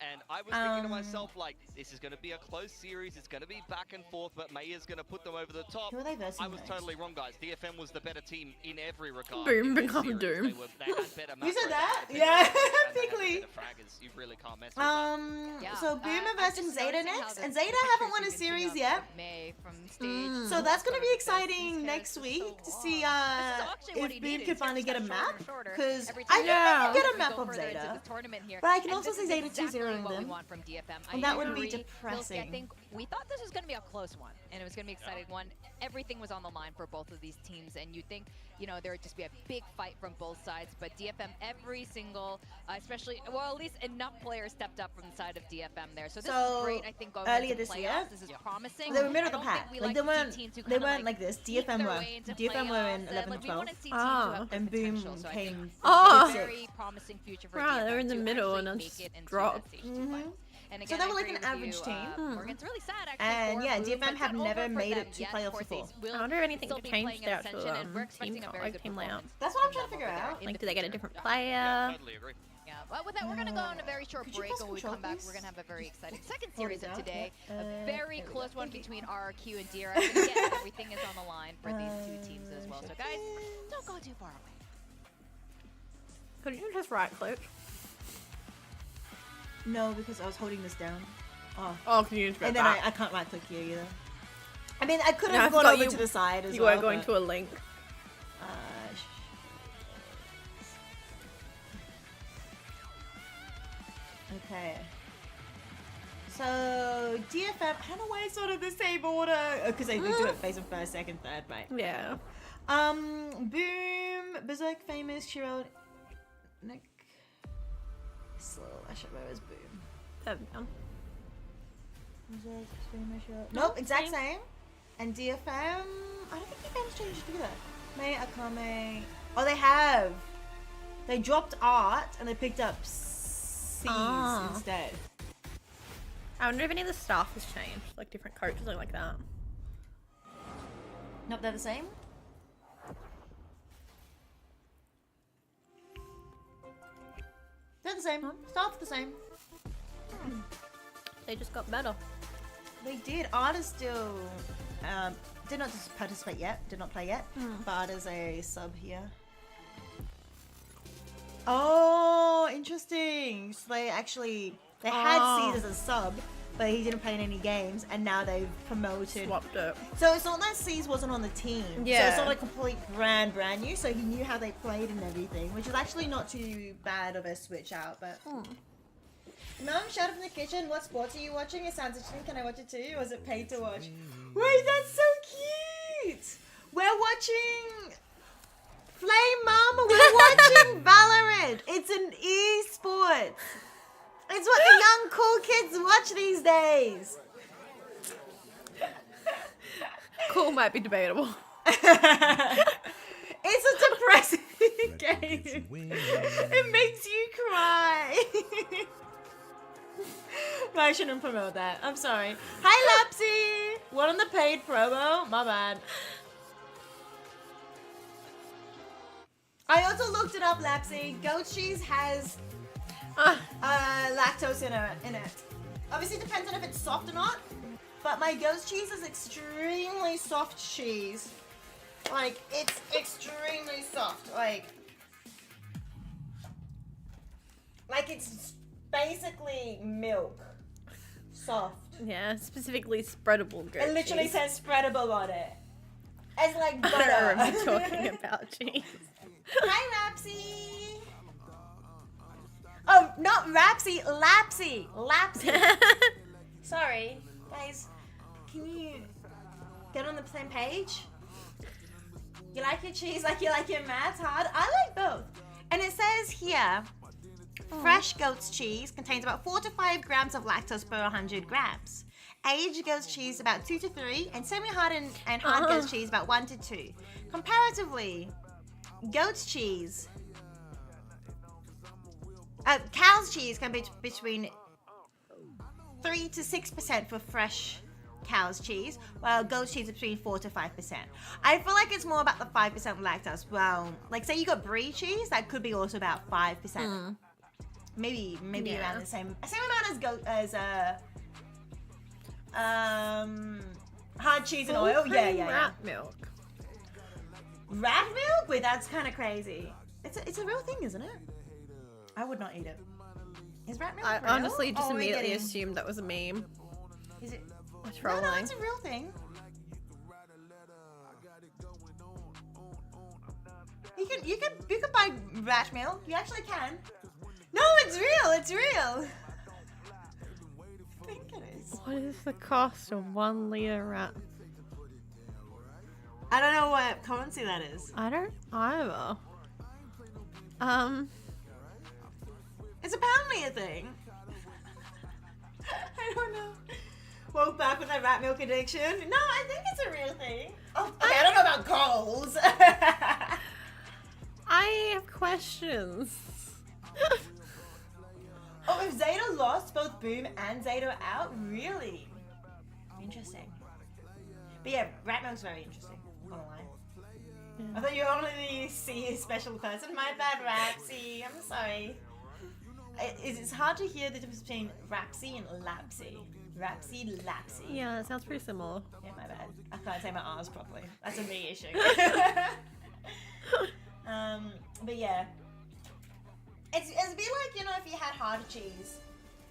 And I was thinking to myself, like, this is going to be a close series. It's going to be back and forth, but Maya's going to put them over the top. Who are they versing I was most? totally wrong, guys. DFM was the better team in every regard. Boom, in boom, think I'm Doom. You said that? Yeah, Piggly. You really can't mess with that. Yeah, So Boomer versus Zeta next, and Zeta haven't won a series yet. So So that's gonna be exciting next week to see if Boom can finally get a map. Because I think we can get a map of Zeta. But I can also see Zeta 2-0ing them. And that would be depressing. I think we thought this was going to be a close one, and it was going to be an exciting one. Everything was on the line for both of these teams, and you think, you know, there would just be a big fight from both sides. But DFM, every single, especially, well, at least enough players stepped up from the side of DFM there. So this is great, I think, going earlier into this year, playoffs. This is promising. they were middle of the I don't pack. think we Like they weren't like this. DFM were. DFM were in 11 and 12. And Boom came. Very promising future for Wow, DFM they're in the to middle actually and make just it into dropped. that stage 2 fight. And So again, they I were like agree an with average you, team. Morgan's really sad actually. And for yeah, Boom, DFM but have it's not never over for made them it to yet. playoffs Of course, they before. will I wonder if anything still be changed playing in out to Ascension, and we're team expecting a very good layout. performance. That's what I'm trying to figure out. Like, do they get a different player? Totally agree. Yeah, well, with that, we're going to go on a very short Could you break. press When we control, come back, please? we're going to have a very exciting second Hold series it of down. today. Yeah. A very There we close go. one between RRQ and Dira. And again, everything is on the line for these two teams as well. So, guys, don't go too far away. Could you just right click? No, because I was holding this down. Oh, can you just go And then back? I can't right click here either. I mean, I could No, I have gone forgot over you- to the side as You well. were going but, to a link. Okay. So DFM, I don't know why it's sort of the same order because they do it face of first, second, third, right? Yeah. Boom, Berserk, Famous, Shiro, Nick, Slow. I should know as Boom. Berserk, Famous, Shiro. Nope, exact same. And DFM, I don't think DFM's changed either. May Akame. Oh, they have. They dropped art and they picked up C's instead. I wonder if any of the staff has changed, like different coaches or like that. Nope, they're the same. They're the same. Staff the same. They just got better. They did. Art is still did not participate yet. Did not play yet. But Art is a sub here. Oh, interesting. So they had C's as a sub, but he didn't play in any games, and now they've promoted. Swapped it. So it's not that C's wasn't on the team. Yeah. So it's not like complete brand new. So he knew how they played and everything, which is actually not too bad of a switch out. But Mom, shout out from the kitchen. What sports are you watching? It sounds interesting. Can I watch it too? Or is it paid to watch? Wait, that's so cute. We're watching Flame Mama. We're watching Valorant. It's an esports. It's what the young cool kids watch these days. Cool might be debatable. It's a depressing game. It makes you cry. No, I shouldn't promote that. I'm sorry. Hi, Lapsy. What on the paid promo? My bad. I also looked it up, Lapsy. Goat cheese has lactose in it. Obviously, it depends on if it's soft or not. But my goat cheese is extremely soft cheese. Like, it's extremely soft. Like it's basically milk. Soft. Yeah, specifically spreadable goat It literally cheese. says spreadable on it. It's like I butter. don't remember talking about cheese. Hi, Rapsy. Oh, not Rapsy, Lapsy. Sorry, guys. Can you get on the same page? You like your cheese like you like your maths hard? I like both. And it says here, fresh goat's cheese contains about 4 to 5 grams of lactose per 100 grams. Aged goat's cheese about 2 to 3, and semi-hard and hard goat's cheese about 1 to 2. Comparatively, goat's cheese, cow's cheese can be between 3 to 6% for fresh cow's cheese, while goat's cheese is between 4 to 5%. I feel like it's more about the 5% lactose. Well, like say you got brie cheese, that could be also about 5%. Maybe around the same amount as hard cheese and oil. Yeah. Rat milk. Rat milk? Wait, that's kind of crazy. It's a real thing, isn't it? I would not eat it. Is rat milk I real? honestly just Or are we immediately getting- assumed that was a meme. Is it? I'm No, trolling. no, it's a real thing. You can buy rat milk. You actually can. No, it's real. It's real. I think it is. What is the cost of 1 liter rat? I don't know what currency that is. I don't either. It's apparently a thing. I don't know. Woke back with a rat milk addiction. No, I think it's a real thing. Oh, okay, I don't know about goals. I have questions. Oh, if Zeta lost, both Boom and Zeta are out? Really? Interesting. But yeah, rat milk's very interesting. Not gonna lie. I thought you were only the C special person. My bad, Rapsy. I'm sorry. It's hard to hear the difference between Rapsy and Lapsy. Rapsy, Lapsy. Yeah, it sounds pretty similar. Yeah, my bad. I can't say my R's properly. That's a me issue. But yeah. It's a bit like, you know, if you had hard cheese.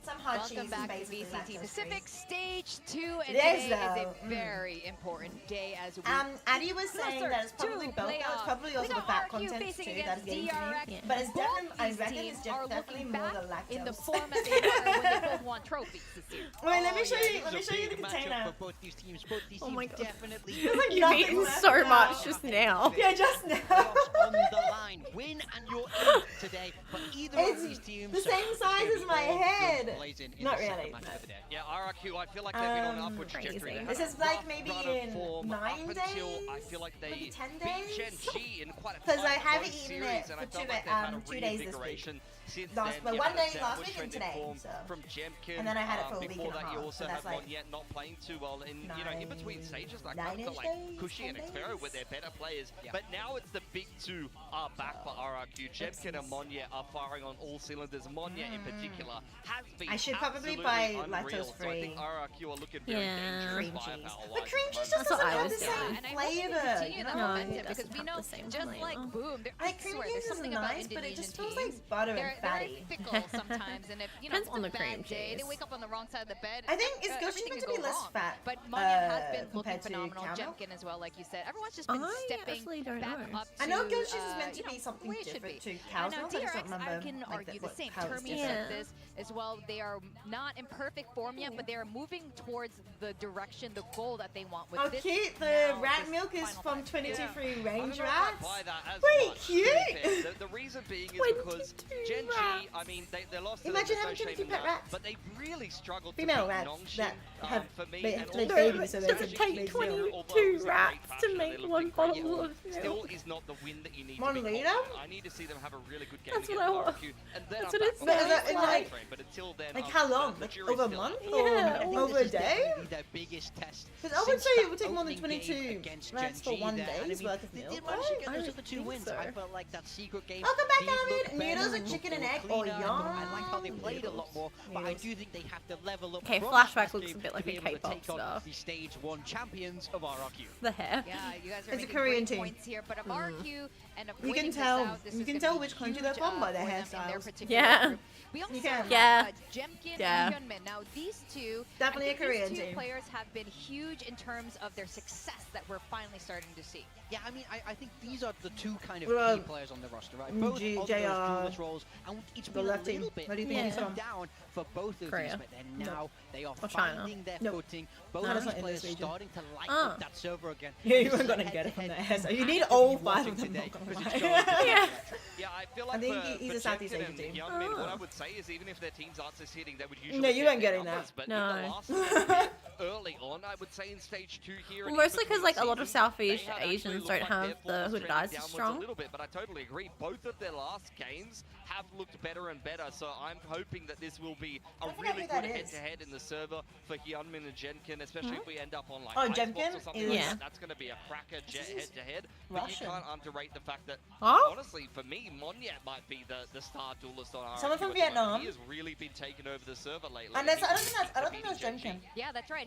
Some hard cheese Welcome is back to basically VCT lactose Pacific free. Stage 2, and It is, today is a though. very important day as we Addie was saying that it's probably both. It's probably also the fat content too that is getting to me. But it's definitely, I reckon it's definitely more the lactose. in the format they were when they both won trophies this year. Wait, let me show you. Let This me is show a you the big matchup container. for both these teams. Both these Oh teams my God. definitely like You've nothing eaten left so now. much just now. Yeah, just now. playoffs on the line. Win and you're in today. But either It's of these teams, the same size as my head. Not really. Match of the day. Yeah, RRQ, I feel like they've been on an upward crazy. trajectory. They This had is a like rough maybe run of in form 9 up until days? I feel like they Maybe 10 beat days? Gen G in quite a Because I tight, haven't close eaten series, it and I for felt two- like they've had a 2 days this week. reinvigoration since Last- then. but Yeah, one day that last downward week and trend in today, form so. from Jemkin. And then I had it for a week Before and a that, half, you also so had that's like Monyet not playing too well. And you know, in between stages, like I've 9-ish got like days, Cushy and 10 Xfero days? with their better players. But now it's the big two are back for RRQ. Jemkin and Monyet are firing on all cylinders. Monyet in particular has been I should probably absolutely buy unreal. lactose So I think free. RRQ are looking very Yeah. dangerous Cream cheese. firepower-wise But cream at the cheese moment. just That's what doesn't I have was the doing. same And I hope they flavor. continue You that know? No, momentum it because doesn't we have know the same just flavor. like Boom, I Like cream swear cheese there's is something about nice, but it Indonesian just feels teams. like butter They're and fatty. very fickle sometimes, and if you know Depends it's on a the cream bad day, they cheese. wake up on the wrong side of the bed. I think it's good. She's everything meant to can be go less wrong. fat. But Monyet has been looking compared to phenomenal. cow milk. Jemkin as well, like you said. Everyone's just been I stepping actually don't back know. up to, I know goat cheese is meant to you know, be something where it should different be. to cow's I know milk. I just don't DRX, remember. I can like, argue the what- same. how it's Termi different. said this as well. They are not in perfect form yet, but they are moving towards the direction, the goal that they want with Oh, this. cute! The now, rat this milk is final from fight. 22 free I don't range know if rats. I'd buy that as Wait, much, to cute? be fair. The reason being is because 22 Gen G, rats. I mean, they lost to Imagine the having 22 pet rats. but they really struggled Female to beat rats Nongshin, that have for me. they and have to make also babies, so Does there's it a take big 22 although it was a great rats to fashion, make they looked one incredible, bottle of still milk? is not the win that you need Wanna to be lead confident. them? I need to see them have a really good game That's against what I want. RRQ, and then That's I'm what back it on the sounds same like. train, but until then, Like I'm- how long? the Like jury's over a still month out. or Yeah. over a day? Their biggest test. Because I would since say it that would take more than opening game 22 against rats Gen for G one there. And I day's mean, worth of they milk. did manage to get I those don't other two think wins. so. I felt like that secret game. Welcome back, did Alan. look Noodles better, and chicken and looked egg more or cleaner. yum? I like how they played a lot more, but I Noodles. do think they have to level up. Okay, from Flashback this looks game a bit like to be a able to K-pop take on star. the stage 1 champions of RRQ. The hair. Yeah, you guys are It's a making Korean great team. points here, but of RQ and of You can winning this tell. out, this You is can gonna tell be which country huge, they're from by their for them in their hairstyles. particular Yeah. group. We also You can. have Yeah. Jemkin Yeah. and Hyunmin. Now these two, Definitely I a think Korean these two team. players have been huge in terms of their success that we're finally starting to see. Yeah, I mean, I think these are the two kind of Well, key players on the roster, right? Both G- of those JR, duelist roles, and it's the been a left team. little bit Where do you think he's up from? and down for both of Korea. these, but then now they are Or China. finding their Nope. footing. Both No, of that's these not in players this region. starting to light Ah. up that server again. Yeah, you This weren't is a gonna get it from head-to-head there. So you match need if all you 5 want of it them. today, Not gonna 'cause lie. it's going to be Yeah. electric. Yeah, I feel I like think for he's a Southeast Jemkin Asian and team. Hyunmin, what I Oh. would say is even if their teams aren't succeeding, they would usually No, you get ain't their getting that. numbers, But No. in the last little bit, early on, I would say in stage 2 here. Well, and mostly in between 'cause, like, a lot of seasons, Southeast they have actually Asians looked don't like have their the form is hooded trending eyes as downwards strong. A little bit, but I totally agree. Both of their last games have looked better and better, so I'm hoping that this will be a forget really who good that is. head-to-head in the server for Hyunmin and Jemkin, especially if we end up on like Oh, Icebox Jemkin or something is- like Yeah. that. That's going to be a cracker head-to-head. But you Russian. can't underrate the fact that, Huh? honestly, for me, Monyet might be the star duelist on RRQ Someone from at the moment. Vietnam. He has really been taking over the server lately. And that's, He I don't think that's beating Jemkin. Yeah, that's right.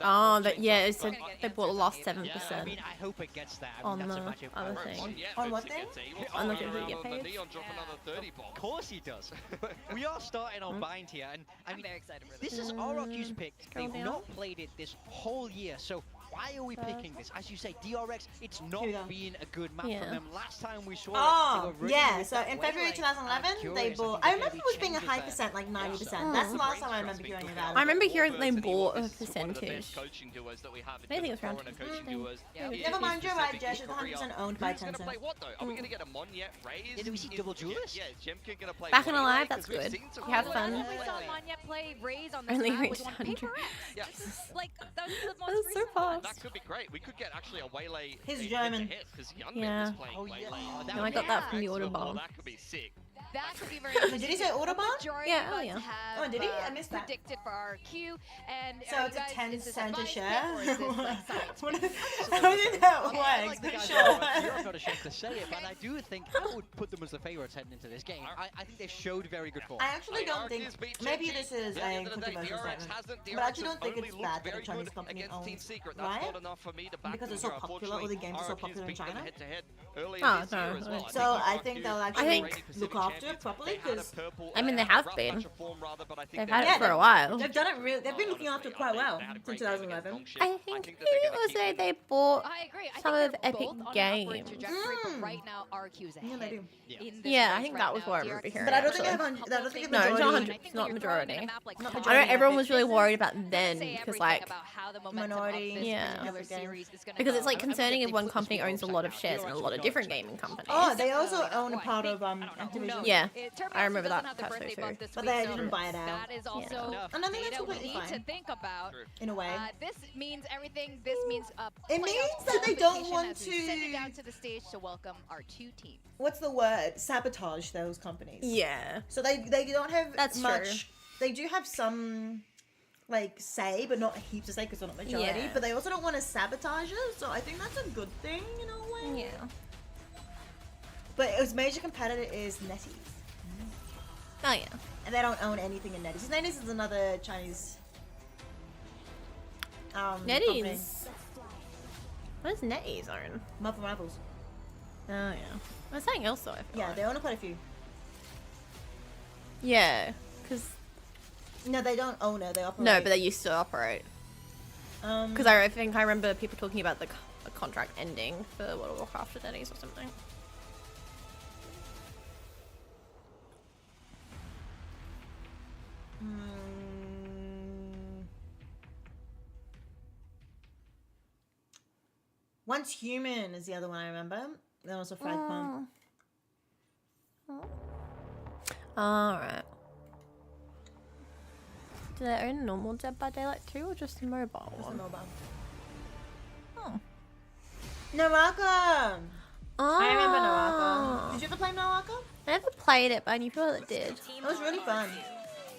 now? Oh, that yeah, it said they bought the last 7%. Yeah, I mean, I hope it gets there. I On mean, that's the a magic other word. thing. On what thing? On the thing that you get paid. Of course he does. We are starting on bind here, and I I'm mean, very excited for this. this is RRQ's pick. Go They've down. not played it this whole year, so Why are we picking this? As you say, DRX, it's not been a good map Yeah. from them. Last time we saw Oh, it, they were yeah. running So that in way, February like, 2011, I'm they curious, bought. I I think remember maybe it was being a changes high there. percent, like 90%. Mm. That's the last time I remember hearing about I it. remember hearing they Warbirds and bought a Eagles is one of the percentage. best coaching duos that we have. I think it's around foreigner coaching 10. duos. Yeah. It Never is mind, you're right, specific Josh. in It's 100% Korea. owned by Who's gonna Tencent. play what though? Are we gonna get a Mon yet? Raze? Yeah, do we see double duelists? Yeah, Jemkin gonna play Back in Wayne, Alive, that's 'cause we've good. seen some You have good fun. ones. We saw Manya play Raze on this Only map reached with one 100. Paper X. Yeah. This is like that was the most That was so recent one. fast. That could be great. We could get actually a Waylay. He's German. Because Yunbin Yeah. was playing Oh, yeah. Waylay. Oh, that No, I would got be that from the Well, Autobahn. that could be sick. That could be very Did interesting. he say Autobahn? Majority Yeah, of oh us yeah. have, Oh, did he? I missed that. predicted for our queue, and So are it's you a guys, 10 is this cent a biased share? pick or is this, like, science What pick? is- How did that I work? like the guys Sure. You're not ashamed to say it, but I do think I would put them as the favourites heading into this game. I think they showed very good form. I actually don't think. Maybe this is a controversial statement, but I actually don't think it's bad that a Chinese company owns Riot because it's so popular, or the games are so popular in China. Oh, no. So I think they'll actually look after it properly because I mean, they have been. They've had Yeah, it for a while. they've done it real. They've been looking after it quite well since 2011. I think maybe it was they bought I agree. I some think of they're Epic both on an upward Games. trajectory, but right now RQ's ahead. Yeah, they do. In this Yeah, I race think right that was now. what I remember DRX hearing, But I don't think they actually. have. I don't think it's No, it's not majority. 100. It's not majority. Not I majority. know everyone was really This is- worried about then say because everything like about how the momentum minority, of this yeah. particular Epic Games. series is gonna because go. it's like I don't concerning think if one they company flip owns a the lot of roles shares in a lot of different gaming companies. Oh, they also own a part of Who Activision. knows? Yeah, Turbo I remember doesn't that have the patch birthday too. buff this But week, they so didn't buy it out. That is also Yeah. And I think that's data we completely need to fine. think about. In a way. This means everything. This means It playoff means that they don't qualification want as we send it to- down to the stage to welcome our two teams. What's the word? Sabotage those companies. Yeah. So they don't have That's much. true. They do have some like say, but not heaps to say because they're not majority. Yeah. But they also don't want to sabotage it. So I think that's a good thing in a way. Yeah. But its major competitor is NetEase, Oh yeah. and they don't own anything in NetEase. NetEase is another Chinese. Company. NetEase. What does NetEase own? Marvel Rivals. Oh yeah. There's something else though. I feel Yeah, like. they own quite a few. Yeah, because No, they don't own it. They operate. no, but they used to operate. Because I think I remember people talking about the contract ending for World of Warcraft with NetEase or something. Once Human is the other one I remember. Then also Frag Pump. Alright. Do they own normal Dead by Daylight too, or just the mobile Just the one? mobile. Oh. Naraka! I remember Ah. Naraka. Did you ever play Naraka? I never played it, but I knew people that did. It was really fun.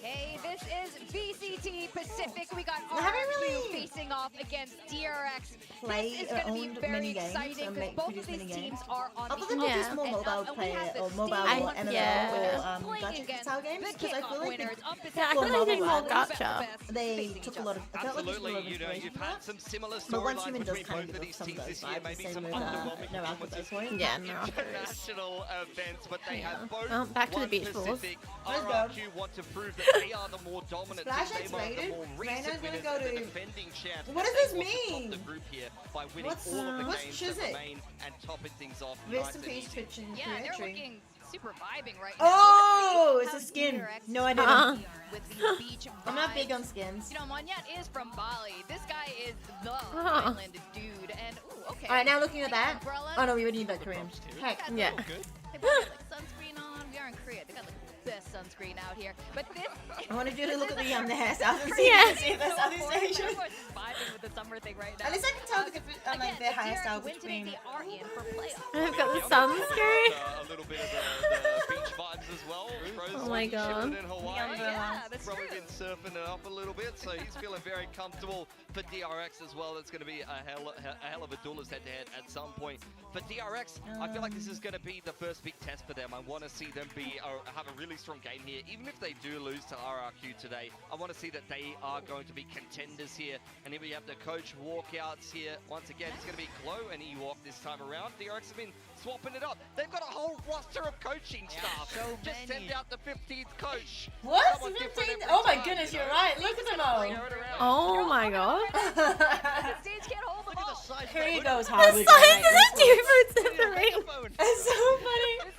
Hey, this is VCT Pacific. We got I haven't RQ really facing off against DRX. played This is going to be owned very mini-games exciting and because make- both of produced these mini-games. teams are on Other the than Yeah. just more and, mobile we play have the or mobile Steam or MMO yeah. or playing gacha against style games the because I kickoff feel like winners they, of the Yeah, I for feel like they need more mobile gacha. they took a lot of. I felt like they took a lot Absolutely, of you know, inspiration you've from had that. some similar But once storylines Human does between kind both of of these some of teams those this year, vibes, maybe same some with underwhelming Naraka at this point. Yeah, Naraka is. international events, but they Yeah. have both Well, back to the won beach balls. Pacific. Let's go. RRQ want to prove that they are the more dominant Splash team. X They are the rated. more Reyna's recent gonna winners go and the to- defending champs. What and does they this want to top mean? the group here by winning What's, all of the what's games Chiswick? that remain and topping things off Rest nice in and peace, easy. Twitch and Yeah, Career they're Tree. looking super vibing right now. Oh, Let's it's a see skin. how DRX No, I didn't. with the beach I'm not big vibes. on skins. You know, Monyet is from Bali. This guy is the Oh. island dude. And, ooh, okay. Alright, now looking at that. Umbrellas. Oh no, we would need that Korean. Heck. Yeah. They both got like sunscreen on. We are in Korea. They got like the best sunscreen out here. But this. I wanted you to look at the hairstyles and Yeah. see if there's Southeast Asian. Everyone's just vibing with the summer thing right now. At least I can tell the difference on like their hairstyle win today, between. they are in for playoffs. I've got the sunscreen. A little bit of the beach vibes as well. Oh my God. In Hawaii. Yeah, that's Probably true. been surfing it up a little bit, so he's feeling very comfortable for DRX as well. It's going to be a hell of a duelist head-to-head at some point. For DRX, I feel like this is going to be the first big test for them. I want to see them have a really strong game here. Even if they do lose to RRQ today, I want to see that they are going to be contenders here. And here we have the coach walkouts here. Once again, it's going to be Glow and Ewok this time around. DRX have been swapping it up. They've got a whole roster of coaching staff. so Just many. send out the 15th coach. What? Someone different 15? every Oh my time, goodness, you you're know? right. Look at them all. Throw it around. Oh my god. The stage can't hold them size Korea of goes The hard with size their of the esports. difference in the ring. It's so funny.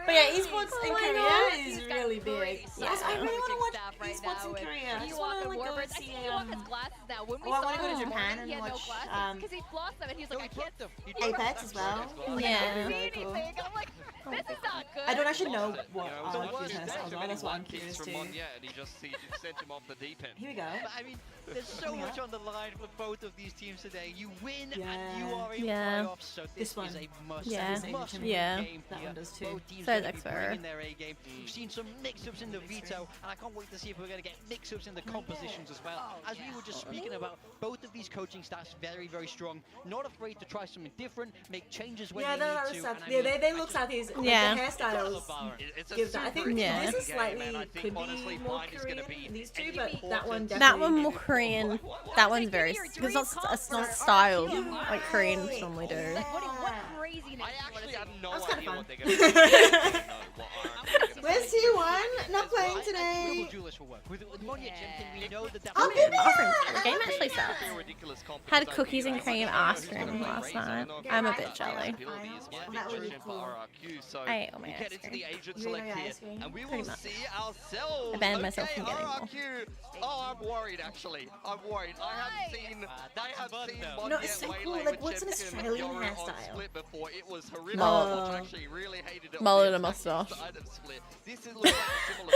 But yeah, esports in Oh my Korea God. is really big. Yes, I really want to watch esports in Korea. I just want to like go I see. think Ewok has glasses now. When we Oh, I saw want to go him to this Japan morning, he and had no watch glasses because he lost them and he was like, I can't Apex as well. Yeah. see anything. I'm like, this is not good. I don't actually know Lost it. what You know, it was Q's the worst hairstyles too are. many That's what I'm one kicks curious from to. Monya, and he just sent him off the deep end. Here we go. But I mean, there's so much on the line for both of these teams today. You win and you are in Yeah. playoffs, so this one. is a must. Yeah. Must Yeah. game That here. one does too. Both teams So going is to be Xero. bringing their A game. We've seen some mix-ups in the veto, and I can't wait to see if we're going to get mix-ups in the compositions as well. As we were just speaking about, both of these coaching staffs very, very strong. Not afraid to try something different, make changes when Yeah, they they're need not to. South. and I Yeah, mean, they look Southeast. Yeah. Like the hairstyles. It's a Give that. I think super Yeah. this is exciting slightly game, and I could think be honestly more Pine is going to Korean be than these two, an but that one important- definitely. That one more Korean. That one's very because it's not styled like Koreans normally do. Like, what craziness? I actually had no That was idea kinda what they're fun. going to do. I don't know what are Where's T1? Not playing Global today. duelist will work. With Monya Jensen, we know that that Oh, will good be Offering. The game actually It's sucks. a ridiculous comp Had because I cookies think and that's cream like ice who's cream gonna last raise. I night. don't know if I'm a it's bit got jelly. abilities, Yeah, big that would be question for cool. RRQ. So I ate all my we ice get into cream. the agent You ate select your here, ice cream? and we will Pretty much. see ourselves. I banned myself Okay, from getting more. RRQ. Oh, I'm worried actually. I'm worried. I haven't seen. I have seen No, Monya it's so waylay cool. Like, with what's an Jensen and Australian Yoru on hairstyle? Split before. It was horrific. Mullet. I actually really hated it. on Mullet the and a attacking mustache. side of Split. This is looks like a similar.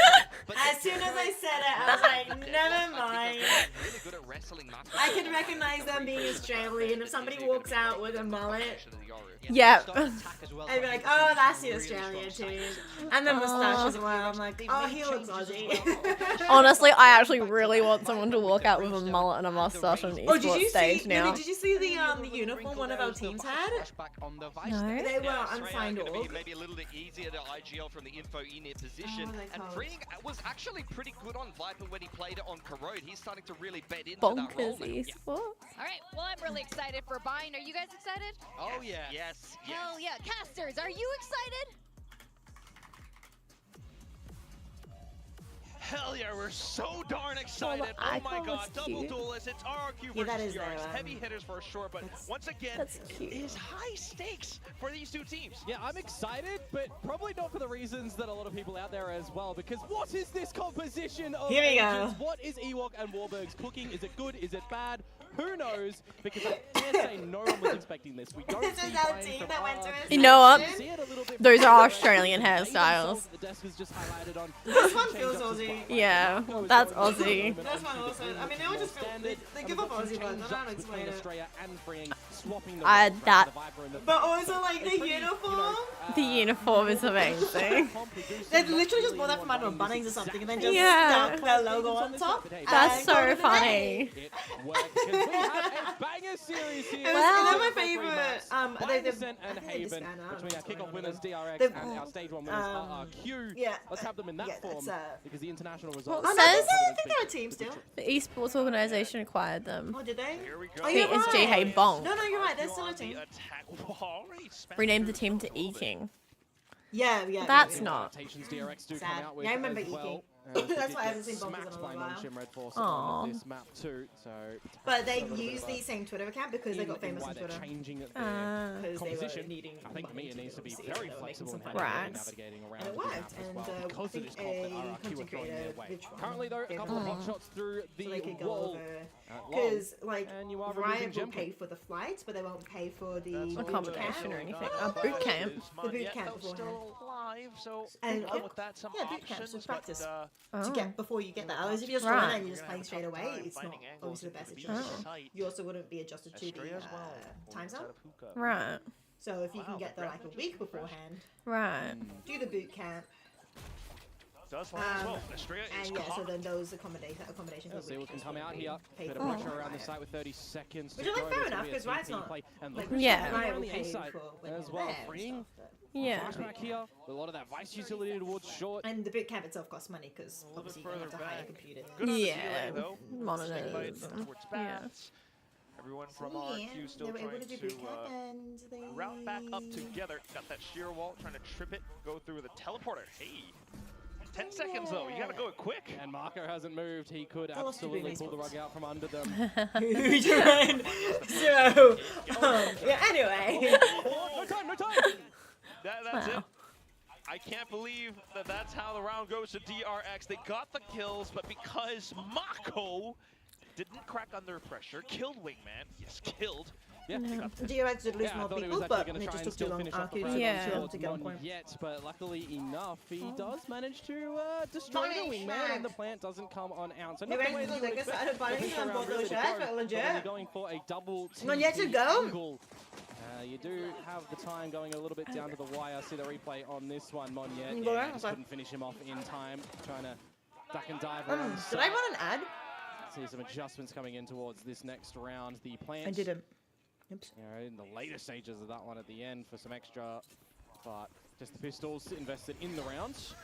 But As soon as I said it, I was like, never mind. Really good at wrestling matches. I can recognize them being Australian. If somebody walks out with a mullet, Yeah. I'd be like, oh, that's the Australian too. And the mustache as well. I'm like, oh, he looks Aussie. Honestly, I actually really want someone to walk out with a mullet and a mustache on an Oh, did esports you stage see? now. Did you see the uniform one of our teams had? No. They were unsigned going to be org. maybe a little bit easier to IGL from the info in their position. Oh, And God. Freeing was actually pretty good on Viper when he played it on Corrode. He's starting to really bet into that role Bonkers now. esports. All right, well, I'm really excited for Bind. Are you guys excited? Oh yeah. Yes, Hell yeah. Casters, are you excited? Hell yeah, we're so darn excited. the Oh my icon was god, double cute. duelist. It's RRQ Yeah, that versus is their, DRX. Heavy hitters for sure, but once again, that's it cute. is high stakes for these two teams. Yeah, I'm excited, but probably not for the reasons that a lot of people out there are as well, because what is this composition of Here we go. agents? What is Ewok and Warburg's cooking? Is it good? Is it bad? Who knows? Because I dare say no one was expecting this. We don't This see is our Brian team from that went to RRQ. his You know what? section. See it a little bit Those from are the Australian they hairstyles. themselves, the desk was just highlighted on. This one Change feels ups as Aussie. well. Yeah, Marco is that's going through Aussie. a moment That's onto one the also. green, I mean, they all more just feel- standard, they and give we've up got some Aussie ones, change I don't ups explain between it. Australia and Freeing, swapping the I- roles around that- the Viper and the But Phoenix. also, like, It's the pretty, uniform. The uniform is amazing. They literally just bought that from, I don't know, Bunnings or something, and then just Yeah. stuck their logo on top. That's and so called it a funny. day. It worked because we have a banger series here. It was Wow. my favorite. Bindescent and I think they Haven disbanded, I don't between our know kickoff what's winners going on. DRX They've- and our stage one winners RRQ. Yeah. Let's have them in that yeah, form that's, because the international Well, results. Oh, no, says- I think they're a team still. The esports organization acquired them. Oh, did they? Here we go. Oh, I think you're it's right. G-Hey Bong. No, you're right. They're still a On the team. attack wall. Already smashed Renamed the through team to a little bit. E-King. Yeah. That's yeah. not. Adaptations DRX do Sad. come out with Yeah, I remember as well. Eking. They That's did why I haven't get seen Bonkers in a smacked by while. Non-Shim Red Force Aw. on this map too. So But they a little bit use of the a same Twitter account because they got famous why on they're Twitter. changing their Because they were composition. needing I think for me money it needs to be see if very they were making flexible some in how money. they're Right. navigating around And it the map worked, as and, well I because of think this comp that a RRQ are content throwing their creator, way. Vitron, Currently though, a gave couple of them hot shots through so they the could go wall. over. Long. Because, like, And you are removing Riot will Gemco. pay for the flights, but they won't pay for the That's boot Accommodation camp. or anything. A boot camp. The boot Yet, camp though, beforehand. still alive, so And, we'll come with that some yeah, boot camp, options, so practice. but To Oh. get before you get that. Otherwise, if you're just Right. going and you're just playing straight away, it's not obviously the best adjustment. Oh. You also wouldn't be adjusted to the time zone. Right. So if you can get there like a week beforehand, Right. do the boot camp, Does well as well. Estrella is and yeah, so caught. then those accommodations. Let's see what can come out be here. paid Bit for of by pressure around the Riot. site with 30 seconds. Which to is, like, go. fair This will enough, be a 'cause Riot's team not- play. And Like, look Yeah. who's Riot on will the pay A-side for when as you're well. there and Freeing stuff, Yeah. flashback here with a lot of that vice utility towards short. and the boot camp itself costs money because little bit obviously you have to further hire back. computers. Good on the Yeah. delay, though. Monitors. Invites towards Yeah. bats. Everyone from Yeah, RQ still they were able trying to do to boot camp and they route back up together. Got that sheer wall, trying to trip it, go through the teleporter. Hey, 10 seconds though, you gotta go quick. And Marco hasn't moved. He could absolutely pull the rug out from under them. Huge run. So, yeah, anyway. No time, no time. That's it. I can't believe that that's how the round goes to DRX. They got the kills, but because Mako didn't crack under pressure, killed Wingman. Yes, killed. Yeah, DRX did lose more people, but it just took too long. To get a point. Yet, but luckily enough, he does manage to destroy the Wingman, and the plant doesn't come on out. So not the way that you expect you're going for a double TP angle. You do have the time going a little bit down to the wire. See the replay on this one, Monyet. Yeah, just couldn't finish him off in time. Trying to duck and dive around. Did I run an ad? See some adjustments coming in towards this next round. The plant. I didn't. Oops. You know, in the later stages of that one at the end for some extra, but just the pistols invested in the rounds.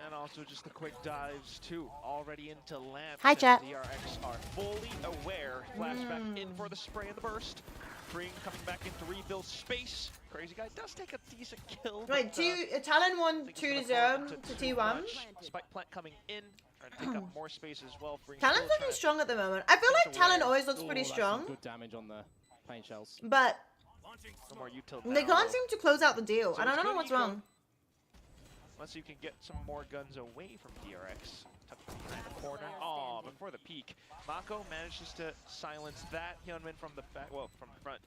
And also just the quick dives too, already into lamp. Hi, chat. DRX are fully aware. Flashback in for the spray and the burst. Freeing coming back into rebuild space. Crazy guy does take a decent kill. Right, Talon won 2-0 to T1. Spike plant coming in. Trying to take up more space as well. Talon's looking strong at the moment. I feel like Talon always looks pretty strong. Good damage on the paint shells. But they can't seem to close out the deal. So I don't know what's wrong. Unless you can get some more guns away from DRX. Tucked behind the corner. Oh, before the peak. Mako manages to silence that. Hyunmin from the back, well, from the front.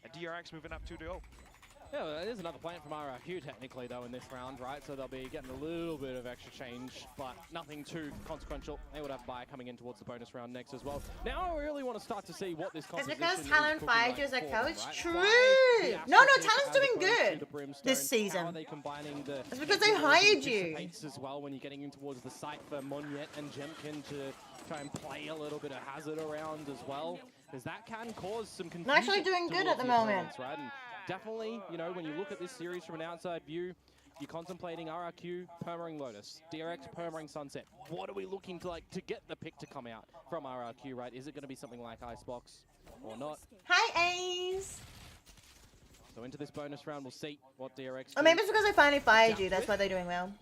And DRX moving up 2-0. Yeah, well, there's another plant from RRQ technically though in this round, right? So they'll be getting a little bit of extra change, but nothing too consequential. They would have buy coming in towards the bonus round next as well. Now I really want to start to see what this composition is. It's because Talon fired you as a coach? Right? True! No, Talon's doing good this season. How are they combining the it's because they hired you. As well when you're getting in towards the site for Monyet and Jemkin to try and play a little bit of hazard around as well. Because that can cause some confusion. They're actually doing good at the moment. Right? And definitely, you know, when you look at this series from an outside view, you're contemplating RRQ permering Lotus, DRX permering Sunset. What are we looking to to get the pick to come out from RRQ, right? Is it going to be something like Icebox or not? Hi, Ace! So into this bonus round, we'll see what DRX Or maybe it's because I finally fired you, that's why they're doing well.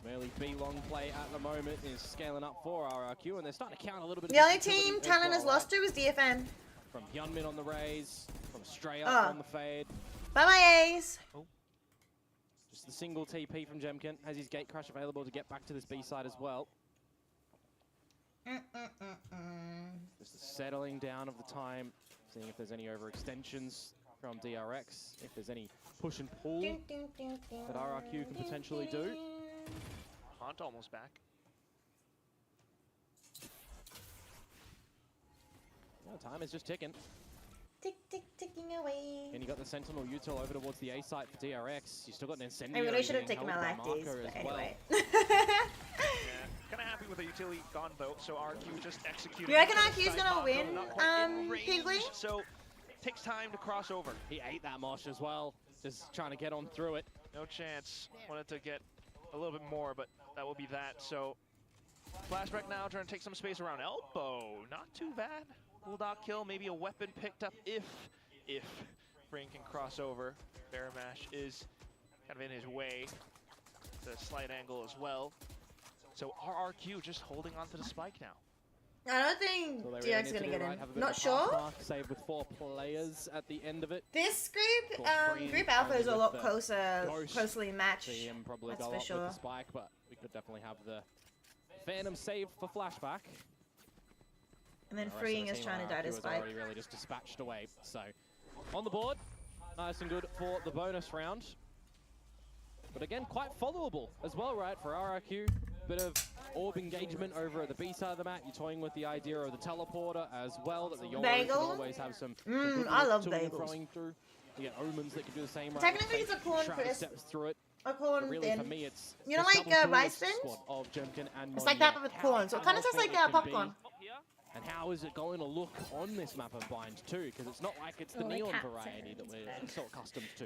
Early B long play at the moment is scaling up for RRQ, and they're starting to count a little bit. The only team Talon has lost to is DFM. From Hyunmin on the raise, from Stray up on the fade. Bye-bye, Ace. Oh. Just the single TP from Jemkin. Has his gate crash available to get back to this B side as well. Just the settling down of the time, seeing if there's any overextensions from DRX, if there's any push and pull that RRQ can potentially do. Hunt almost back. No, time is just ticking. Tick, tick, ticking away. And you got the Sentinel util over towards the A site for DRX. You still got an Incendiary. I really should have taken my lacties, but anyway. Yeah, kind of happy with the utility gone though, so RQ just executing. You reckon RQ's gonna win, Pigley? So, takes time to cross over. He ate that mosh as well, just trying to get on through it. No chance. Wanted to get a little bit more, but that will be that. So, flashback now, trying to take some space around elbow. Not too bad. Bulldog kill, maybe a weapon picked up if Brain can cross over. Baramash is kind of in his way. The slight angle as well. So RRQ just holding on to the spike now. I don't think DRX is going to get in. Not sure. Save with 4 players at the end of it. This group, group alpha is a lot closely matched. That's for sure. With the spike, but we could definitely have the Phantom saved for flashback. And then Freeing is trying to die to spike. Already really just dispatched away. So on the board, nice and good for the bonus round. But again, quite followable as well, right, for RRQ. Bit of orb engagement over at the B side of the map. You're toying with the idea of the teleporter as well. That the Yoru can always have some I love bagels. Through. You get omens that can do the same. Technically, it's a corn steps through it. A corn really, thin. For me, it's you know, like rice thins? It's like that, but with corn. So it kind of tastes like popcorn. And how is it going to look on this map of Bind too? Because it's not like it's the neon variety that we're so accustomed to.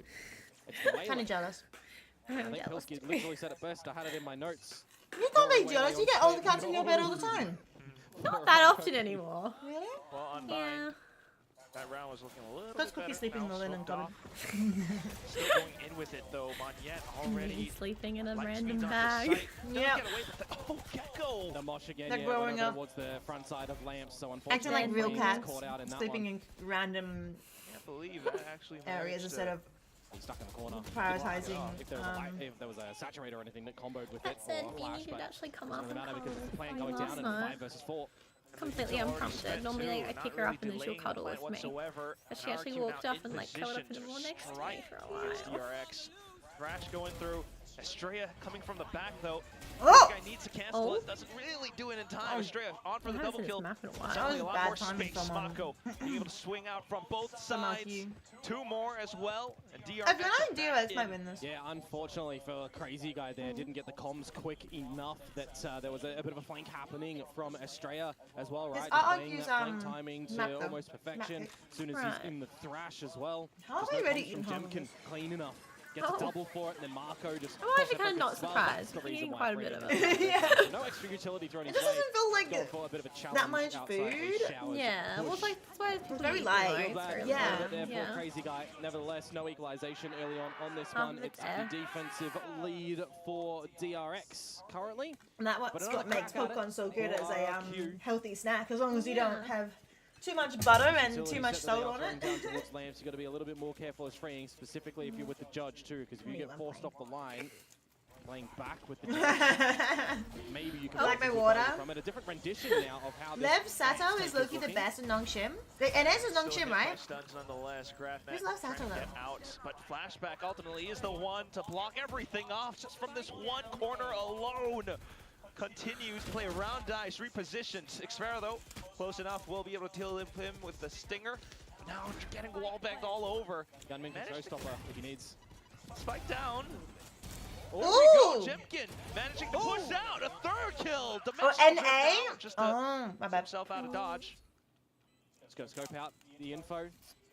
It's the kind of jealous. I think Pilsky literally said it best. I had it in my notes. You can't be jealous. You get all the cats in your bed all the time. Not that often anymore. Really? Well, on yeah. That round was looking a little Because bit Cookie's better. sleeping in the Now linen smoked cupboard. off. Still going in with it though. Monette already. He's sleeping in a light random speeds onto bag. sight. Doesn't Yep. get away with the, oh, Gecko! The mosh again, They're yeah, growing went over up. towards the front side of Lamps, so Acting unfortunately like real Queen cats, was caught out in that sleeping one. in random Can't believe that actually areas managed instead to- of He's stuck in the corner. prioritizing. If there was a saturator or anything that comboed with That it, said, or a he flash, needed but to actually come doesn't up really and matter cuddle because it's the with plan me going down last in night. 5 versus 4. Completely unprompted. Normally, like, I pick her up and then she'll cuddle with me. But she actually walked up and like curled up in the wall next to me for a while. DRX. Thrash going through. Estrella coming from the back though. Oh! This guy needs to cancel it. Doesn't really do it in time. Estrella on for the double kill. Certainly a lot more space. Mako being able to swing out from both sides. 2 more as well. And DRX. I feel like DRX might win this. Yeah, unfortunately for Crazy Guy there, didn't get the comms quick enough that there was a bit of a flank happening from Estrella as well, right? Just playing that flank timing to almost perfection. As soon as he's in the thrash as well. How Just are we no ready comms to eat from in Jemkin, clean enough. Gets a double for it, and then Marco just... I'm actually kind of not surprised. We're eating quite a bit of it. No extra utility thrown his It way. doesn't feel like Going for a bit of a challenge that much outside food. these showers. Yeah, well, it's like, that's why it's very eating, light. right? It's very Yeah. light. There Yeah. for Crazy Guy. Nevertheless, no equalization early on this Half one. of It's it's air. the defensive lead for DRX currently. And that's what another makes crack at it popcorn so good for as a RQ. healthy snack, as long as you don't have too much butter and Until too you much set the salt nail on throwing it. down towards Lamps, you got to be a little bit more careful as freeing, specifically if you're with the judge too, because if you get forced off the line, playing back with the judge, maybe you can I like my take water. from it. A different rendition now of how this Lev Sato fight is is Loki the looking. best in Nong Shim. Enes is Nong Still Shim, hit by right? stuns nonetheless. Grafnet Who's Lev Sato trying to get though? out, but Flashback ultimately is the one to block everything off just from this one corner alone. Continues to play around dice, repositions. Xfera though, close enough, will be able to kill him with the stinger. But now getting wallbanged all over. Gunman can showstopper if he needs. Spike down. Ooh! Oh, we go, Jemkin managing to push out a 3rd kill. Oh, Dimensional NA? jump down, just to Oh, my bad. himself out of dodge. Let's go scope out the info,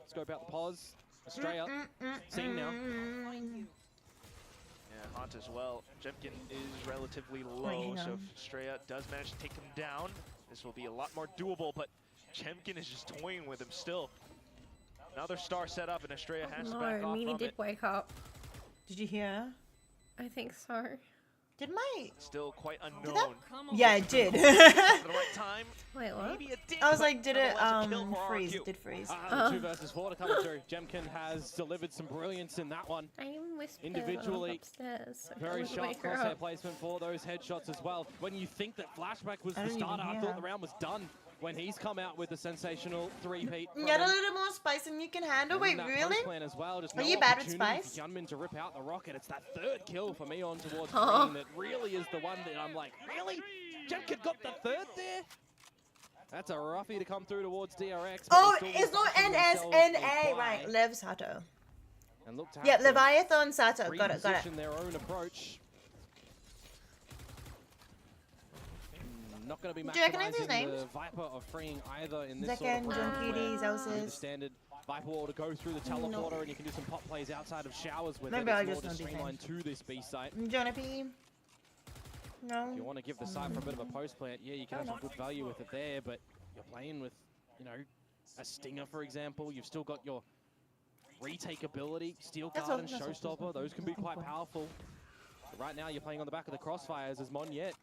scope out the pause. Australia, seeing now. Yeah, Haunt as well. Jemkin is relatively low, hang so on. if Estrella does manage to take him down, this will be a lot more doable, but Jemkin is just toying with him still. Another star set up, and Estrella has to back No, off Mimi from did it. wake up. Did you hear? I think so. Did my... Still quite Did that... unknown. Yeah, it did. At the right time. Wait, what? Maybe it did, I was but like, did it nonetheless a kill for freeze? RQ. It did freeze. 2 versus 4 to come through. Jemkin has delivered some brilliance in that one. I'm whispering Individually, upstairs. So very I sharp wake her crosshair up. placement for those headshots as well. When you think that Flashback was I the don't even starter, I hear thought her. the round was done when he's come out with the sensational 3-peat. Get a little more spice than you can handle. Wait, really? Plan as well. Just Are no you bad with opportunity spice? for Gunman to rip out the rocket. It's that 3rd kill for me on towards Oh. Green that really is the one that I'm like, really? Jemkin got the 3rd there? That's a roughie to come through towards DRX. but Oh, they still it's not position themselves in NSNA, play. right? Lev Sato. And look to Yeah, have to Leviathan Sato. Got it, got it. reposition their own approach. Not going to be Do you recognize his maximizing names? the Viper of freeing either in this Zekken, sort of round Junkie, where with the Zelsis. standard Viper wall to go through the teleporter and you can do some pop plays outside of showers with Maybe it. I It's more just just know these streamlined to this B site. Jonapi. No. If you want to give the site for a bit of a post plant, yeah, you can have some good value with it there, but you're playing with, you know, a Stinger, for example. You've still got your retake ability, Steel That's Guard and all- Showstopper. Those can be quite powerful. But right now, you're playing on the back of the crossfires as Monette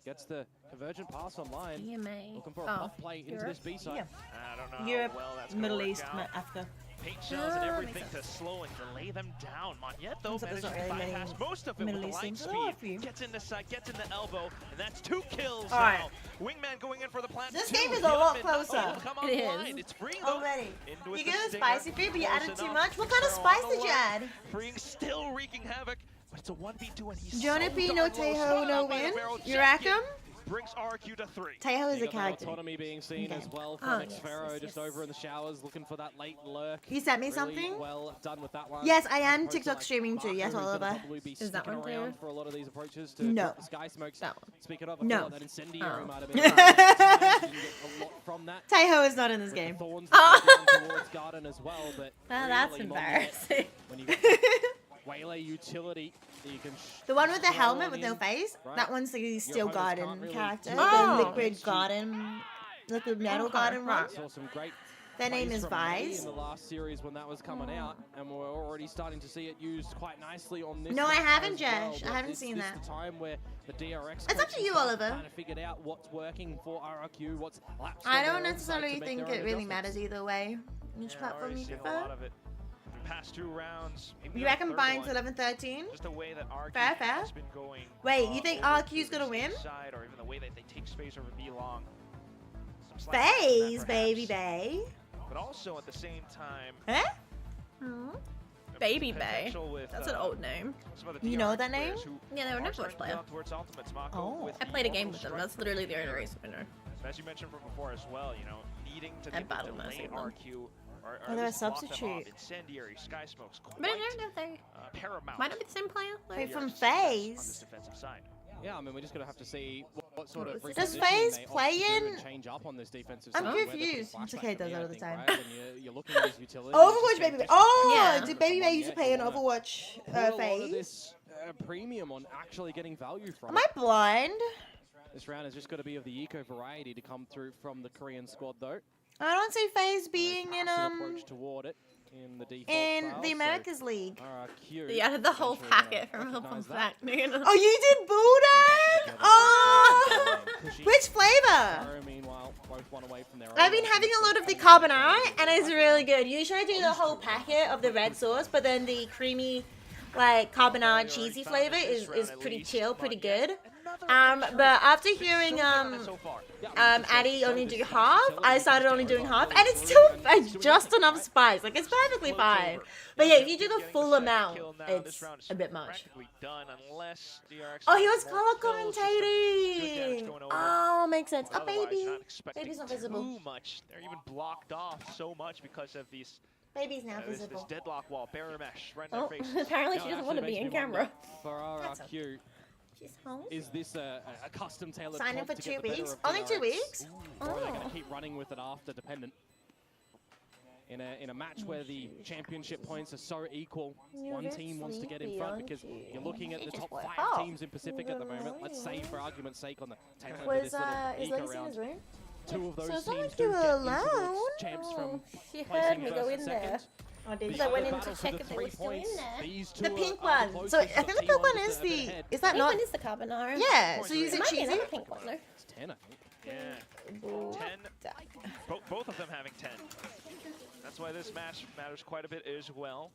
gets the convergent pass online. EMA. Looking for a pop play into Europe? this B site. I don't know Europe, how well that's gonna Middle work East, out. Africa. Paint shells and Ah, everything makes to slow and delay them down. Monette, though, Except there's managing to not really bypass many most of it with Middle the light Easterns. There are a speed. few. Gets in the side, gets in the elbow, and that's 2 kills All now. right. Wingman going in for the plant. This 2. game is a lot Gunman not closer. able to come It online. is. It's free, though. Already. Into with You the get a stinger. spicy food, but you Close added too enough. much. What kind of Xfera spice on did the you line. add? Freeing still wreaking havoc, but it's a 1v2 and he's Jonapi, so no darn low. Teho, Spotted no out by the win. barrel. You rack Jemkin him? brings RQ to 3. Teho is You a got that character. autonomy being seen Okay. as well from Oh, yes, Xfero, yes, just yes. over in the showers, looking for that late lurk. You sent me Really something? well done with that one. Yes, I As am opposed to, TikTok like, streaming too. Marco, Yes, who's gonna Oliver. probably be Is that sticking one around too? for a lot of these approaches to No. drop the sky smokes. That one. Speaking of, I No. feel like that incendiary Oh. might have been a lot from that. Teho is not in this With the game. thorns Oh. that go down towards Garden as well, but Well, that's really, embarrassing. When you get Waylay utility, that you can The one with the throw helmet on with no in, face? right? That one's the Steel opponents can't Garden really character. do The Oh. liquid garden. Liquid metal Okay, garden one. right. Saw some great Their name is from me Vise. in the last series when that was coming out, and we're already starting to see it used quite nicely on this. No, I map haven't, as well, Josh. but I haven't this seen that. The time where the DRX It's up to you, coaches Oliver. kind of figured out what's working for RRQ, what's lapsed I on their don't own side necessarily to make think their own it really adjustments. matters either way. Which Yeah, platform already you seen a prefer? lot of it. The past 2 rounds. maybe You the reckon third Bine's one. 11-13? Just the way that RQ Fair. has been going. Wait, you think over RQ's to gonna the win? side, or even the way that they take space over B long. Some slack on that, FaZe, perhaps. baby bay. But also at the same time, Eh? the Baby Bay. potential with, That's an old name. some of the You know DRX that name? players who Yeah, they were are an Overwatch starting to player. go towards Ultimates, Mako, Oh, with I the played a game orbital with them. strike That's literally the only era. reason I know. As you mentioned from before as well, you know, needing to And battle delay nursing them. RQ or Oh, they're a at least block them substitute. off. Incendiary, Sky Smokes, But I quite don't know if they paramount. might not be the same player. DRX's Wait, from success on FaZe. this defensive side. Yeah, I mean, we're just going to have to see what sort of Does repositioning FaZe they opt play to do in? and change up on this defensive I'm side, where they're putting confused. It's flashbacks okay, it in does the that air, all the I think, time. right? When you're looking at these utilities, Overwatch, just baby. being Oh, patient did with Baby the Bay one, used to yeah, play you in wanna Overwatch put a lot of FaZe? this premium on actually getting value from Am I blind? This round has just got to be of the eco variety to come through from the Korean squad, though. I don't see FaZe being in Passive approach toward it in the default in style, the so Americas League. RRQ Yeah, I had the whole eventually gonna packet from Help recognize on that. Fact. Oh, you did Bulldog? Oh, which flavor? Arrow, meanwhile, both one away from their I've own been having a lot of the offensive carbonara, and it's really good. Usually I do the whole packet of the red sauce, but then the creamy, like, carbonara cheesy flavor is pretty chill, pretty good. But after hearing Addy only do half, I started only doing half, and it's still just enough spice. Like, it's perfectly fine. But yeah, if you do the full amount, it's a bit much. Oh, he was color commentating. Oh, makes sense. Oh, baby. Baby's not visible. Too much. They're even blocked off so much because of these. Baby's now This visible. deadlock wall, barrier mesh, right in Oh, their faces. apparently she doesn't want to be in camera. For RRQ, She's home. is this a custom tailored Sign in comp for to get 2 the better weeks. of the Only 2 DRX? weeks? Or are they going Oh. to keep running with it after, dependent? In a match where the championship points are so equal, You're one a bit team wants to get in sleepy, front aren't because you? you're looking at You the just top woke 5 up. teams in Pacific at the moment. Let's say, for argument's sake, on the tail end of Was, this little is eco Lacey in round, his room? 2 of those So it's teams not like do you get were into the alone. champs from Oh, she placing heard me first go and in there. second. Oh, did The I went in battle to for check the if they 3 were still in points, there. these two The are- pink are one. closest, So I got think the T1 pink one just is a bit the. ahead. Is that Pink not? one is the carbonara. Yeah. So is There it might be cheesy? another pink one though. It's 10, I think. Yeah. 10. Both of them having 10. That's why this match matters quite a bit as well.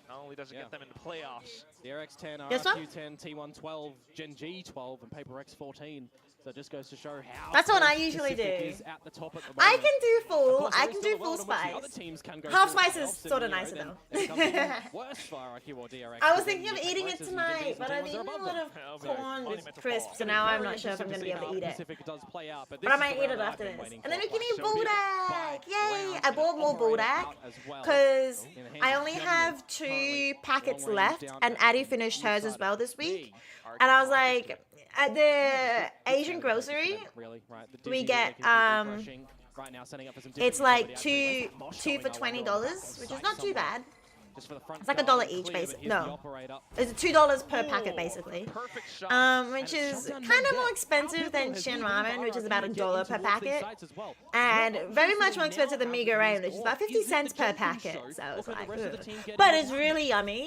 Not only does it get them into playoffs. The RX10, Yes, sir? RQ10, T1 12, Gen G 12, and Paper X 14. So it just goes to show how That's what I close usually Pacific do. is at the top at the I moment. can do Of full. course, I there can is do still a full world in which the spice. other teams can go Half through the spice is playoffs, sort of and, you know, nicer then though. it becomes even worse for RQ or DRX. I was because then thinking of you get eating it versus and tonight, Gen Gs but and I've T1s eaten are a above lot them. of So corn it's crisps, so very now I'm not sure if interesting I'm going to be able to see eat how it. Pacific does play out, But I this might is the eat round it that I've after been this. waiting And then for. we can eat So it'll be a Bulldog! Yay! round I bought more operator Bulldog out as well. because In the hands I of only Germany, have 2 currently packets long range left, down and at Addie the finished hers as inside well of this week. B. And I was like, at the Asian grocery, Really, right. The we Dizzy get really can keep refreshing. Right now, setting up for some it's different like utility. Actually, two Mosh for going on $20, the which is not too somewhere. bad. Just for the front It's like guard, $1 each, clear, but basically. here's the No, operator. it's $2 per packet, basically. Perfect shot. Which And is shutdown kind of men more get. expensive How than Pivotal has Shin been Ramen, for which is RRQ about to $1 get in per towards these packet. sites as well. And What very options much do more they expensive now than have Mega to Rain, use, which is or about 50 is it cents the per Gen 2 packet. show, So or it's can the like, rest of the ugh. team get But in it's behind? really yummy.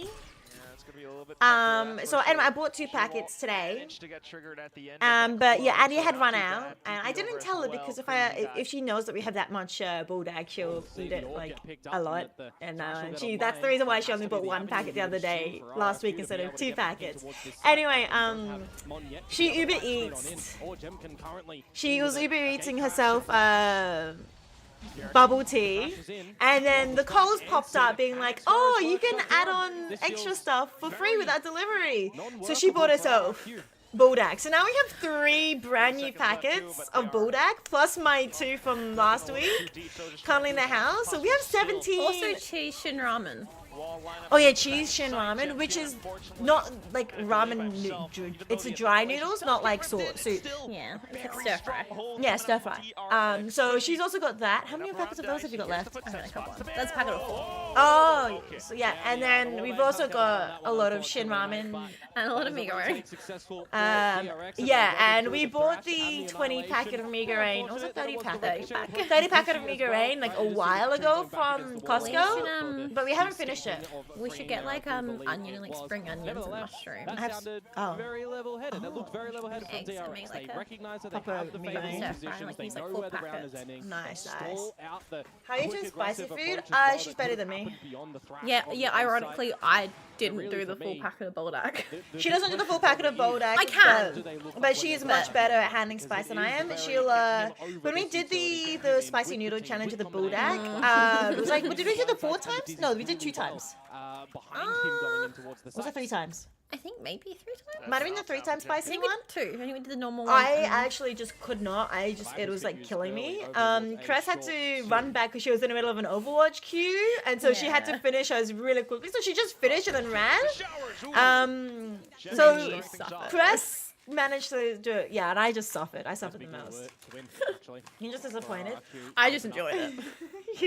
Yeah, it's gonna be a little bit tougher, that's So for anyway, I sure. bought 2 packets today. Managed to get triggered at the end of that But yeah, club, Addie so had not run too out, bad. and I TP didn't over tell her as well, because crazy if she knows that we have that much Bulldog, she'll See eat the it orb like get picked up a and lot. that the And cash will get that's online. the reason why Has she only to be bought the 1 avenue packet the you other would day, assume for last RRQ week to instead be of able to 2 get back in packets. towards this site. Anyway, They don't have Mon yet to she get the Uber right speed on Eats. in. Or Gem can currently She deal was with it. Uber Okay, eating Crash herself Garrett bubble tea, crashes in. and then the calls popped up being like, As far oh, as you work can shut add down, on this extra feels stuff for free very without delivery. So non-workable she bought for herself RRQ. Bulldog. So now we have 3 brand new packets of Bulldog, plus my 2 from last week, currently in the house. So we have 17. Also cheese Shin Ramen. Oh yeah, cheese shin ramen, which is not like ramen. It's a dry noodles, not like soup. Yeah, it's like stir fry. Yeah, stir fry. So she's also got that. How many packets of those have you got left? I got a couple. That's a packet of 4. Oh, so yeah, and then we've also got a lot of shin ramen and a lot of migarone. Yeah, and we bought the 20 packet of migarone. Or was it 30 packet? 30 packet of migarone like a while ago from Costco, but we haven't finished it. We should get like onion, like spring onions and mushrooms. Very level-headed. It looked very level-headed from DRX. They recognize that they have the favorable positions. They know where the round is ending. Nice. How you do spicy food? She's better than me. Yeah. Ironically, I didn't do the full packet of Boldak. She doesn't do the full packet of Boldak. I can, but she is much better at handling spice than I am. She'll when we did the spicy noodle challenge with the Boldak, it was like, did we do the 4 times? No, we did 2 times. Was it 3 times? I think maybe 3 times. Might have been the 3 times spicy one. 2. I think we did the normal one. I actually just could not. It was like killing me. Cress had to run back because she was in the middle of an Overwatch queue, and so she had to finish hers really quickly. So she just finished and then ran. So Cress managed to do it. Yeah, and I just suffered. I suffered the most. You're just disappointed. I just enjoyed it.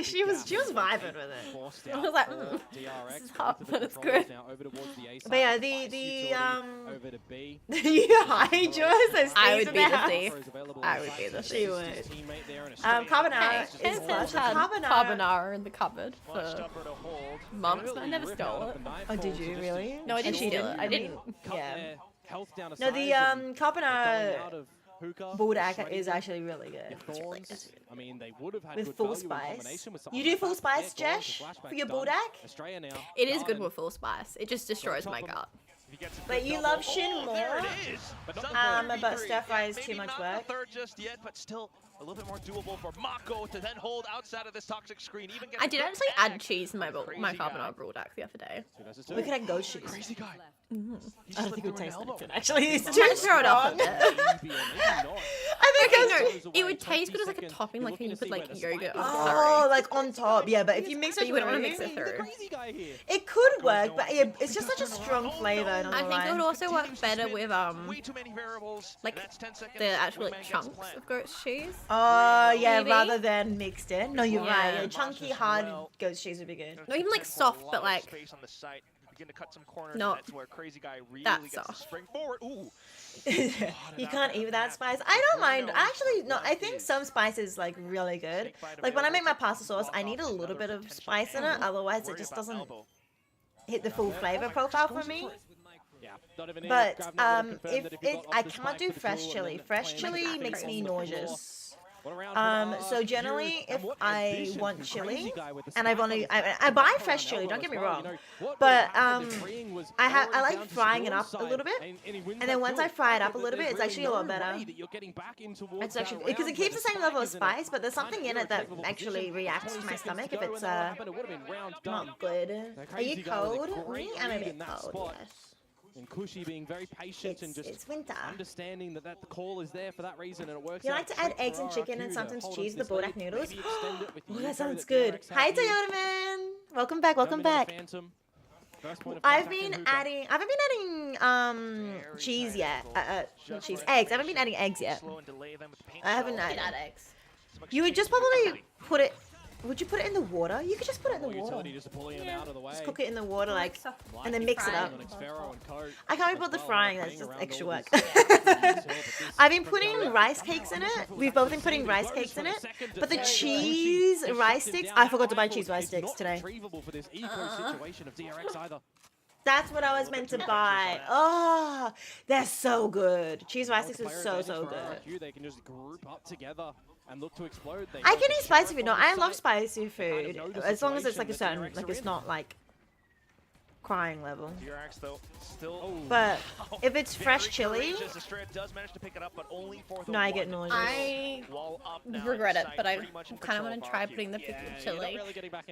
she was vibing with it. I was like, this is hot, but it's good. But yeah, you Hydra. I would be the thief. I would be the thief. She would. Carbonara is carbonara in the cupboard for months, but I never stole it. Oh, did you really? No, I didn't steal it. I didn't. Yeah. No, the carbonara Boldak is actually really good. I mean, they would have had with full spice. You do full spice, Jesh, for your Boldak? It is good with full spice. It just destroys my gut. But you love Shin more. But stir fry is too much work. Third just yet, but still a little bit more doable for Mako to then hold outside of this toxic screen. Even I did actually add cheese in my carbonara Boldak the other day. We could have goat cheese. Crazy guy. I don't think it would taste like it. Actually, it's too throw it off a bit. I think no, it would taste good as like a topping, like when you put like yogurt on curry. Like on top, yeah. But if you mix it, you wouldn't want to mix it through. It could work, but it's just such a strong flavor. I think it would also work better with like the actual like, chunks of goat cheese. Oh yeah, rather than mixed in. No, you're right. Yeah, chunky, hard goat cheese would be good. Not even like soft, but like. Begin to cut some corners. No, that's where Crazy Guy really that's gets to spring forward. Ooh. You can't eat that spice. I don't mind. Actually, no. I think some spice is like really good. Like when I make my pasta sauce, I need a little bit of spice in it. Otherwise, it just doesn't hit the full flavor profile for me. But I cannot do fresh chili. Fresh chili makes me nauseous. So generally, if I want chili, and I buy fresh chili. Don't get me wrong, but I like frying it up a little bit, and then once I fry it up a little bit, it's actually a lot better. It's actually because it keeps the same level of spice, but there's something in it that actually reacts to my stomach if it's not good. Are you cold? Me, I'm a bit cold. Yes. And Kushi being very patient and just understanding that the call is there for that reason, and it works. You like to add eggs and chicken and sometimes cheese to the Boldak noodles? Oh, that sounds good. Hi, Toyota Man. Welcome back. Welcome back. I haven't been adding cheese yet. Not cheese, eggs. I haven't been adding eggs yet. I haven't added eggs. You would just probably put it. Would you put it in the water? You could just put it in the water. Just cook it in the water, like, and then mix it up. I can't be bothered frying. That's just extra work. I've been putting rice cakes in it. We've both been putting rice cakes in it. But the cheese rice sticks, I forgot to buy cheese rice sticks today. That's what I was meant to buy. Oh, they're so good. Cheese rice sticks are so good. They can just group up together and look to explode. I can eat spicy food. No, I love spicy food as long as it's like a certain, like it's not like crying level. DRX though still. But if it's fresh chili, Estrella does manage to pick it up, but only for the no, I get nauseous. I regret it, but I kind of want to try putting the pickled chili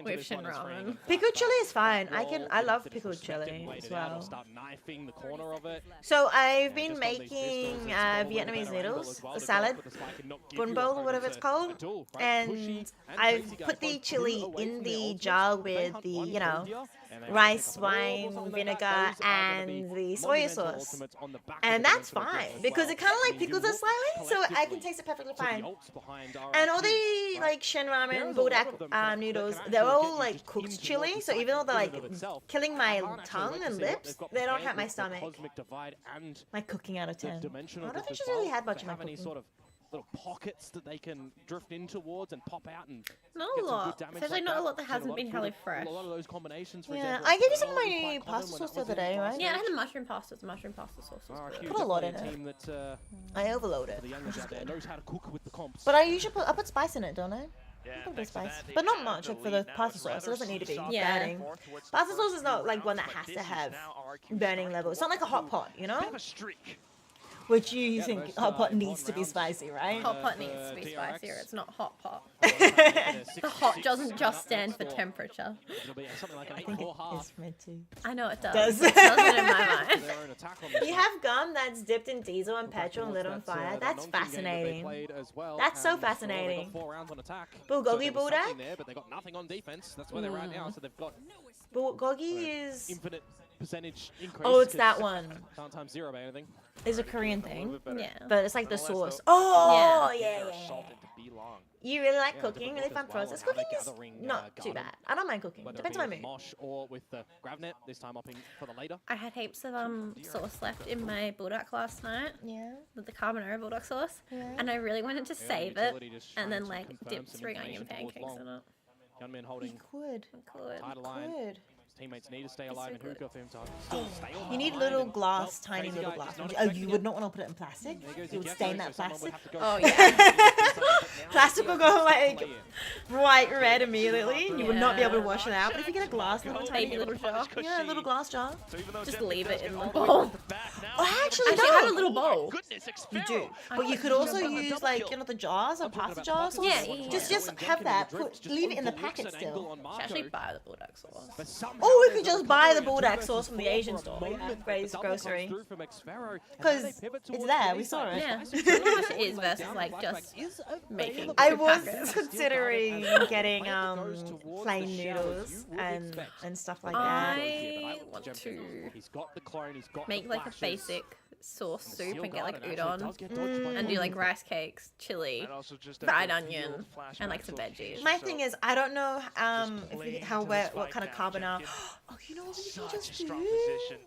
with Shin Ramen. Pickled chili is fine. I love pickled chili as well. Start knifing the corner of it. So I've been making Vietnamese noodles, a salad, bun bowl or whatever it's called, and I've put the chili in the jar with the, you know, rice, wine, vinegar, and the soy sauce. And that's fine, because it kind of like pickles it slightly, so I can taste it perfectly fine. And all the like Shin Ramen, Buldak noodles, they're all like cooked chili, so even though they're like killing my tongue and lips, they don't hurt my stomach. My cooking out of 10. I don't think she's really had much of my cooking. Little pockets that they can drift in towards and pop out and not a lot. Especially not a lot that hasn't been HelloFresh. A lot of those combinations. For yeah, example, I gave you some of my pasta sauce the other day, right? Yeah, I had the mushroom pasta. The mushroom pasta sauce was good. Put a lot in it. That, I overload it. The youngers out there knows how to cook with the comps. But I usually put spice in it, don't I? Yeah, put spice, but not much for the pasta sauce. It doesn't need to be burning. Pasta sauce is not like one that has to have burning level. It's not like a hot pot, you know? Which you think hot pot needs to be spicy, right? Hot pot needs to be spicier. It's not hot pot. The hot doesn't just stand for temperature. I think it is meant to. I know it does. It does it in my mind. You have gum that's dipped in diesel and petrol and lit on fire. That's fascinating. That's so fascinating. Bulgogi Buldak? But they got nothing on defense. That's where they're right now. So they've got Bulgogi is infinite percentage increase. Oh, it's that one. Can't times zero by anything. It's a Korean thing. Yeah. But it's like the sauce. Oh, yeah. You really like Yeah, cooking, really fun process. Well, Cooking is not too bad. I don't mind cooking. Depends on my mood. Mosh or with the Gravnet, this time upping for the later. I had heaps of sauce left in my buldak last night. Yeah. The carbonara buldak sauce. Yeah. And I really wanted to save it and then like confirm dip some 3 onion information towards pancakes in long. it. Gunman holding Could. tight line. Could. Teammates need to stay alive so and good. hookah for him to still stay on. You need the little line and- glass, Well, tiny crazy little guy glass. is not Oh, expecting you it. would not want to put it in plastic? There goes You would the stain Jacko, that so someone would plastic? have to go Oh, for it. yeah. Plastic will go like Play in. bright red immediately. You would not be able to Yeah. wash it out. But if you get a glass, little tiny Baby little jar. yeah, a little glass jar. Just leave it in the bowl. Oh, actually, Actually, I had a no. little bowl. You do, but you could also use like the jars or pasta jars. Yeah, yeah, Just yeah. have that. Leave it in the packet still. Should actually buy the buldak sauce. Or we could just buy the buldak sauce from the Asian store. Gray's grocery. Because it's there. We saw it. Yeah. I don't know how much it is versus like just making. I two was packets. considering getting plain noodles and stuff like that. I want to He's got the clone, he's got make the like a flashes. basic sauce soup and get like Steel Guard, it actually does udon get dodged by and do Udon. like rice cakes, chili, And also just a fried good onion, field and like flashback some social veggies. My thing is, I don't know what kind of fight now, carbonara. Jenkins. Oh, you know what we can Such a just strong do? position.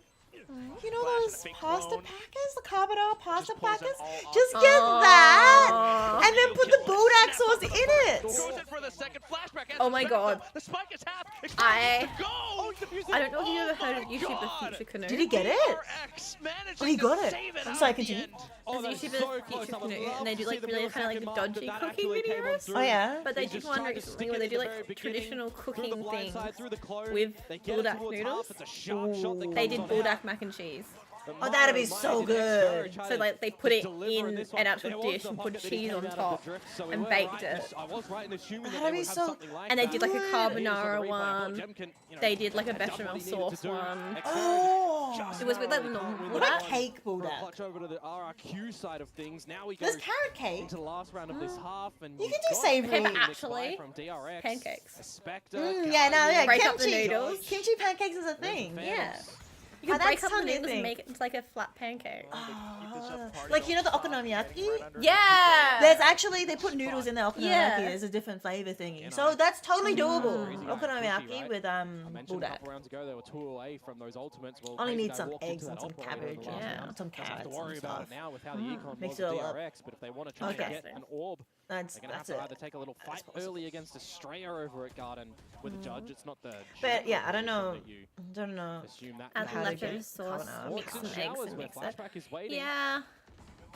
You know Flash those and a big pasta clone. packets, the carbonara pasta Just pulls them packets? all Just up. get that, Aw. and then put the buldak sauce in it. Goes in for the second flashback. Oh my god. The spike is half. I Go! I don't know if you've ever heard of YouTube The Future Canoe. Did he get it? RX managing Oh, he to got it. save I'm out sorry, at the continue. end. Oh, There's that's YouTubers so close. Future I would Canoe, love and they to do see like the really Bills kind of like taking the him up, dodgy but that cooking actually came on videos. through. Oh yeah. But they He did just one tried to recently stick where it they in do the like very beginning, traditional through the cooking blind things side, through the clone. with They get it buldak towards noodles. half, it's a sharp shot that They comes did on buldak half. mac and cheese. Oh, that'd be so good. So like they put it in an actual dish and put cheese on top and baked it. That'd be so. And they did like a Good. carbonara one. They did like a bechamel sauce one. Oh. It was with like the normal What about buldak. cake buldak? Clutch over to the RRQ side of things. Now we go There's carrot cake. into the last round of this half, and You you've can do got savory. a mix Actually, from DRX, pancakes. a Spectre, Yeah, no, yeah. Break up the Kimchi. noodles. Kimchi pancakes is a thing. Yeah. You Oh, can break that's up the totally a noodles thing. and make it into like a flat pancake. Like, you know the okonomiyaki? Yeah. There's actually, they put noodles in the okonomiyaki. Yeah. There's a different flavor thingy. So that's totally doable. Crazy Okonomiyaki right? with I mentioned a buldak. couple rounds ago they were 2 away from those ultimates. Well, Only Crazy need Guy some walked into eggs and that some operator in the cabbage last and round. some They don't have carrots to worry and about it stuff. now with how the econ Mix was it all with up. DRX, but if they want to try Okay. to get an orb, That's they're going to have it. to either take a little fight early against Estrella over at Garden with the judge. It's not the But yeah, I don't know. that you Don't know. assume that Add How the to leftover get sauce, carbonara. mix some eggs Showers and where mix it. Flashback is waiting. Yeah.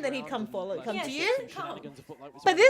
and then he'd come to you. Shenanigans afoot like we But saw this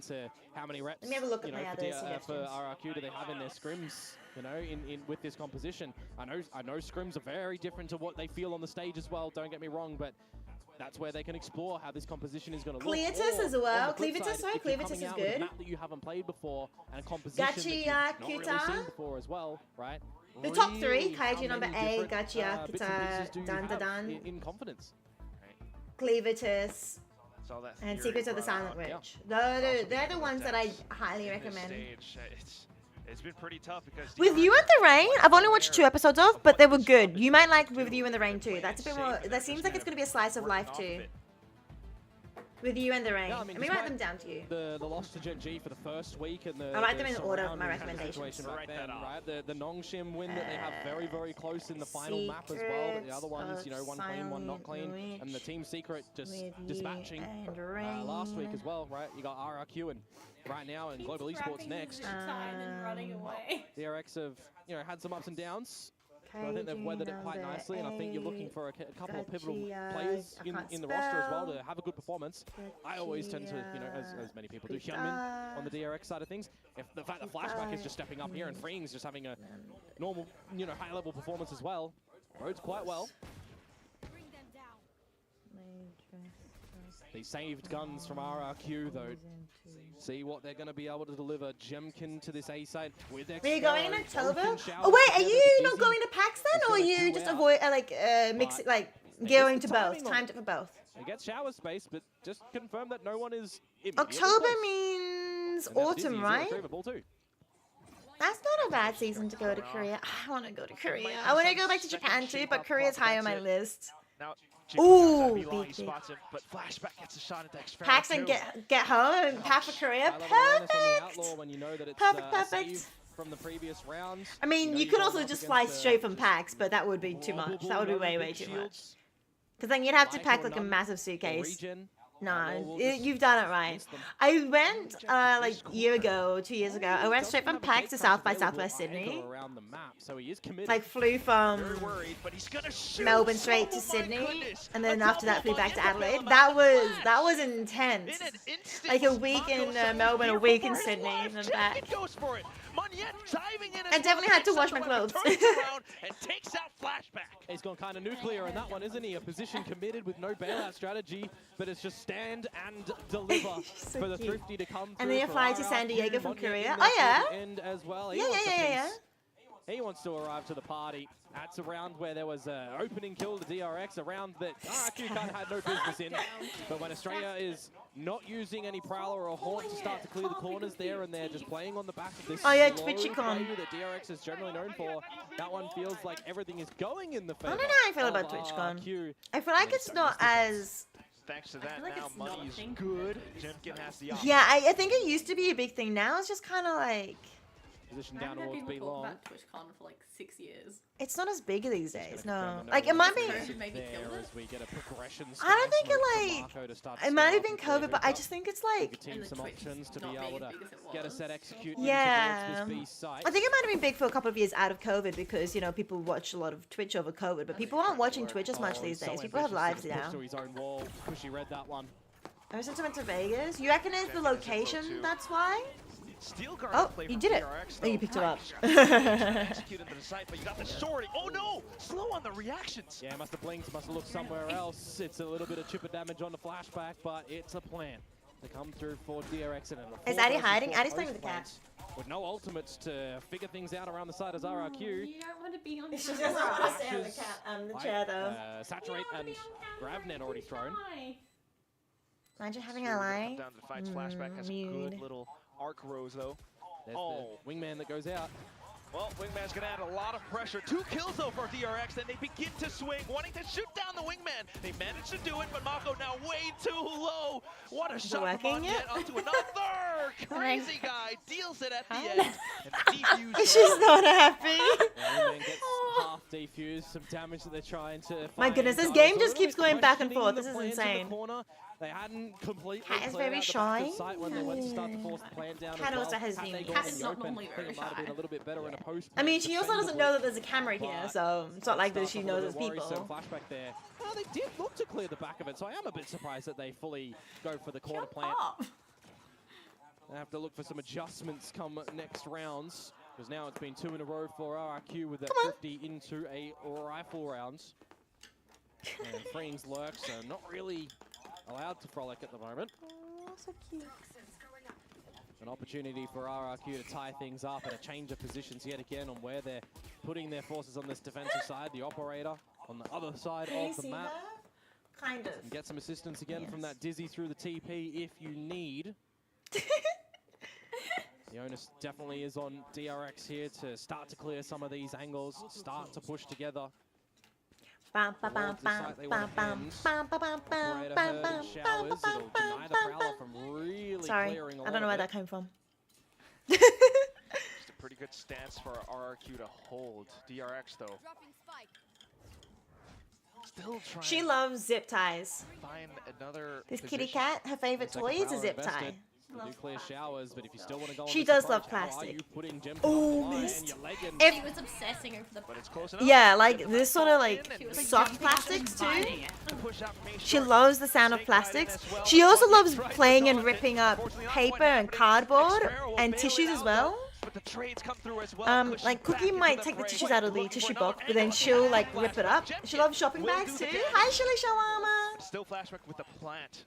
down to how many reps. Let me have a look at my for, other suggestions. for RRQ do they have in their scrims? You know, in with this composition. I know scrims are very different to what they feel on the stage as well. Don't get me wrong, but that's where they can explore how this composition is going to look. Cleatus Or, as well. on the flip Cleatus, side, sorry, if you're Cleatus coming is out with a good. map that you haven't played before and a composition that you've not really Gachiakuta. seen before as well, right? The top three, Really, how Kaiju number many 8, different, bits and pieces do Gachiakuta, you have Dan. in confidence? Cleavitus, Saw that and theory Secrets of the brought Silent out. Witch. Also They're the being ones that I looked at highly in this recommend. stage. It's been pretty tough because With You and the Rain, I've only watched 2 episodes of, but they were good. You might like With You and the Rain too. That's a bit more. That seems like it's going to be a slice of life too. With You and the Rain. Yeah, Let me write them down to you. The loss to Gen G for the first week and the I'll write them the in order of my surrounding recommendations. situation back then, right? The Nongshim win that they have very, very close in the final map as well, but the other ones, you know, one clean, one not clean, and the Team Secret just dispatching last week as well, right? You got RRQ and right now and Global Esports next. and running away. DRX have, you know, had some ups and downs. But I think they've weathered it quite nicely, and I think you're looking for a couple of pivotal players in the roster as well to have a good performance. I always tend to, you know, as many people do, Hyunmin on the DRX side of things. If the fact that Flashback is just stepping up here and Freeing's just having a normal, you know, high-level performance as well, bodes quite well. They saved guns from RRQ though. See what they're going to be able to deliver. Jemkin to this A side with Are you going in Expo, October? open shower Oh wait, are together, you the not Dizzy. going to PAX then, or are It's gonna you do just out. avoid mix it, like But going it's to the both? timing on Timed it for both. They get shower space, but just confirm that no one is immediately October close. means And that's autumn, Dizzy, right? 0-3 with ball two. That's not a bad season to go to Korea. I want to go to Korea. I want to go back to Japan too, but Korea's high on my list. Now, Ooh, he big. spots him, but Flashback gets a shot at X. PAX and get home and pack for Korea. High-level awareness on the Perfect. outlaw when you know that it's Perfect, a perfect. save from the previous rounds. I mean, know you you're could going also up just against fly the straight from PAX, but that would be too much. probable That would be way, no way big too much. shields. Because then you'd have to Like pack or like a none, massive or suitcase. regen. Nah, Or we'll just you've done it right. miss them. I went like a year ago, 2 years ago. I went straight from Doesn't PAX have to a South by takeback available Southwest either Sydney. around the map, so he is committed. Like flew from Very worried, but he's gonna shoot. Melbourne straight to Oh my Sydney, goodness. and then A after that flew double back to by Adelaide. Isabella That was Flash. intense. In an instant, Like a week Marco in said Melbourne, a fearful week for in his Sydney, life. and then Jemkin back. goes for it. Moniette diving in as I definitely well, had to takes wash out my the weapon, clothes. turns around and takes out Flashback. He's gone kind of nuclear in that one, isn't he? A position committed with no bailout strategy, but it's just stand and deliver So for the cute. Thrifty to come through. And then you for fly to RRQ. San Diego from Moniette Korea. in Oh, there yeah? for the end as well. He Yeah, wants yeah, a yeah, yeah, piece. He wants to arrive to the party. That's a round where there was an opening kill to DRX, a round that RRQ kind of had no business in. But when Australia is not using any Prowler or Haunt to start to clear the corners there, and they're just playing on the back of this Oh, yeah, slow Twitchy con. play that DRX is generally known for, that one feels like everything is going in the I favor. don't know how I feel of about TwitchCon. RRQ. I feel like it's not as. Thanks to that, like now it's not a money's thing. good. Jemkin has the option. Yeah, I think it used to be a big thing. Now it's just kind of like. Position I down haven't had towards people B talk long. about TwitchCon for like 6 years. It's not as big these days. No, Confirm the like it might be. notice COVID maybe there killed it. as we get a progression I don't scan think smoke from it Marco to start like. to It might scale have up been and clear COVID, but I hookup. just think it's Give like. the team And the some Twitch options to not be being able as to big as it get a was. set execute Yeah. towards this B site. I think it might have been big for a couple of years out of COVID because, you know, people watch a lot of Twitch over COVID, but people aren't watching Twitch as much Oh, these so days. People have lives ambitious to push now. to his own wall. Pushy read that one. Ever since I went to Vegas, you reckon it's the location? That's why? Steel guard Oh, play you from did it. DRX, Oh, you though. picked it up. Execute into the site, but you got the sorting. Oh no! Slow on the reactions. Yeah, must have blinked, must have looked somewhere else. It's a little bit of chipper damage on the flashback, but it's a plan to come through for DRX. And Is Addy hiding? Addy's playing with the cat. With no ultimates to figure things out around the side as You RRQ. don't want to be on She camera. doesn't want to Flashes stay on the chair though. Saturate and Gravnet already thrown. Imagine having Still a gonna lie. come down to the fights. Flashback has a Mewed. good little arc rose though. There's Oh. the wingman that goes out. Well, Wingman's gonna add a lot of pressure. 2 kills though for DRX, and they begin to swing, wanting to shoot down the Wingman. They managed to do it, but Mako now way too low. What a Is it shot from working yet? Moniette onto another crazy guy. Deals it at the How? end. And the defuse She's not happy. Wingman gets half defused, some damage that they're trying to My find. goodness, this I was game a just little keeps bit going back and questioning forth. the This is plans in the insane. corner. They hadn't completely Cat is cleared very out the back of shy. sight when they went to start to force the plan down. Cat as also well. has Had the- they gone Cat in is the not open, normally I think very it might have been shy. a little bit better in a post. I mean, she also doesn't know that there's a defensively, camera here, but so it's not like that starts she off a knows little there's bit worrisome. people. Flashback there. Well, they did look to clear the back of it, so I am a bit surprised that they fully go for the corner plant. They have to look for some adjustments come next rounds, because now it's been 2 in a row for RRQ with that 50 into a rifle rounds. And Freeing's lurks are not really allowed to frolic at the moment. Oh, so cute. An opportunity for RRQ to tie things up and a change of positions yet again on where they're putting their forces on this defensive side. The operator on the other side of the map. Kind of. And get some assistance again from that Dizzy through the TP if you need. The onus definitely is on DRX here to start to clear some of these angles, start to push together. Bam, bam, bam, bam, bam, bam, bam, bam, bam, bam, bam, Sorry, I don't know where that came from. Just a pretty good stance for RRQ to hold. DRX though. Still trying. She loves zip ties. Find another This kitty cat, her favorite toy is a zip tie. Nuclear showers, but if you still want to go She on does this love approach, how are plastic. you putting Jim Oh, on the line missed. and your leg in? If- She was obsessing over the. But it's close enough. Yeah, like this sort of like She was, soft jumping up and plastics too. biting it. She loves the sound of plastics. She also loves playing and ripping up paper and cardboard and tissues as well. But the trades come through as well. Like Cookie might take the tissues out of the tissue box, but then she'll like rip it up. She loves shopping bags too. Hi, Shilly Shawarma. Still flashback with the plant.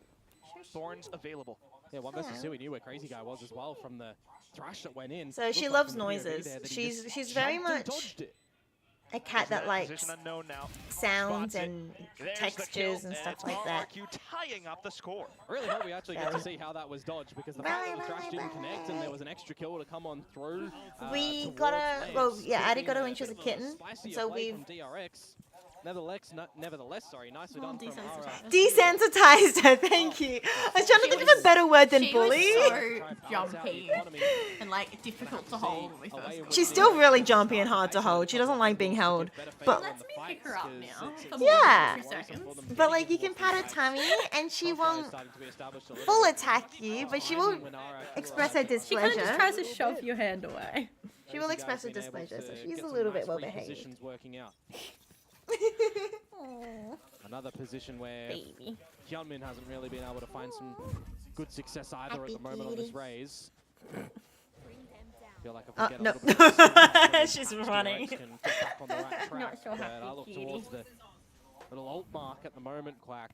Thorns available. Yeah, 1 versus 2, we knew where Crazy Guy was as well from the thrash that went in. So she Looked like loves from the POV noises. there that he just She's very jumped and much dodged it. a cat that likes Position unknown now. sounds Spots it. and There's the textures kill, and stuff it's like that. RRQ tying up the score. I really hope we actually get Yeah. to see how that was dodged, because the fact that the thrash didn't connect and there was an extra kill to come on through. We towards got her. Legs Well, could yeah, have Addie been got her a when she was a bit of kitten, spicy so play we've from DRX. Nevertheless, sorry, nicely done from RRQ. desensitized her. Thank you. I was trying to think of a better word than She bully. was so jumpy and like difficult to hold when we first got She's her. still really jumpy and hard to hold. She doesn't like being held. But Let me pick her up now. For more yeah, than 2 seconds. but like you can pat her tummy and she won't full attack you, but she will express her She kind of just displeasure. tries to shove your hand away. She will express her displeasure, so she's a little bit well behaved. Positions working out. Another position where Baby. Hyunmin hasn't really been able to find some good success either Happy at the moment on this kitty. raise. Feel like if we Oh, get a no. little bit of success, She's perhaps running. DRX can get back on the right track, Not so but happy I look kitty. towards the little alt mark at the moment, Quack.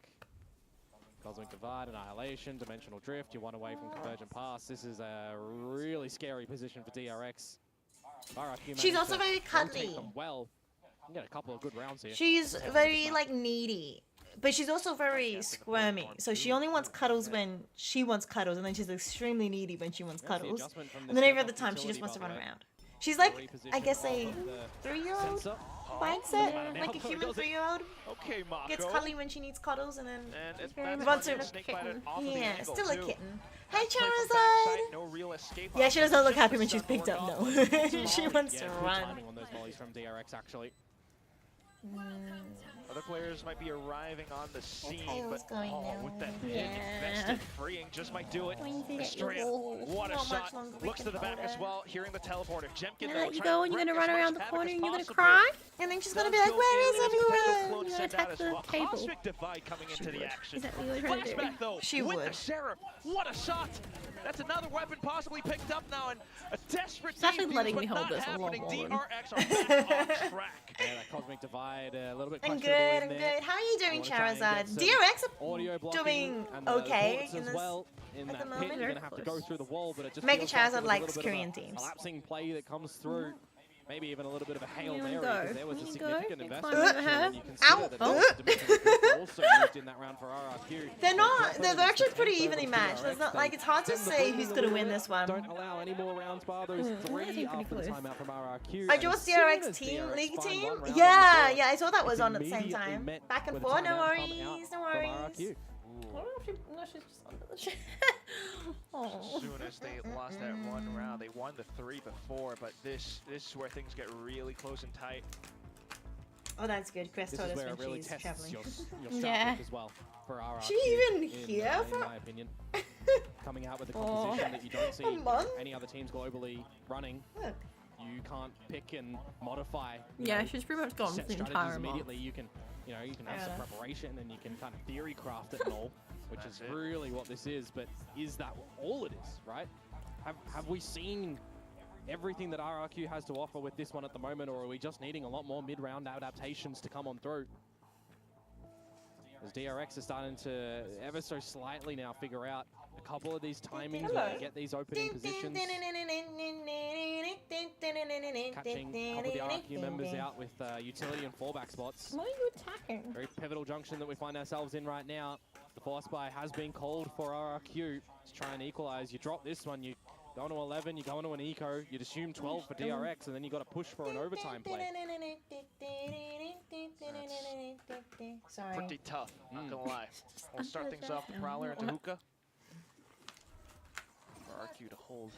Cosmic Divide, Annihilation, Dimensional Drift, you're one away from Convergent Pass. This is a really scary position for DRX. RRQ She's managed also to very rotate cuddly. them well. You can get a couple of good rounds here. She's very like needy, but she's also very squirmy. So she only wants cuddles when she wants cuddles, and then she's extremely needy when she wants That's the cuddles. adjustment from And this then every step other up time she just utility, wants to by run the way. around. She's like, I Reposition guess a of the 3-year-old sensor. mindset, Now like a human does it. 3-year-old. Okay, Mako. Gets cuddly when she needs cuddles, and then And it's wants a her snake bite it off of the yeah, angle, still a too. kitten. Hey, Play from Charizard. backside, no real escape Yeah, she options. doesn't look happy when Just she's a picked up. work No, off. she wants Yeah, to good run. timing on those volleys from DRX actually. Other players might be arriving on the scene, tail's but going now. with that Yeah. invested freeing just might do it. Going to get Estrella, you. what a Not much shot. longer we Looks can to the back hold as her. well, hearing the teleporter. Jemkin Gonna though, let you trying go to and you're gonna wreak run as around much the havoc corner as and you're gonna possible. cry, and then she's gonna be like, Does "Where go is in as a potential everyone?" clone You're gonna send out attack as the well. cable. Cosmic Divide coming into the action. Exactly what you're trying to do. Flashback though, She with would. the Sheriff. What a shot! That's another weapon possibly picked up now, and a desperate She's actually defuse, letting but me hold not this a lot happening. more than- DRX are back on track. Yeah, that Cosmic Divide a little bit I'm questionable good, in I'm there. good. How are you doing, You wanna try and Charizard? get some DRX audio are blocking doing and the okay ports in as this. well. In at that the pit, moment. you're gonna have to go through the wall, but it just Mega feels like Charizard there was a likes little bit of Korean a teams. collapsing play that comes through. Maybe even a little bit of a Hail You Mary, wanna go? because there was a You wanna significant go? investment. Climb over actually, her? when you consider Ow. that Oh. the Dimensional Drift also used in that round for RRQ. They're not. They They're dropped actually it pretty over evenly to matched. There's DRX. not like it's hard to Send the say ball who's in a gonna little win bit. this one. Don't allow any more rounds bar those I three think after the pretty close. timeout from RRQ. I And joined as soon DRX as team, DRX league find team. one round on the Yeah, board, yeah, I saw that was it's on at the same immediately time. met Back and with a forth, no timeout come out worries, no from worries. RRQ. I don't know if she, no, she's just under the chair. As Oh. soon as they lost that one round, they won the 3 before, but this is where things get really close and tight. Oh, that's good. Chris This told is us where when it really she's tests traveling. your Yeah. strap as well for RRQ. She even in, here in for my opinion. Coming out with a Oh. composition that you don't see A month? any other teams globally running. Look. You can't pick and modify. Yeah, she's pretty much gone set for the strategies entire month. immediately. You can, you know, you can have some Yeah. preparation and you can kind of theory craft it and all, which That's is it. really what this is. But is that all it is, right? Have we seen everything that RRQ has to offer with this one at the moment, or are we just needing a lot more mid-round adaptations to come on through? As DRX is starting to ever so slightly now figure out a couple of these timings where they get these opening positions. Catching a couple of the RRQ members out with utility and fallback spots. What are you attacking? Very pivotal junction that we find ourselves in right now. The force buy has been called for RRQ to try and equalize. You drop this one, you go into 11, you go into an eco, you'd assume 12 for DRX, and then you got to push for an overtime play. Sorry. Pretty tough, not gonna lie. We'll start things off with Prowler into Hookah. For RQ to hold.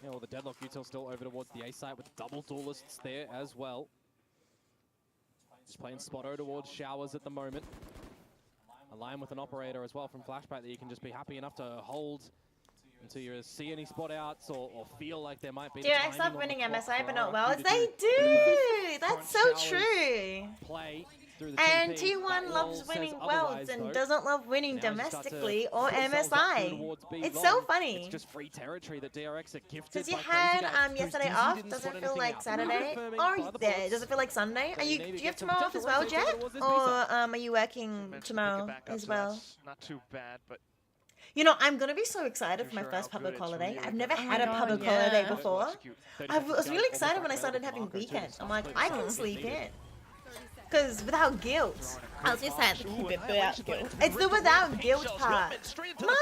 Yeah, well, the deadlock util still over towards the A site with double duelists there as well. Just playing Spotto towards Showers at the moment. A line with an operator as well from Flashback that you can just be happy enough to hold until you see any spot outs or feel like there might be. Yeah, I stopped winning MSI, but not well. They do! That's so true! Play and T1 loves winning worlds and doesn't love winning domestically or MSI. It's so funny. It's just free territory that DRX are gifted. Because you had yesterday off, does it feel like Saturday? Or does it feel like Sunday? Do you have tomorrow off as well, Jet? Or are you working tomorrow as well? Not too bad, but you know, I'm going to be so excited for my first public holiday. I've never had a public holiday before. I was really excited when I started having weekends. I'm like, I can sleep in. Because without guilt. I was just saying to keep it without guilt. It's the without guilt part. Marvin!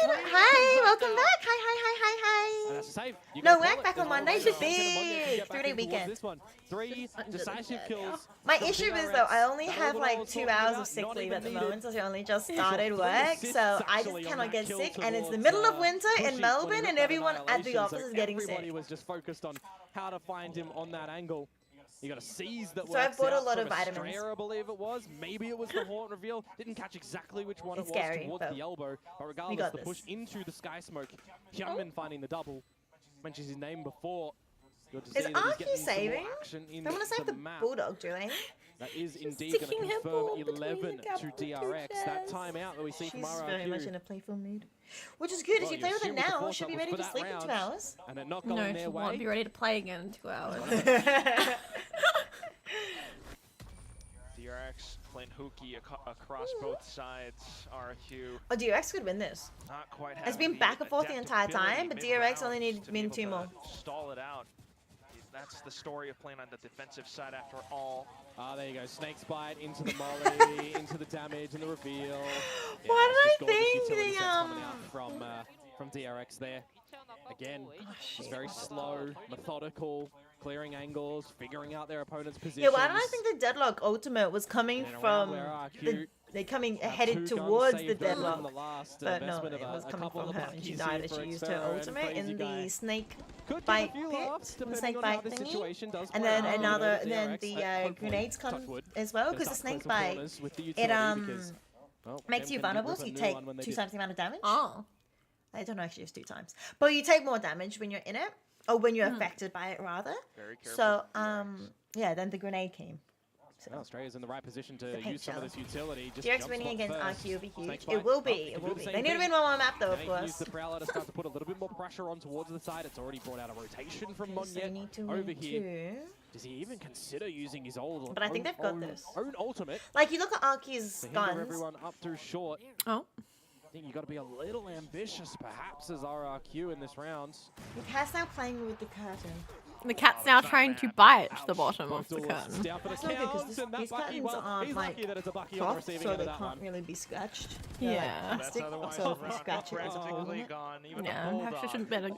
Hi! Welcome back! Hi! No, we're back on Monday. Should be 3-day weekend. This one, 3 decisive kills. My issue is though, I only have like 2 hours of sick leave at the moment, so I only just started work, so I just cannot get sick, and it's the middle of winter in Melbourne, and everyone at the office is getting sick. Everybody was just focused on how to find him on that angle. You got to seize that. So I bought a lot of vitamins. Estrella, I believe it was. Maybe it was the Haunt reveal. Didn't catch exactly which one it was towards the elbow. But regardless, the push into the Sky Smoke. Hyunmin finding the double. Mentions his name before. Is RQ saving? I want to save the Bulldog, do they? That is indeed going to confirm 11 to DRX. That timeout that we see from RRQ. She's very much in a playful mood. Which is good. If you play with it now, she'll be ready to sleep in 2 hours. And then not going their way. Won't be ready to play again in 2 hours. DRX playing Hookie across both sides. RQ. Oh, DRX could win this. Not quite. It's been back and forth the entire time, but DRX only needed to win 2 more. Stall it out. That's the story of playing on the defensive side after all. Ah, there you go. Snake's bite into the molly, into the damage, and the reveal. Yeah, what did I think? Coming out from DRX there. Again, it's very slow, methodical, clearing angles, figuring out their opponent's position. Yeah, why did I think the Deadlock ultimate was coming from they're coming headed towards the Deadlock? But no, it was coming from her, and she died as she used her ultimate in the snake bite pit, the snake bite thingy, and then another, and then the grenades come as well, because the snake bite, it makes you vulnerable, so you take 2 times the amount of damage. Oh. I don't know, actually it's 2 times. But you take more damage when you're in it, or when you're affected by it, rather. Very careful. So, yeah, then the grenade came. So Australia's in the right position to use some of this utility. DRX winning against RQ will be huge. It will be. It will be. They need to win one more map, though, of course. Use the Prowler to start to put a little bit more pressure on towards the side. It's already brought out a rotation from Monyet over here. Does he even consider using his old? But I think they've got this. Own ultimate. Like, you look at RQ's guns. Everyone up through short. Oh. I think you got to be a little ambitious, perhaps, as RRQ in this round. The cat's now playing with the curtain. The cat's now trying to bite the bottom of the curtain. That's not good, because these curtains aren't like cloth, so they can't really be scratched. They're yeah. Like plastic, so if you scratch it, it's practically gone. Yeah, and actually shouldn't better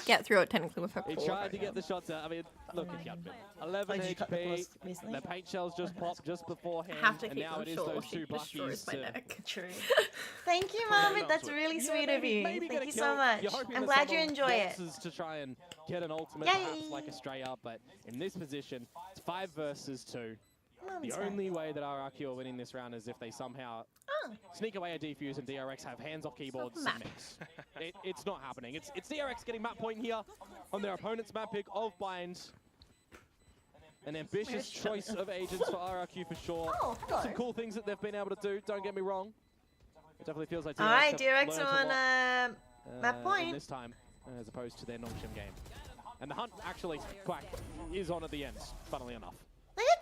get through it technically with her claw. He tried to get the shots out. I mean, look at Hyunmin. 11 HP. The paint shells just popped just beforehand. Have to and keep now them it is short. those 2 buckies. My neck. True. Thank you, Mom. That's really sweet of you. Thank you so much. I'm glad you enjoy it. To try and get an ultimate, perhaps like Estrella, but in this position, it's 5 versus 2. The only way that RRQ are winning this round is if they somehow sneak away a defuse and DRX have hands off keyboards and mix. It's not happening. It's DRX getting map point here on their opponent's map pick of Bind. An ambitious choice of agents for RRQ for sure. Some cool things that they've been able to do, don't get me wrong. It definitely feels like DRX Alright, DRX on map point. This time, as opposed to their Nongshim game. And the hunt, actually, Quack is on at the end, funnily enough. They had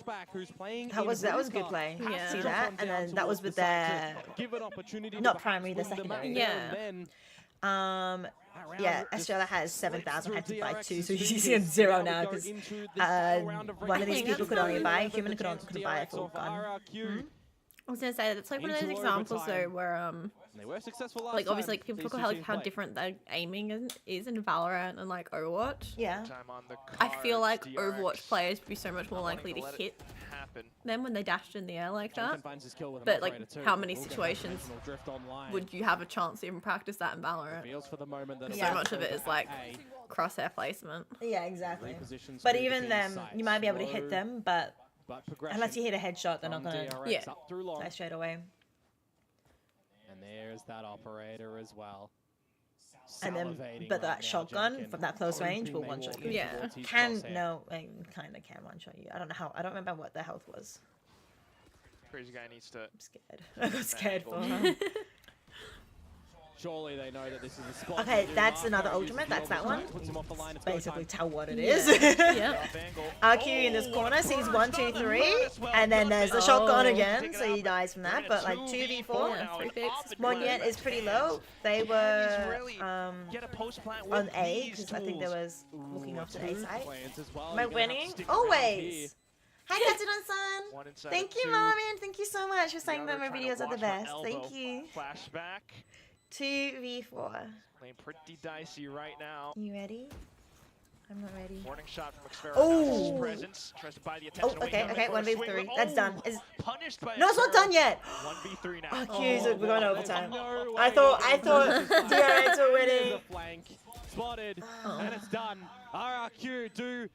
Flashback, who's playing. That was a good play. Yeah. See that, and then that was with their not primary, the secondary. Yeah, Australia has 7,000 had to buy 2, so he's using 0 now because one of these people could only buy, a human could buy a full gun. I was gonna say that's like one of those Into examples though overtime. where They were successful last like obviously time like people these talk two about like teams how played. different the aiming is in Valorant and like Overwatch. Yeah. Time on the I feel like cards, Overwatch DRX players would be so much more not likely wanting to let hit it happen. them when they dashed in the air like that. Jonathan finds his kill with an But like, operator too. how many Will get situations dimensional drift online. would you have a chance to even practice that in Valorant? Feels for the moment that So Yeah. much of it is like crosshair placement. Yeah, exactly. repositions But to even between them, sides. you might be able to hit Slow, them, but but progression unless you hit a headshot, they're not from gonna DRX Yeah. up through long. die straight away. And there's that operator as well. And then, Salivating but that right now, shotgun Jenkin. from that close range will Hoping they one shot walk you. in Yeah. towards his Can crosshair. no, kind of can one shot you. I don't know how. I don't remember what the health was. Crazy guy needs to. I'm scared. I got scared for angle. him. Surely they know that this is a spot. Okay, to do. that's Marco another uses ultimate. the That's that ultimate, one. puts him off the line. It's go Basically, time. tell what it Yeah. is. Yeah. Off angle. RQ in this corner sees 1, 2, 3, and then there's the shotgun again, so he dies from that. But like 2v4, Yeah, 3 picks. Monyet is pretty low. They were Get a post plant on with A these because I think there tools. was looking after Two A side. plans as well. Am I You're gonna have to winning? stick around Always. here. Hi, Captain Unsun. One inside Thank of you, two. Marvin. Thank you so much for saying The that my other trying to videos are the watch for best. elbow. Thank you. Flashback. 2v4. Playing pretty dicey right now. You ready? I'm not ready. Warning shot from Xpero. Oh. His presence tries to buy the Oh, attention away. okay, Coming okay. for a swing 1v3. with- That's oh, done. Is Punished by no, it's not Xpero. done yet. 1v3 now. Oh, cues. We're going overtime. No I way thought that this is DRX were There's winning. a flank spotted, and it's done. RRQ do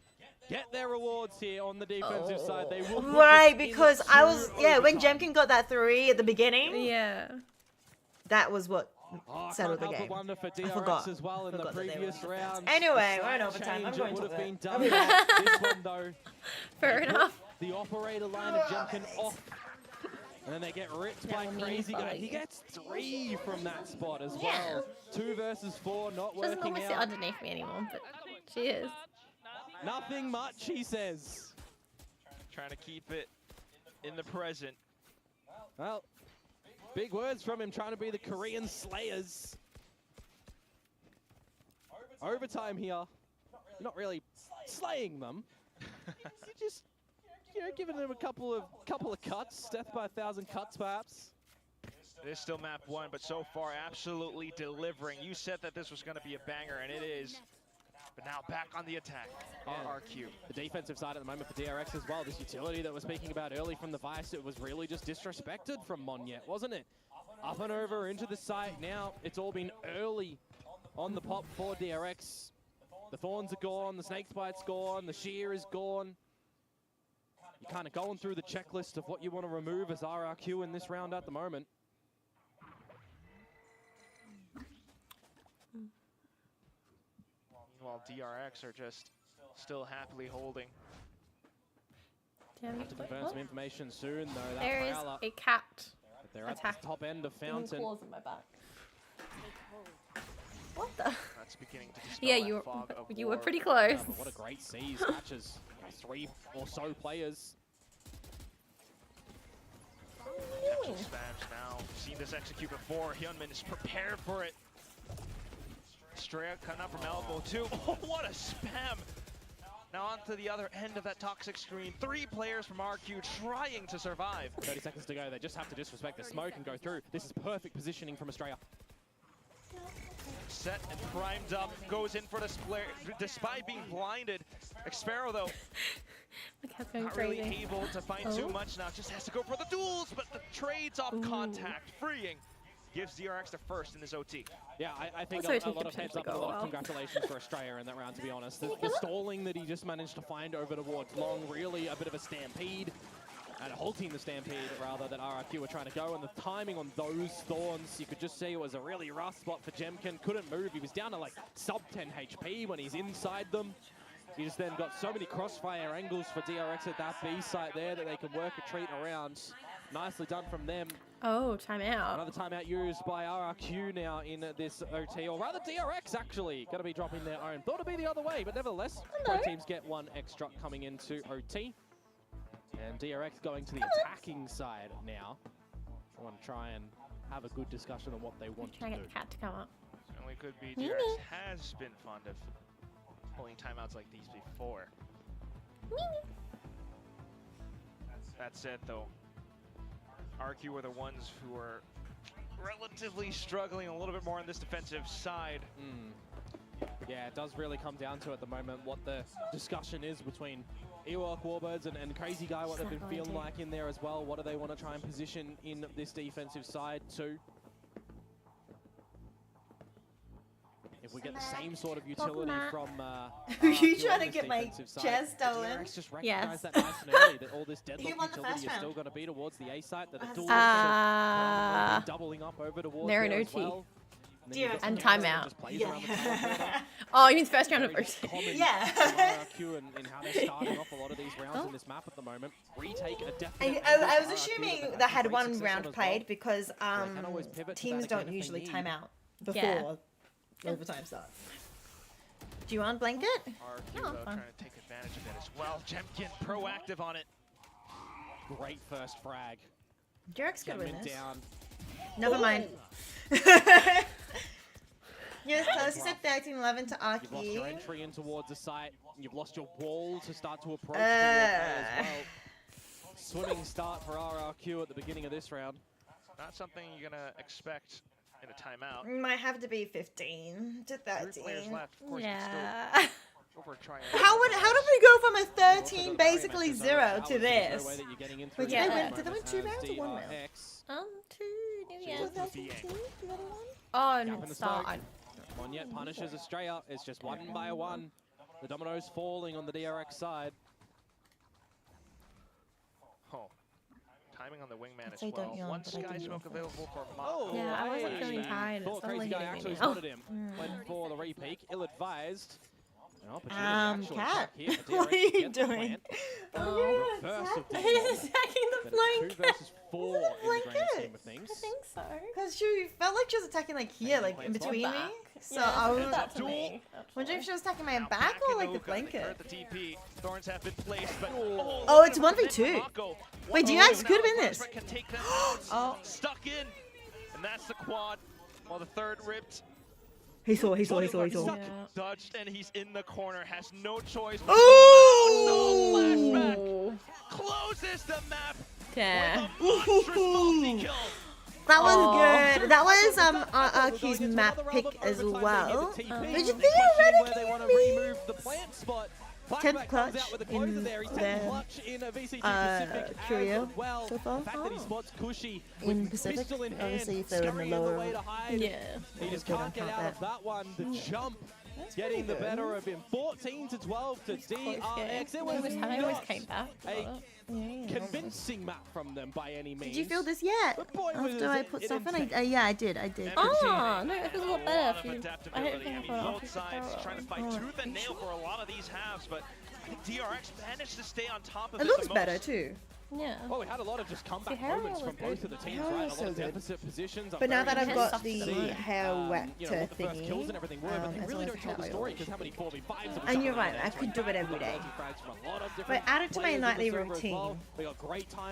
get their rewards here on the defensive side. They will put Right, this because I was into when overtime. Jemkin got that 3 at the beginning, Yeah. that was what Oh, settled the can't help game. but wonder for I DRX forgot. as well in the Forgot that they were previous in round. Anyway, A we're in slight overtime. I'm change going it to would have that. been I'll done. be back. This one though, Fair enough. the operator line of Jemkin off. And then they get ripped by Yeah, Crazy Guy. funny. He gets 3 from that spot as Yeah. well. 2 versus 4, not She doesn't working normally sit out. underneath me anymore, but she is. Nothing much, he says. Trying to keep it in the present. Well, big words from him, trying to be the Korean Slayers. Overtime here. You're not really slaying them. You're just, giving them a couple of cuts, death by 1,000 cuts, perhaps. It is still map 1, but so far absolutely delivering. You said that this was going to be a banger, and it is. But now back on the attack. RRQ. The defensive side at the moment for DRX as well. This utility that we're speaking about early from the Vice, it was really just disrespected from Monyet, wasn't it? Up and over into the site. Now it's all been early on the pop for DRX. The Thorns are gone, the Snake Spite's gone, the Shear is gone. You're kind of going through the checklist of what you want to remove as RRQ in this round at the moment. Meanwhile, DRX are just still happily holding. Have to confirm some information soon, though. That There is Prowler, a cat but they're at attack. the top end of Even Fountain. claws in my back. What the? That's beginning to dispel Yeah, that you fog of were war. pretty close. Yeah, but what a great seize catches 3 or so players. Potential spams now. Seen this execute before. Hyunmin is prepared for it. Straight cutting up from elbow too. Oh, what a spam! Now on to the other end of that toxic screen. 3 players from RQ trying to survive. 30 seconds to go. They just have to disrespect the smoke and go through. This is perfect positioning from Australia. Set and primed up. Goes in for the split despite being blinded. Xpero though, The cat's going not crazy. really able to find too much now. Just has to go for the duels, but the trades off contact. Freeing. Gives DRX the first in this OT. Yeah, I think Also, a it lot could of heads up potentially and a go lot of well. congratulations for Australia in that round, to be honest. The stalling that he just managed to find over towards long, really a bit of a stampede. And halting the stampede, rather, that RRQ were trying to go. And the timing on those Thorns, you could just see it was a really rough spot for Jemkin. Couldn't move. He was down to like sub 10 HP when he's inside them. He just then got so many crossfire angles for DRX at that B site there that they can work a treat around. Nicely done from them. Oh, timeout. Another timeout used by RRQ now in this OT, or rather DRX actually, going to be dropping their own. Thought it'd be the other way, but nevertheless, both teams get 1 extra coming into OT. And DRX going to the attacking side now. I want to try and have a good discussion on what they want to Trying to do. get the cat to come up. Certainly could be. Mimi. DRX has been fond of pulling timeouts like these before. That said though, RQ were the ones who were relatively struggling a little bit more on this defensive side. Yeah, it does really come down to at the moment what the discussion is between Ewok, Warbirds, and Crazy Guy, what they've been feeling like in there as well. What do they want to try and position in this defensive side too? If we get the same sort of utility from Are you trying to get my chair stolen? Just recognize that nice and early, that all this deadlock utility is still going to be towards the A site, that the dual doubling up over towards they're an there OT. as well. And timeout. Yeah. Oh, you mean first round of OT? Yeah. RRQ and how they're starting off a lot of these rounds in this map at the moment. Retake a definite. I was assuming they had one round played because teams don't usually time out before overtime starts. Do you want blanket? RQ though, trying to take advantage of it as well. Jemkin proactive on it. Great first frag. Derek's good with this. Down. Never mind. Yes, so she said 13-11 to Aki. You've lost your entry in towards the site. You've lost your wall to start to approach as well. Swimming start for RRQ at the beginning of this round. Not something you're going to expect in a timeout. Might have to be 15 to 13. 3 players left. Of course, yeah. Go for a try. How did we go from a 13, basically 0 to this? Wait, did they win 2 rounds or 1 round? 2, yeah. The other one? Oh, no, start. Monyet punishes Estrella. It's just 1 by 1. The dominoes falling on the DRX side. Oh, timing on the wingman as well. One Sky Smoke available for Mako. Yeah, I wasn't feeling tired. Thought Crazy Guy actually spotted him. Went for the re-peek. Ill-advised. Cat, what are you doing? Oh, yeah, he's attacking the flank. 2 versus 4 in the grand scheme of things. I think so. Because she felt like she was attacking like here, like in between me. So I was wondering if she was attacking my back or like the blanket. Thorns have been placed, but oh, it's 1v2. Wait, DRX could win this. Oh, stuck in, and that's the quad. While the third ripped. He saw. Dodged, and he's in the corner. Has no choice. Oh! No flashback. Closes the map. Yeah. That was good. That was RQ's map pick as well. Did you think already? 10th clutch in their Curio so far. In Pacific, obviously if they're in the lower, yeah. He just can't get out of that one. The jump getting the better of him. 14 to 12 to DRX. It was not a convincing map from them by any means. Did you feel this yet? After I put stuff in? Yeah, I did. Oh, no, it feels a lot better. I don't think I thought both sides trying to fight tooth and nail for a lot of these halves, but I think DRX managed to stay on top of it. It looks better too. Yeah. Oh, we had a lot of just comeback moments from both of the teams, right? A lot of deficit positions. But now that I've got the hair wet thingy, kills and everything were, but they really don't tell the story because how many 4v5s. And you're right, I could do it every day. But add it to my nightly routine.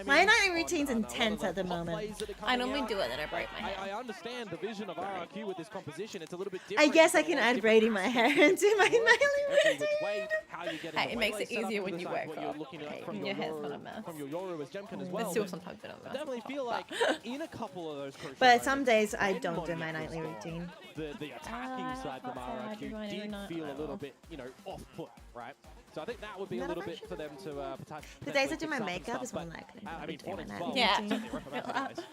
My nightly routine's intense at the moment. I normally do it, then I break my hair. I understand the vision of RRQ with this composition. It's a little bit different. I guess I can add braiding my hair into my nightly routine. Hey, it makes it easier when you work off. Your hair's not a mess. As Jemkin as well. But still sometimes I don't know. I definitely feel like in a couple of those crucial But some days I don't do my nightly routine. The attacking side from RRQ did feel a little bit, off-put, right? So I think that would be a little bit for them to potentially. The days I do my makeup is when I mean, do my nightly yeah. routine. Definitely.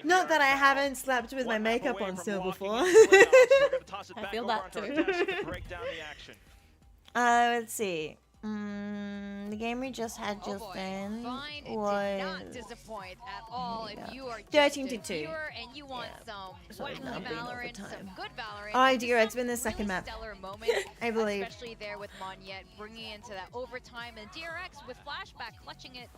Not that I haven't slept with my makeup on still before. I feel that too. Let's see. The game we just had just then was not disappoint at all if you are 13 to 2. And you want some wacky Valorant, some good Valorant. Oh dear, it's been the second map. I believe. Especially there with Monyet bringing into that overtime and DRX with flashback clutching it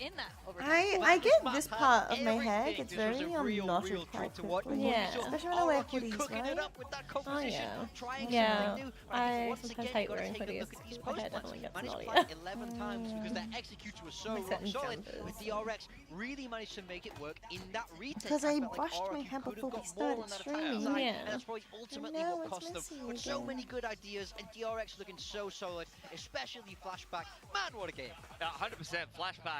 in that overtime. I get this part of my hair gets very unnotted quite quickly. Yeah. Especially when I wear hoodies, right? Oh yeah. Yeah. I sometimes hate wearing hoodies because my hair definitely gets knottier. 11 times because that execution was so rock solid, but DRX really managed to make it work in that retake. Because I brushed my hair before we started streaming. Yeah. And that's probably ultimately what cost them. But so many good ideas, and DRX looking so solid, especially flashback. Man, what a game! 100% flashback.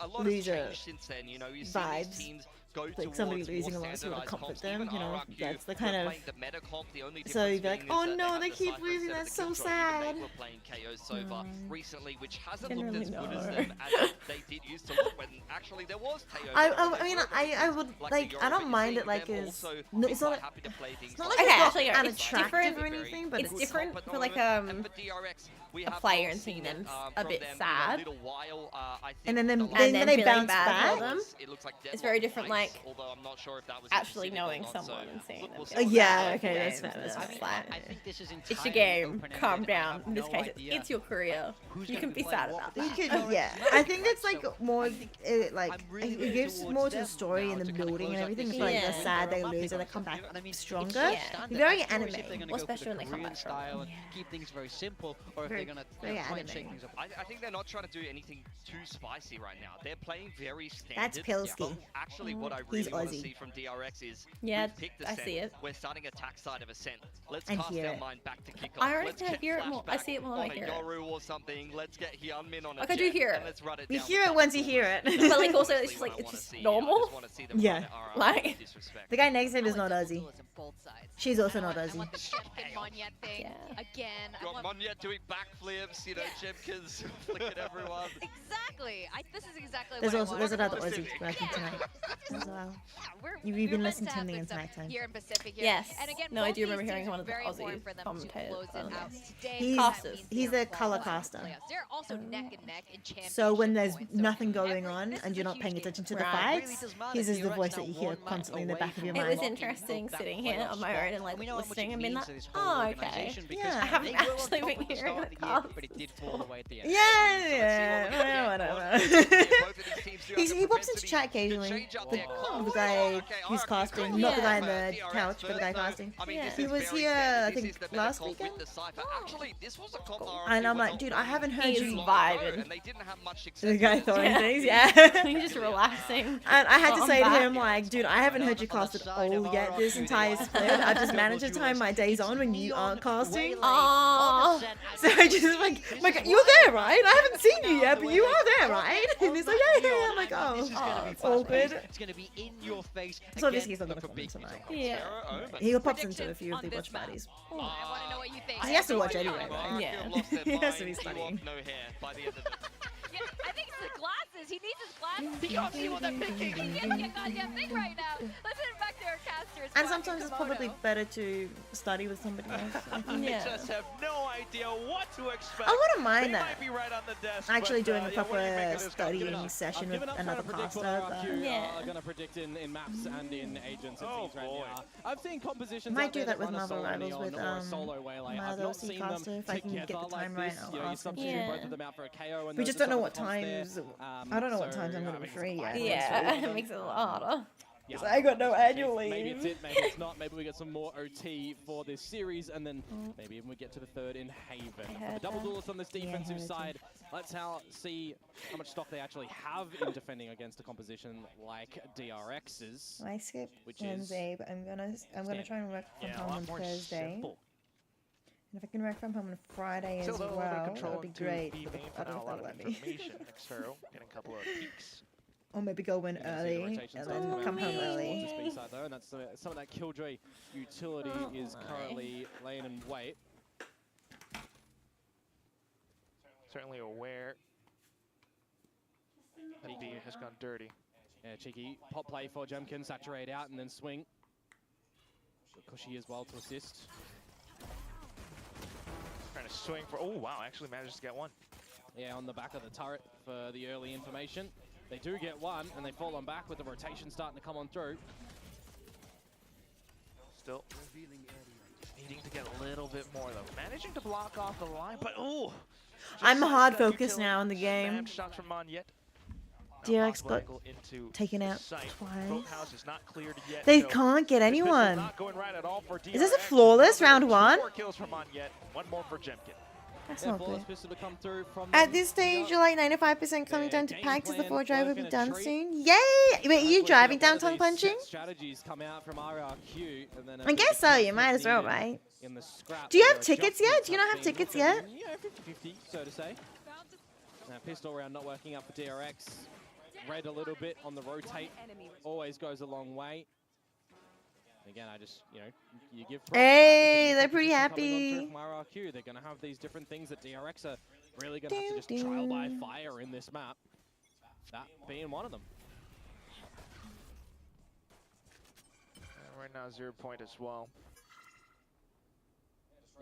a lot has changed since then. You know, you see these teams go like somebody towards losing a more lot, so to standardized comfort comps. them, Even you know, RRQ that's the were kind of. playing the meta comp. The only So you'd difference be like, being oh is that no, had they the keep Cypher losing. instead of That's the so Killjoy. Even sad. they were playing KO Sova recently, which hasn't Didn't looked really as good know. as them as they did used to look when actually there was KO. I mean, I would like, I don't mind it like is. No, it's not. It's not like Okay, it's not actually, it's unattractive different. or anything, but It's different for like a player and seeing them a bit sad, and then when then they feeling bounce bad back. for them. It's very different, like actually knowing someone and seeing them. Oh, yeah, okay, that's fair. fair. That's That's fair. fine. I think this is It's your entirely game. open-ended. Calm I down. have In this no case, idea it's your career. who's You gonna can be playing sad what about You that. could, yeah. I think it's like more, it gives more to the story and the building and everything. It's like they're Yeah. sad, they lose, and they come back And I mean, it's stronger. standard. Very I'm curious if anime. they're gonna Well, go for especially the when they come Korean back from style and keep things very simple, or if Very- they're gonna very try and anime. shake things up. I think they're not trying to do anything too spicy right now. They're playing very standard. That's Pilsky. But actually, what I He's really want to Aussie. see from DRX is Yeah, we've picked I Ascent. see it. We're starting attack side of Ascent. Let's And cast hear our it. mind back to kickoff. I already Let's get hear it more. I see it more flashback like on a hear it. Yoru or something. Let's get Hyunmin on a Like, I do jet, hear and it. let's run it You down hear with it that once you full hear it. force. But like also, Honestly, it's just what like I it's wanna just see, I normal. just wanna see them Yeah. run it RR Like- with disrespect. The guy next to him is I not want Aussie. double duels on both sides. She's also I not want- I Aussie. want the Shepkin Monyet thing Yeah. again. I Got want Monyet doing backflips, you know, Jemka's flicking everyone. exactly. This is exactly There's what also I there's want. another Aussie working tonight as well. You've even listened to me in nighttime. Here in Pacific here. Yes. And again, No, I both do these remember hearing teams one are of the very important Aussie for them to commentators close it on out this. today. He's- That means he's they're a color qualified caster. for playoffs. They're also neck and neck in championship So when there's points. So nothing going on this and is you're a not huge paying game. attention to the Right. fights, his is the voice that you hear constantly in the back of your It mind. was interesting sitting here on my own and like listening and being like, oh, okay. Yeah. I haven't actually been hearing the cast. But it did fall away at the end. Yeah, whatever. He pops into chat occasionally. The guy who's casting, not the guy on the couch, but the guy casting. He was here, I think, last weekend. And I'm like, dude, I haven't heard He's you. vibing. The guy throwing things, yeah. He's just relaxing. And I had to I'm say to back. him, like, dude, I haven't heard you cast at all yet this entire split. I've just managed to time my days on when you aren't casting. Aww. So I just like, you're there, right? I haven't seen you yet, but you are there, right? And he's like, yeah. I'm like, oh, it's all good. It's gonna be in your face. So obviously he's not gonna comment tonight. Yeah. He pops into a few of the watch parties. I want to know what you think. He has to watch anyway, right? Yeah. He has to be studying. No hair by the end of it. Yeah, I think it's the glasses. He needs his glasses. He can't see what they're picking. He can't see a goddamn thing right now. Let's head back to our casters. And sometimes it's probably better to study with somebody else. I think. They just have no idea what to expect. I wouldn't mind They that. might be right on the desk, Actually but, doing a yeah, what do you make proper of this one? Give it studying up. session with Given up another trying to predict caster. what But RRQ Yeah. are going to predict in maps and in agents and Oh, things right boy. now. I've seen compositions Might out do there that with run a Marvel solo Rivals neon with, or a solo waylay. my I've other not OC seen them caster, if I can get the together time like right, this. I'll You know, you ask him substitute to. both of them out for a KO. And we those just are don't know some what of the comps there. times. I don't know what So, times I'm gonna I be mean, free yet. Yeah, it makes it a lot harder. Yeah, I got no annual Maybe it's leave. it, maybe it's not. Maybe we get some more OT for this series, and then maybe even we get to the third in Haven. For the double duelists on this defensive side, let's see how much stock they actually have in defending against a composition like DRX's. I skip Which Wednesday, but I'm gonna try and work from home on Thursday. Simple. And if I can work from home on Friday as Still a little bit of well, that control would be into great. B But main I for now, don't a know lot if of that'll let me. information. Xero getting a couple of peeks. Or maybe go in You can see the early rotations and starting then to come come home out early. towards this B side though, and that's some of that Killjoy utility is currently laying in wait. Certainly aware that B has gone dirty. Yeah, cheeky pop play for Jemkin, saturate out and then swing. Cushy as well to assist. Trying to swing for, oh wow, actually manages to get one. Yeah, on the back of the turret for the early information. They do get one, and they fall on back with the rotation starting to come on through. Still needing to get a little bit more though. Managing to block off the line, but ooh! I'm hard focused now in the game. Shot from Monyet. DRX got into taken out sight. twice. Boathouse is not cleared yet, They so can't get this pistol's anyone. not going right at all for Is this a DRX. flawless round one? 4 kills from Monyet, 1 more for Jemkin. That's Yeah, not flawless good. pistol to come through from At them. this stage, you're like 95% coming down to game packs as the plan 4 drive will working be a done treat. soon. Yay! Wait, are you driving down tongue punching? Strategies come out from RRQ, and then I guess so, you might as well, right? in the scrap. Do you or have a tickets jump yet? in Do you not have something. tickets yet? Yeah, 50-50, so to say. Now, pistol round not working out for DRX. read a little bit on the rotate. Always goes a long way. Again, I just, you know, you give props Hey, back. they're pretty Coming happy. on from RRQ, they're going to have these different things that DRX are really going to have to just trial by fire in this map. That being one of them. Right now, 0 point as well.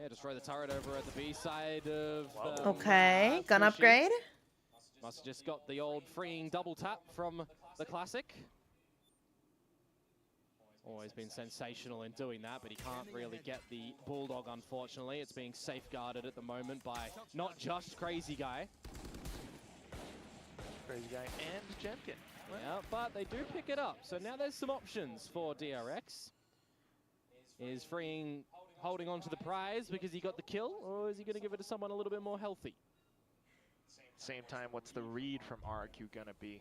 Yeah, just throw the turret over at the B side of the Okay, gun upgrade. Must have just got the old freeing double tap from the Classic. Always been sensational in doing that, but he can't really get the Bulldog, unfortunately. It's being safeguarded at the moment by not just Crazy Guy. Crazy Guy and Jemkin. Yeah, but they do pick it up. So now there's some options for DRX. Is freeing holding on to the prize because he got the kill, or is he going to give it to someone a little bit more healthy? Same time, what's the read from RQ going to be?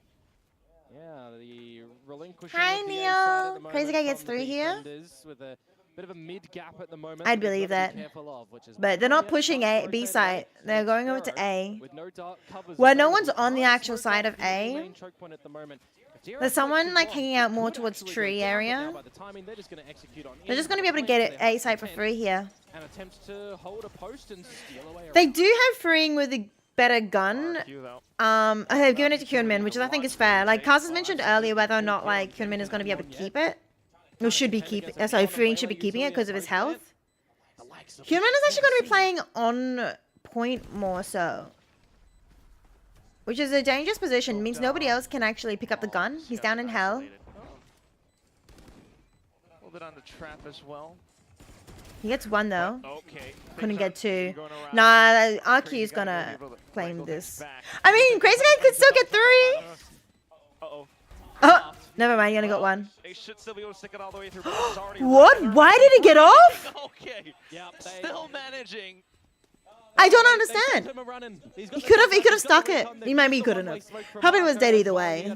Yeah, the relinquishing Hi, of the A side at the Neil. Crazy guy gets from the 3 here. defenders with a bit of a mid gap at the moment. I'd that believe they've got to that. be careful of, which is But they're not why pushing Sparks A, B rotated side. away They're from going over to Sparrow A. with no dark covers Well, no available. one's on the Can't actual smoke side off of the A. main choke point at the moment. If DRX There's someone makes like it hanging wrong, out more could towards actually tree go down, but area. now by the timing, they're just going to execute on They're just going to any be able to other get plans A they side for have free here. and attempt to hold a post and steal away. They do have freeing with a better gun. RQ, though. They've given it to Hyunmin, which I think is fair. Like Cars mentioned earlier, whether or not like Hyunmin is going to be able to keep it, or should be keeping. Sorry, freeing should be keeping it because of his health. Hyunmin is actually going to be playing on point more so, which is a dangerous position. Means nobody else can actually pick up the gun. He's down in hell. A little bit on the trap as well. He gets 1 though. Okay. Couldn't get 2. Going around. Nah, RQ is gonna claim this. I mean, Crazy Guy could still get 3. Uh-oh. Oh, never mind. He only got 1. They should still be able to stick it all the way through. But it's already What? rather Why did he get off? Okay. Yep, Still managing. I don't understand. He could have stuck it. He might be good enough. Probably was dead either way.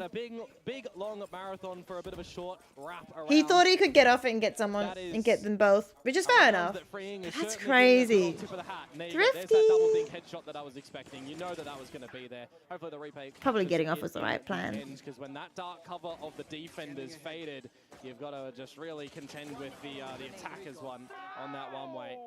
Big long marathon for a bit of a short wrap around. He thought he could get off it and get someone and get them both, which is fair enough. That's crazy. Thrifty. Headshot that I was expecting. You know that was going to be there. Hopefully the replay. Probably getting off was the right plan. Because when that dark cover of the defenders faded, you've got to just really contend with the attackers one on that one way.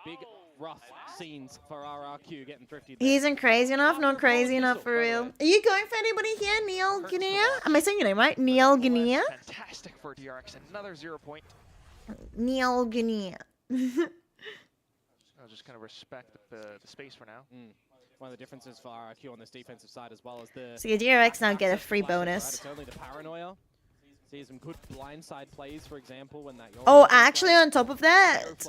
Big rough scenes for RRQ getting thrifty there. He isn't crazy enough, not crazy enough for real. Are you going for anybody here? Neil Guinea? Am I saying your name right? Neil Guinea? Fantastic for DRX. Another 0 point. Neil Guinea. I'll just kind of respect the space for now. One of the differences for RRQ on this defensive side as well as the... So your DRX now get a free bonus. It's only the paranoia. See some good blindside plays, for example, when that... Oh, actually on top of that,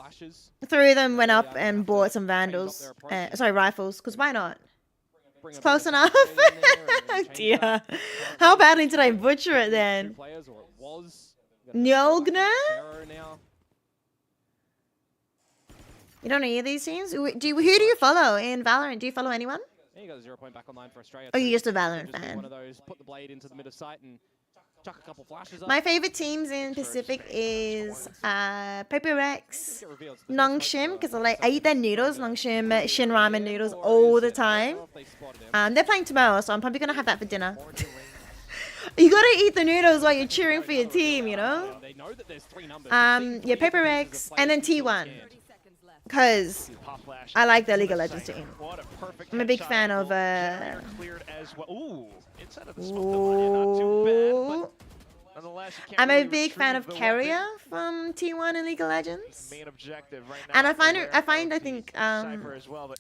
3 of them went up and bought some Vandals. Sorry, rifles, because why not? It's close enough. Oh dear. How badly did I butcher it then? Njolgner? You don't know any of these teams? Who do you follow in Valorant? Do you follow anyone? Yeah, you got a 0 point back online for Australia. Oh, you're just a Valorant Just fan. one of those, put the blade into the mid of sight and chuck a couple flashes up. My favorite teams in Pacific is Paper Rex, Nongshim, because I eat their noodles, Nongshim Shin Ramen noodles all the time. They're playing tomorrow, so I'm probably going to have that for dinner. You gotta eat the noodles while you're cheering for your team, you know? Yeah, Paper Rex, and then T1. Because I like the League of Legends team. I'm a big fan of... Ooh. I'm a big fan of Carrier from T1 in League of Legends. And I think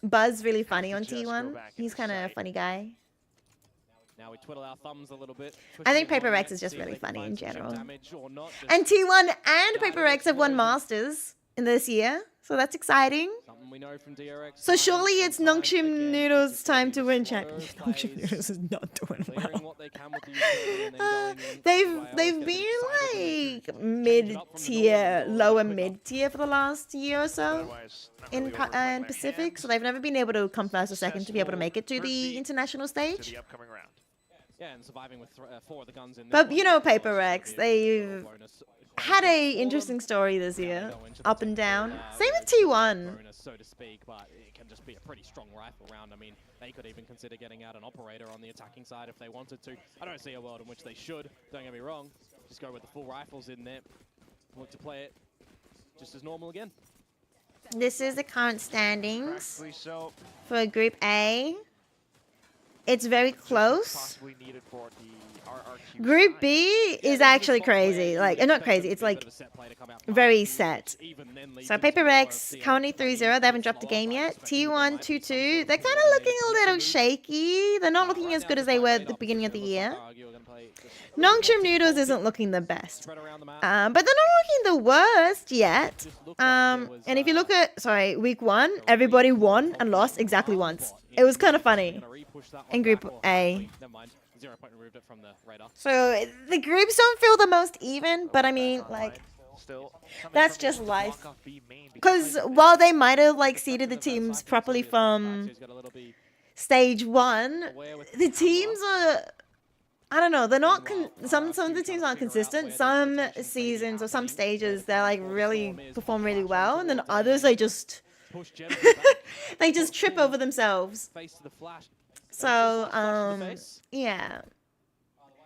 Buzz really funny on T1. He's kind of a funny guy. Now we twiddle our thumbs a little bit. I think Paper Rex is just really funny in general. And T1 and Paper Rex have won Masters in this year, so that's exciting. We know from DRX. So surely it's Nongshim Noodles' time to win champion. Nongshim Noodles is not doing well. They've been like mid-tier, lower mid-tier for the last year or so in Pacific, so they've never been able to come first or second to be able to make it to the international stage. Yeah, and surviving with 4 of the guns in. But you know, Paper Rex, they've had a interesting story this year, up and down. Same with T1. Bonus, so to speak, but it can just be a pretty strong rifle round. I mean, they could even consider getting out an operator on the attacking side if they wanted to. I don't see a world in which they should. Don't get me wrong. Just go with the full rifles in there. Look to play it just as normal again. This is the current standings for Group A. It's very close. Group B is actually crazy. Like, not crazy. It's like very set. So Paper Rex currently 3-0. They haven't dropped the game yet. T1 2-2. They're kind of looking a little shaky. They're not looking as good as they were at the beginning of the year. Nongshim Noodles isn't looking the best, but they're not looking the worst yet. And if you look at, sorry, week 1, everybody won and lost exactly once. It was kind of funny in Group A. So the groups don't feel the most even, but I mean, like, that's just life. Because while they might have like seeded the teams properly from stage 1, the teams are, I don't know, they're not, some of the teams aren't consistent. Some seasons or some stages, they're like really perform really well, and then others they just they just trip over themselves. So yeah,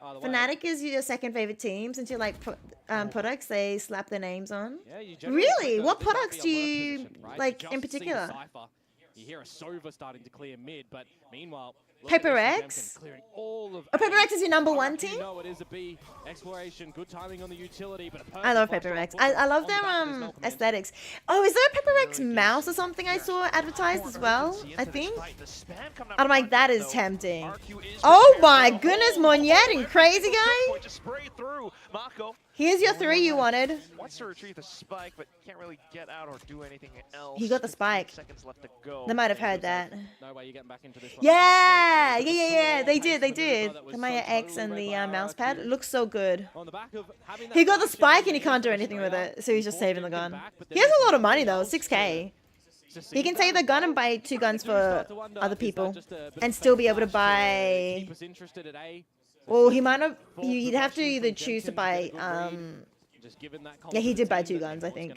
Fnatic is your second favorite team since you like products they slap their names on. Really, what products do you like in particular? You hear a Sova starting to clear mid, but meanwhile, Paper Rex? Paper Rex is your number 1 team? No, it is a B. Exploration, good timing on the utility, but I love Paper Rex. I love their aesthetics. Oh, is there a Paper Rex mouse or something I saw advertised as well? I think. I'm like, that is tempting. Oh my goodness, Moniette and Crazy Guy. Here's your 3 you wanted. Wants to retrieve the spike, but can't really get out or do anything else. He got the spike. Seconds left to go. They might have heard that. No way you're getting back into this one. Yeah. They did. The Maya X and the mouse pad. It looks so good. He got the spike and he can't do anything with it, so he's just saving the gun. He has a lot of money though, 6K. He can save the gun and buy 2 guns for other people, and still be able to buy. Well, he might not. He'd have to either choose to buy. Yeah, he did buy 2 guns, I think.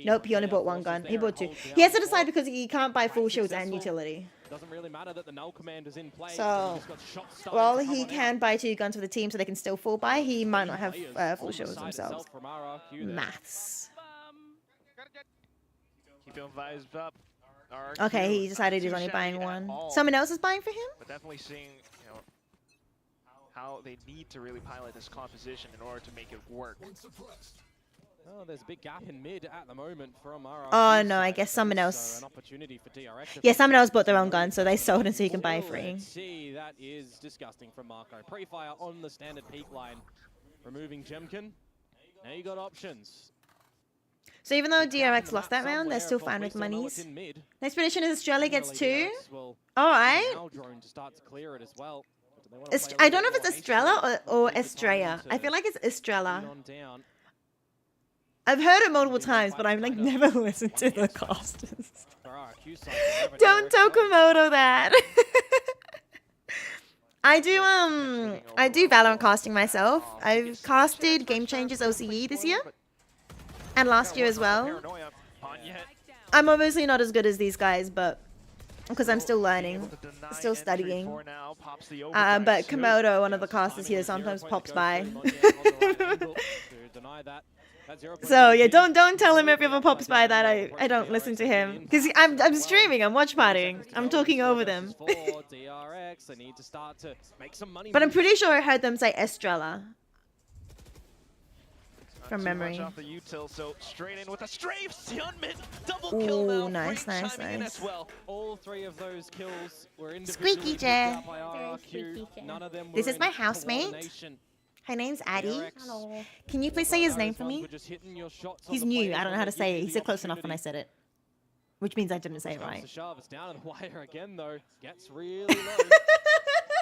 Nope, he only bought 1 gun. He bought 2. He has to decide because he can't buy full shields and utility. Doesn't really matter that the null command is in play. So, while he can buy 2 guns for the team so they can still full buy, he might not have full shields himself. Maths. Keep him vibes up. Okay, he decided he's only buying 1. Someone else is buying for him? But definitely seeing, how they need to really pilot this composition in order to make it work. Oh, there's a big gap in mid at the moment from our. Oh no, I guess someone else. Yeah, someone else bought their own gun, so they sold it so you can buy free. See, that is disgusting from Marco. Pre-fire on the standard peak line, removing Jemkin. Now you got options. So even though DRX lost that round, they're still fine with monies. Next prediction is Australia gets 2. Alright. I don't know if it's Estrella or Estrella. I feel like it's Estrella. I've heard it multiple times, but I've like never listened to the casters. Don't Tokomoto that. I do Valorant casting myself. I've casted Game Changers OCE this year. And last year as well. I'm obviously not as good as these guys, but because I'm still learning, still studying. But Komodo, one of the casters here, sometimes pops by. So yeah, don't tell him if he ever pops by that I don't listen to him, because I'm streaming, I'm watch partying, I'm talking over them. But I'm pretty sure I heard them say Estrella. From memory. Off the util, so straight in with a strafe, double kill now. Nice. Well. All 3 of those kills were Squeaky Chair. This is my housemate. Her name's Addie. Hello. Can you please say his name for me? He's new. I don't know how to say it. He said close enough when I said it. Which means I didn't say it right. It's down to the wire again, though. Gets really low.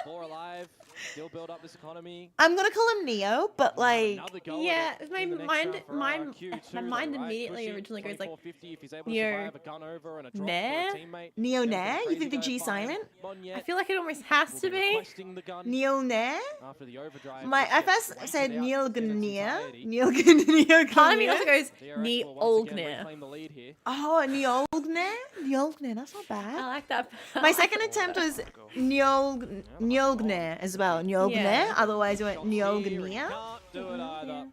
4 alive. Still build up this economy. I'm gonna call him Neo, but like, Another go Yeah, at it my in the next mind, round for my RRQ mind too, though, right? immediately Pushing originally goes like 24-50 if he's able to Neo survive a gun over and a drop Nair? for a teammate. Neo Then Nair? some You think the crazy G go find silent? Monyet I feel like it almost has will to be. requesting the gun Neo Nair? after the overdrive. My just I gets first said waited out Neil in its Gnia. entirety. Neil Gnia. Part of me also goes DRX Ni will once again Olgnir. reclaim the lead here. Oh, Neolgne? Neolgne, that's not I bad. like that. My second attempt was Neolgne as well. Neolgne. Yeah. Otherwise, you went Shots here, he Neolgnia. can't do it either.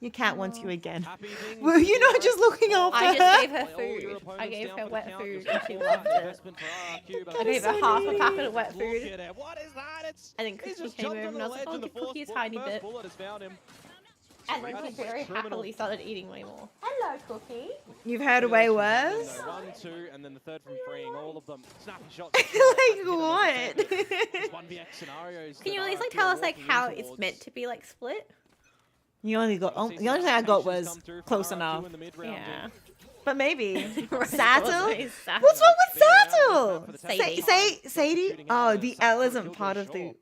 Your cat wants you again. Happy things Were you not just looking after I her? just gave her Play all your food. I opponents gave down her for the wet count. food Just and she force loved that it. investment for RRQ, but I gave her so half a neat. packet of wet Look food. at it. What is that? It's, I think he's Cookie just came jumped over on and the I was like, ledge oh, and the give Cookie a force tiny first bit. bullet has found him. And then That's she very criminal. happily started eating way more. Hello, Cookie. You've heard way worse. No, 1, 2, and then the third from freeing all of them. Snappy shots. Like what? Just 1vx scenarios. Can you that at least like RRQ tell are us like walking how in it's towards. meant to be like split? You only got. Oh, the only thing I got was close enough. Yeah. But maybe. Right, Saddle? it's Saddle. What's wrong with Saddle? Sadie. Sadie? Oh, the L isn't part of the.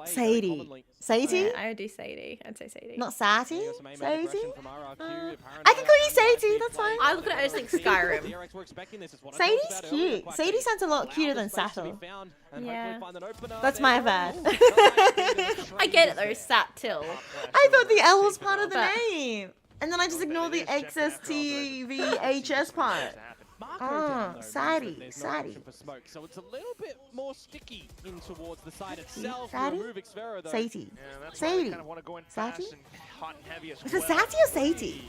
Sadie. Sadie? Yeah, I would do Sadie. I'd say Sadie. Not Sati? Sadie? I I can call you Sadie, that's fine. I look at it as like Skyrim. Sadie's cute. Sadie sounds a lot cuter than Sato. Yeah. That's my bad. I get it though, Sat Till. I thought the L was part of the But- name. And then I just ignored the XSTVHS part. Sadie. Sadie. So it's a little bit more sticky in towards the side itself. Sadie? Remove Xvero, though. Sadie. Yeah, that's why they Sadie. kind of want to go in Sati? fast and hot and heavy as Is well. it Sati or Sadie?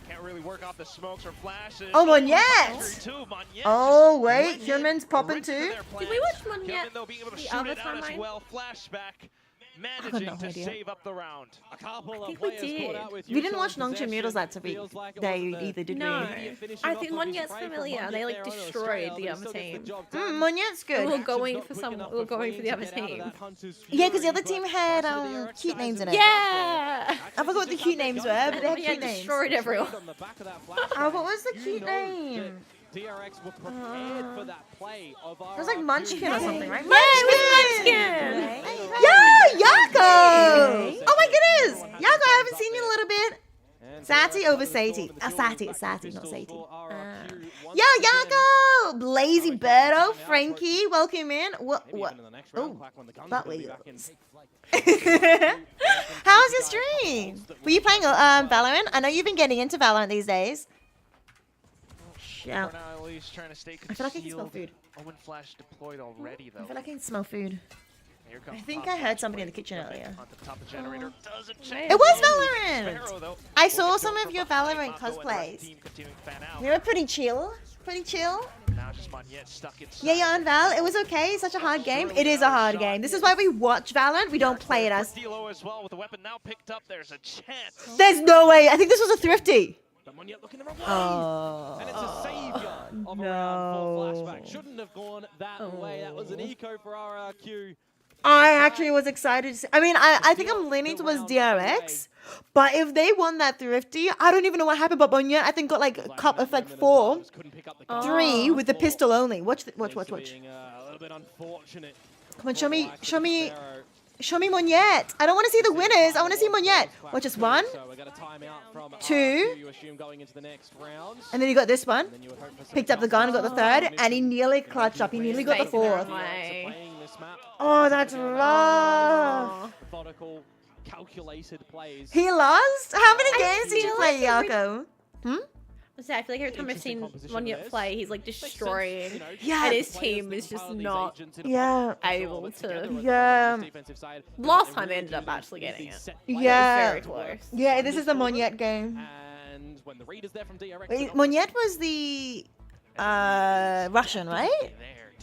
Can't really work off the smokes or flashes. Oh, Monyet! Monyet Oh, just wait. went in Hyunmin's popping right to too? their Did plans. we watch Monyet Hyunmin, though, being able to the shoot other it out as timeline? well. Flashback. got Managing no to idea. save up the round. A couple I of think we players did. caught out with We didn't Utah watch in Nongcha Noodles that possession. week. Feels like it They was the either did No, immediate finishing I off think of his Monyet's spray from familiar. Monyet They like there on destroyed Australia, the but he other still gets the team. job done. Monyet's We were good. going Action's for not some. quick enough We were going for the Queen other to get out of team. that Hunter's Yeah, because the other fury, team but had most of the DRX cute guys names in are it. Yeah. I forgot what the cute names were, but they had Yeah, cute names. destroyed everyone. on the back of that Oh, what was the You cute know name? that DRX were prepared for that play of It was like Munchkin or something, right? Yeah, it was Munchkin! Munchkin. Yeah, Yako! Oh my goodness! Yako, I haven't seen you in a little bit. Sati over Sati. Sati, it's Sati, not Sati. Yo, Yako! Blazy Birdo, Frankie, welcome in. What? Oh, that way. How's your stream? Were you playing Valorant? I know you've been getting into Valorant these days. Yeah. For now, at least trying to stay I feel like I can smell food. Omen Flash deployed already, though. I feel like I can smell food. Here I comes think Pop I heard somebody in the kitchen Perfect earlier. on the top of generator. Doesn't It was Valorant! Sparrow, though, I will saw get some killed of from your behind. Valorant Mako and the rest of the cosplays. team continuing to fan out. They were pretty chill. Pretty chill. Now just Monyet stuck inside. Yeah, yeah, on Val, it was okay. It's such a hard game. It is a hard game. This is why we watch Valorant. We don't play it as. Dilo as well with the weapon now picked up. There's a chance. There's no way. I think this was a thrifty. But Monyet looking the wrong way. Oh. And it's a savior of a round for flashback. Shouldn't have gone that way. That was an eco for RRQ. I actually was excited to see. I mean, I think I'm leaning towards DRX. But if they won that thrifty, I don't even know what happened. But Monyet, I think, got like a cup of like 4, 3 with the pistol only. Watch. A little bit unfortunate. Come on, show me Monyet. I don't want to see the winners. I want to see Monyet. Watch this. 1, 2, and then you got this one. Picked up the gun, got the 3rd, and he nearly clutched up. He nearly got the 4th. Oh, that's rough. Methodical, calculated plays. He lost? How many games did you play, Yako? I feel like every time I've seen Monyet play, he's like destroying, Yeah. and his team is just not able to. Yeah. Last time they ended up actually getting it. Yeah. It was very close. Yeah, this is the Monyet game. And when the read is there from DRX, Wait, Monyet was the Russian, right?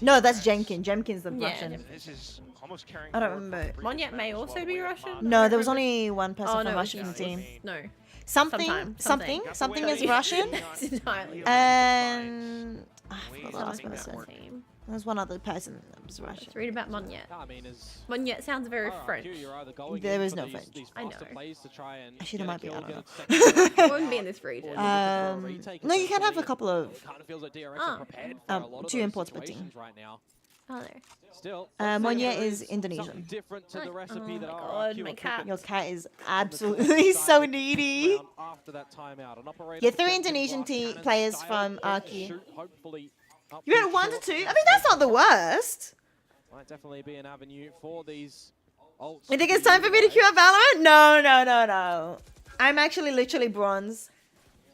No, that's Jenkins. Jenkins the Yeah. Russian. This is almost carrying I don't remember. Monyet may also be Russian. No, there was only one person Oh, from no, Russia in the it's- team. No. Something is Russian. It's entirely And I forgot the last Something person. about the team. There was one other person that was Russian. Let's read about Monyet. I mean, as Monyet sounds very RRQ, French. you're either going There in is for no these- French. these I faster know. plays to try and Actually, get there a might be. kill, I don't get know. a second It wouldn't be in this region. retake No, you can have a essentially. couple of Kind of feels like DRX are prepared for a lot of 2 those imports per team. situations right now. Oh, no. Still, Monya there is Indonesian. something different to the Oh recipe my that God, RRQ my are cat. cooking Your cat is on the absolutely side so with needy. round after that timeout. An operator Yeah, for 3 Jemkin Indonesian blast cannon players style from to RQ. shoot, hopefully up You these went 1 to short 2. I mean, and that's not the sweet worst. might definitely be an avenue for these ults. You think to it's be time for me to queue up utilized. Valorant? No, no, no, no. I'm actually literally bronze.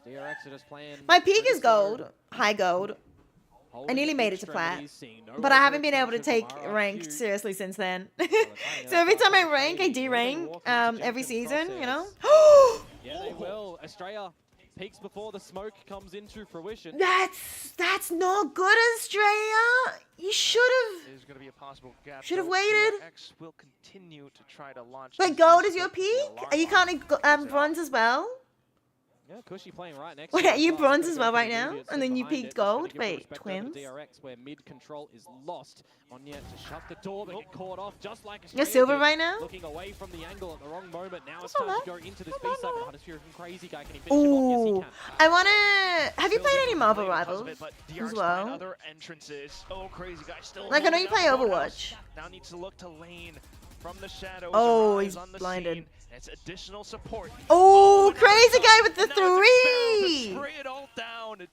DRX are just playing My peak pretty is gold, slow, high gold. I holding nearly the made it to plat, extremities, seeing no but I haven't been able to overextension take from RRQ. ranked seriously since then. Well, they're trying to So every get that time I far rank, I fading. Will they de-rank walk into every Jemkin's season, you know? crosshairs? Yeah, they will. Australia peaks before the smoke comes into fruition. That's not good, Australia. You should have. There's going to be a possible gap. Should have though. waited. DRX will continue to try to launch. Wait, these gold beats, is your but the peak? alarm Are you bot counting throws it bronze off. as well? Yeah, Cushy playing right next Wait, to are you well. bronze Gonna as go well for right the now? immediate And then you behind peaked it. Just gonna gold? give the Wait, respect over twins? DRX where mid control is lost. Monya to shut the door, but get caught off just like You're Australia silver did. right now? Looking away from the angle at the wrong moment. Now it's That's time not to go into this B Not side. bad. But Huddersfield from Crazy Guy, can he finish him off? Yes, he Ooh, can. I wanna. Have you played any Marvel Because of Rivals it, but as DRX find well? other entrances. Oh, Crazy Guy still. Like, I know holding you up play Roadhouse. Overwatch. Now needs to look to lane from the shadows. Oh, arise he's on the blinded. scene. It's additional support. Oh, and now Crazy it's Guy up, with the and now it's experiment to 3. spray it all down.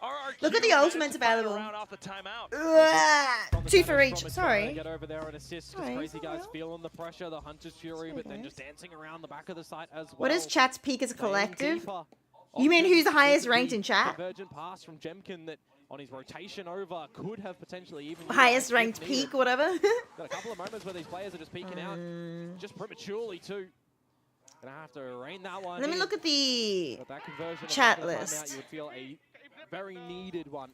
RRQ Look at the managed ultimates to find a available. round off the timeout. Ugh. 2 for Shadows each. from it, Sorry. trying to Get over there and assist because Sorry, Crazy it's Guy's alright. feeling the pressure, the Hunter's Fury, but then okay. just dancing around the back of the site as well. What is chat's peak as a Staying collective? deeper. You mean Options who's the highest with ranked in chat? Convergent pass from Jemkin that on his rotation over could have potentially even Highest utilized ranked if needed. peak, whatever. Got a couple of moments where these players are just peeking out, just prematurely too. Gonna have to rein that one. Let me in. look at the But that conversion chat of the timeout, list. you would feel a very needed one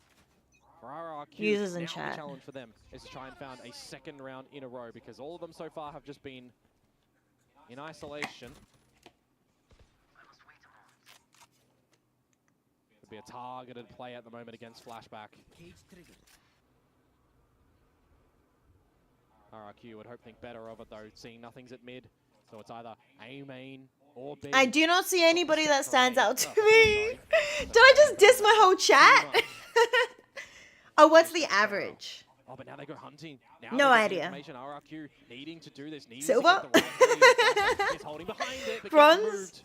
for RRQ. Users in Now chat. The challenge for them is to try and find a second round in a row because all of them so far have just been in isolation. Could be a targeted play at the moment against Flashback. RRQ would hope think better of it though, seeing nothing's at mid. So it's either A main or B. I do not see anybody that stands out to Oh, me. sorry. Did I just diss my whole chat? Oh, what's the average? Oh, but now they go hunting. Now No they get the idea. information. RRQ needing to do this. Needing Silver? To get the right play. He's holding behind it, but Bronze? gets moved.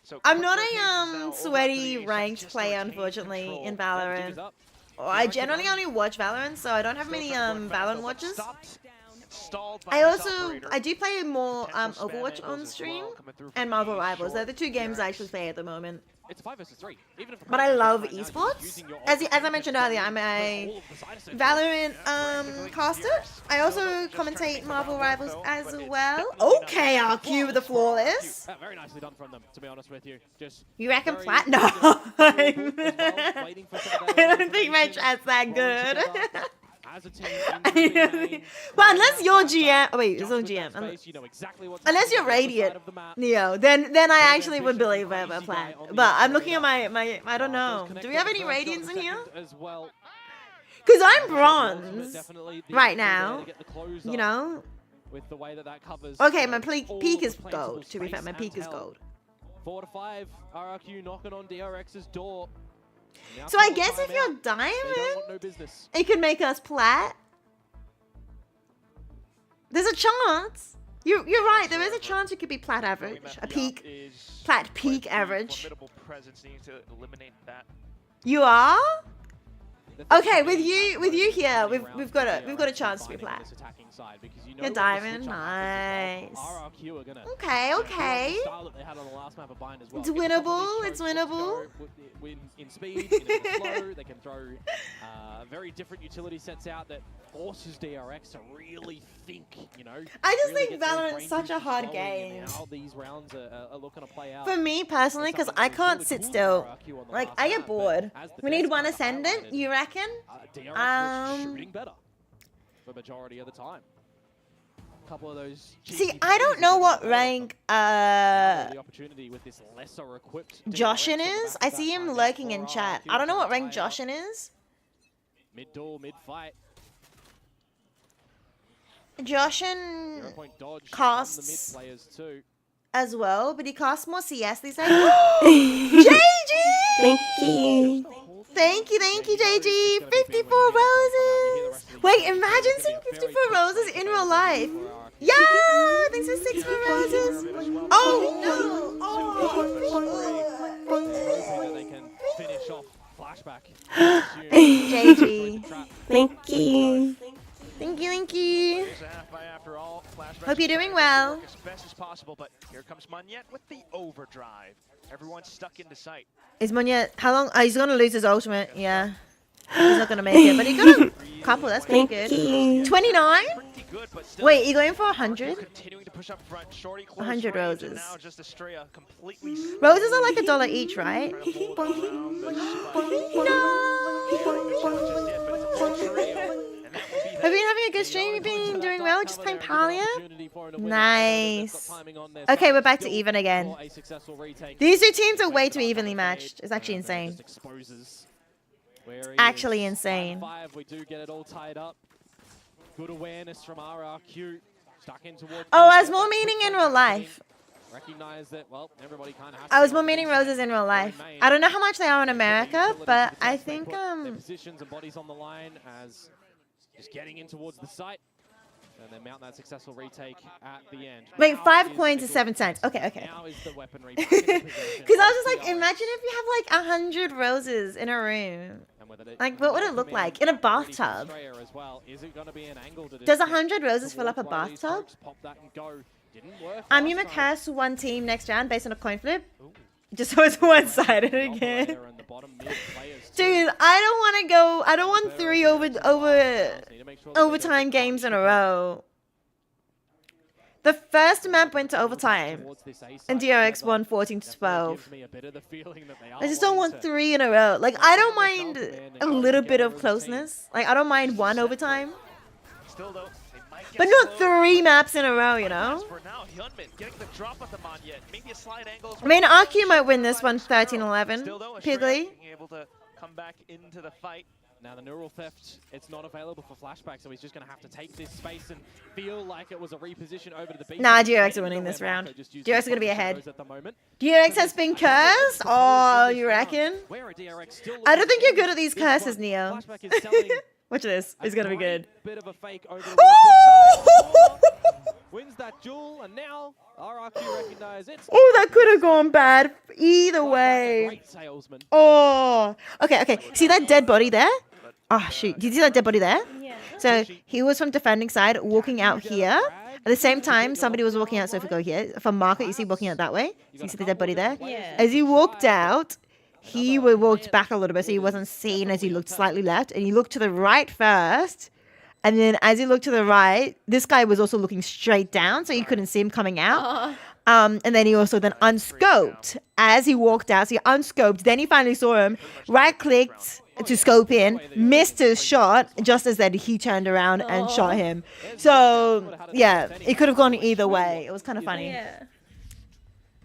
So I'm quick not rotations now, a over sweaty 3, ranked just to player, retain unfortunately, control. in Jig Valorant. is up. I generally only watch Valorant, so I don't have many Valorant watches. Stopped and stalled by I this also operator. I do play more Potential spam Overwatch on angles as stream well coming through and from Marvel A Rivals. They're short. the 2 games I DRX. actually play at the moment. It's a 5 versus 3. Even if But I love right now, you're esports. using your As I ultimate mentioned to earlier, I'm a all of the side effects. Valorant caster. I also commentate Marvel Rivals as well. Okay, RQ with the flawless. Very nicely done from them, to be honest with you. Just You reckon very platinum? vulnerable as well, waiting for some of I their don't think my information, chat's that rolling good. together as a team into the main, Well, unless you're just GM. Oh, wait, it's on with that GM. space, you know exactly what's Unless happening you're on the other side Radiant, of the map. Neo, then I actually would ambitious believe I have a crazy guy plan. on the But I'm looking at operator. my I don't know. Does Do we connect have on any the first shot Radiants in and here? second as well. Because I'm Ultimate bronze definitely the right key there now. to get the close You up know. with the way that covers. Okay, you my know, all peak of the is placeable gold. To be fair, space my and peak is health. gold. 4 to 5. RRQ knocking on DRX's door. Now So I full guess if timeout. you're They don't diamond, want no business. it could make us plat. There's a chance. You're right. There is a chance it could be plat average, a peak, plat peak average. Formidable presence needs to eliminate that. You are? The thing Okay, is, with you here, many we've rounds got a DRX chance to be finding on plat. this attacking side because you know You're what the diamond, switch up happens as nice. well. RRQ are gonna Okay, okay. the style that they had on the last map of Bind as well. It's Get the top of winnable, these it's chokes to winnable. go with- in speed, in a bit of flow. They can throw very different utility sets out that forces DRX to really think, you know. I just really think get those Valorant's brain such a juices hard flowing game. and how these rounds are looking to play out. For me personally, because I can't sit still. Like, I get bored. We need one ascendant, you reckon? DRX was shooting better for majority of the time. Couple of those See, cheeky I don't plays know that what they rank the opportunity with this lesser equipped Joshin DRX on the is. back I of see that him timeout lurking for in chat. RRQ I don't know to what rank tie up. Joshin is. Mid duel, mid fight. Joshin 0 point dodge casts from the mid players too. as well, but he casts more CS these days. JG! Thank you. Thank you, JG. 54 roses. Wait, imagine seeing 54 roses in real life. Yeah, thanks for 6 more roses. Oh no! Hoping that they can finish off Flashback. JG. Thank you. Thank you, thank you. There's a half by after all. Flashback's Hope you're doing trying to well. work as best as possible, but here comes Munyet with the overdrive. Everyone's stuck into sight. Is Munya, how long? Oh, he's gonna lose his ultimate. Yeah. He's not gonna make it, but he got a couple. That's pretty good. 29? Wait, you going for 100? 100 roses. Now just Estrella completely Roses are like $1 each, right? Have you been having a good stream? You've been doing well? Just playing Palia? Nice. Okay, we're back to even again. These two teams are way too evenly matched. It's actually insane. Actually insane. We do get it all tied up. Good awareness from RRQ. Stuck in towards Oh, I was more meaning in real life. Recognize that, well, everybody kind of has I was more meaning roses in real life. I don't know how much they are in America, but I think their positions and bodies on the line as just getting in towards the site. And then mount that successful retake at the end. Wait, 5 coins is 7 cents. Okay, okay. Now is the weaponry. Because I was just like, imagine if you have like 100 roses in a room. Like, what would it look like in a bathtub? Does 100 roses fill up a bathtub? You may curse one team next round based on a coin flip. Just so it's one-sided again. Dude, I don't want 3 overtime games in a row. The first map went to overtime, and DRX won 14-12. I just don't want 3 in a row. Like, I don't mind a little bit of closeness. Like, I don't mind 1 overtime. But not 3 maps in a row, you know? I mean, RQ might win this one 13-11. Piggly. Able to come back into the fight. Now the neural theft, it's not available for Flashback, so he's just going to have to take this space and feel like it was a reposition over to the beat. Nah, DRX are winning this round. DRX are going to be ahead. DRX has been cursed? Oh, you reckon? I don't think you're good at these curses, Neo. Watch this. It's going to be good. Bit of a fake over wins that duel, and now RRQ recognize it. Oh, that could have gone bad either way. Oh, okay, okay. See that dead body there? Oh, shoot. Did you see that dead body there? Yeah. So he was from defending side, walking out here. At the same time, somebody was walking out. So if we go here, from market, you see walking out that way. So you see the dead body there? Yeah. As he walked out, he walked back a little bit, so he wasn't seen as he looked slightly left. And he looked to the right first. And then as he looked to the right, this guy was also looking straight down, so you couldn't see him coming out. And then he also then unscoped. As he walked out, so he unscoped. Then he finally saw him, right-clicked to scope in, missed his shot, just as then he turned around and shot him. So, yeah, it could have gone either way. It was kind of funny. Yeah.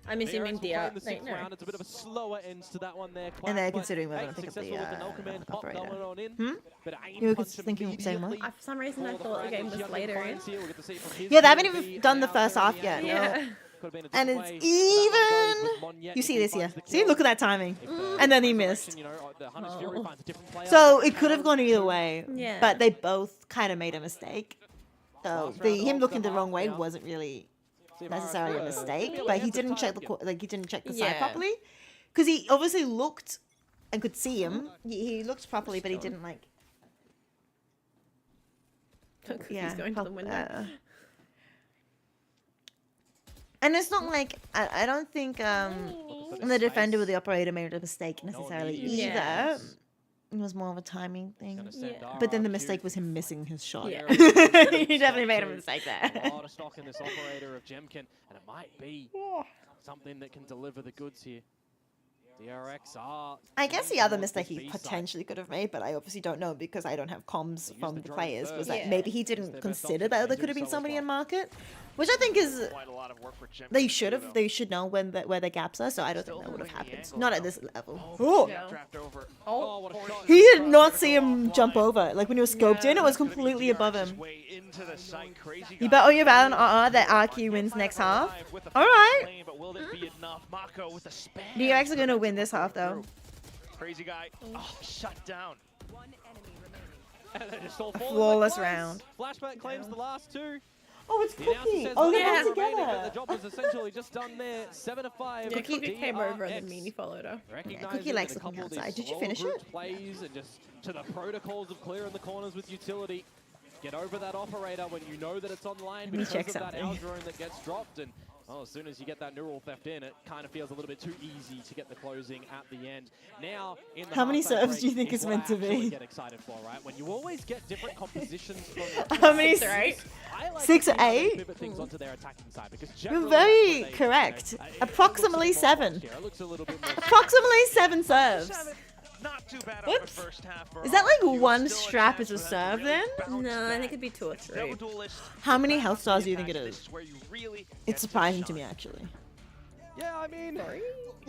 I'm assuming DR. It's a bit of a slower end to that one there. And they're considering whether to pick up the operator. You were thinking of saying what? For some reason, I thought the game was later. Yeah, they haven't even done the first half yet. Yeah. And it's even. You see this here. See, look at that timing. And then he missed. So it could have gone either way. Yeah. But they both kind of made a mistake. So him looking the wrong way wasn't really necessarily a mistake, but he didn't check the side properly, because he obviously looked and could see him. He looked properly, but he didn't like. He's going to the window. And it's not like I don't think the defender with the operator made a mistake necessarily either. It was more of a timing thing. But then the mistake was him missing his shot. Yeah. He definitely made a mistake there. A lot of stock in this operator of Gemkin, and it might be something that can deliver the goods here. DRX are... I guess the other mistake he potentially could have made, but I obviously don't know because I don't have comms from the players, was that maybe he didn't consider that there could have been somebody in market, which I think is... They should have. They should know where the gaps are, so I don't think that would have happened. Not at this level. Oh! He did not see him jump over. Like when he was scoped in, it was completely above him. You bet all your value on that RQ wins next half. Alright! DRX are gonna win this half though. Crazy guy. Oh, shut down. And they just all fall into Flawless place. round. Flashback claims the last two. Oh, it's The announcer Cookie. says Oh, one they're more both remaining, but together. the job was essentially just done there. 7-5. Yeah, Cookie came over and then DRX. Mini followed her. Recognizing Cookie likes that a looking couple of these outside. Did you slower finish grouped it? Plays and just to the protocols of clearing the corners with utility. Get over that operator when you know that it's online me because check of that something. Aldrone that gets dropped. And as soon as you get that neural theft in, it kind of feels a little bit too easy to get the closing at the end. Now, in the How many half-time serves break do you think is is what meant to I actually be? get excited for, right? When you always get different compositions from How many? I like 6 to or see how they 8? pivot things onto their attacking side because You're generally very that's where they, correct. you know, it Approximately looks a bit more 7. polished here. It looks a little bit more Approximately 7 serves. Not too bad What? over the first half for Is that like RRQ. one Still a strap chance is a for them to serve really then? bounce No, I think back. it'd be 2 or It's 3. no duelist. How many Back health off stars the do you think it attack. is? This where you really get It's to surprising to shine. me, actually. Yeah, I mean,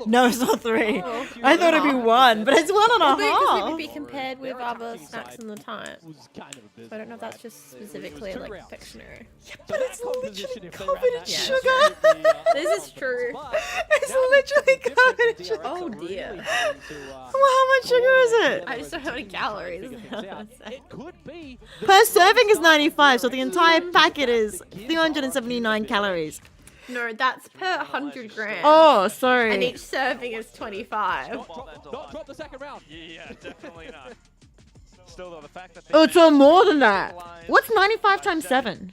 No, it's not 3. Oh. I thought it'd be 1, but it's 1.5. Because maybe be compared with Their other attacking snacks side in the type. was kind of abysmal, So I don't know if that's right? just It was specifically 2 like rounds. dictionary. So it's that composition, literally if they covered ran in that, yeah, sugar. absolutely, This is true. but It's now literally it's covered in different. sugar. DRX Oh, are really dear. having to, Well, how much sugar is it? I just don't know how many calories. It could be the Per slow serving is start 95, so of the DRX entire that packet is gives 379 RRQ calories. No, that's per 100 grams. Oh, sorry. And each serving is 25. Not drop the second round. Yeah, definitely not. Still though, the fact that they Oh, it's on managed more to than that. equalize What's 95 by times 7?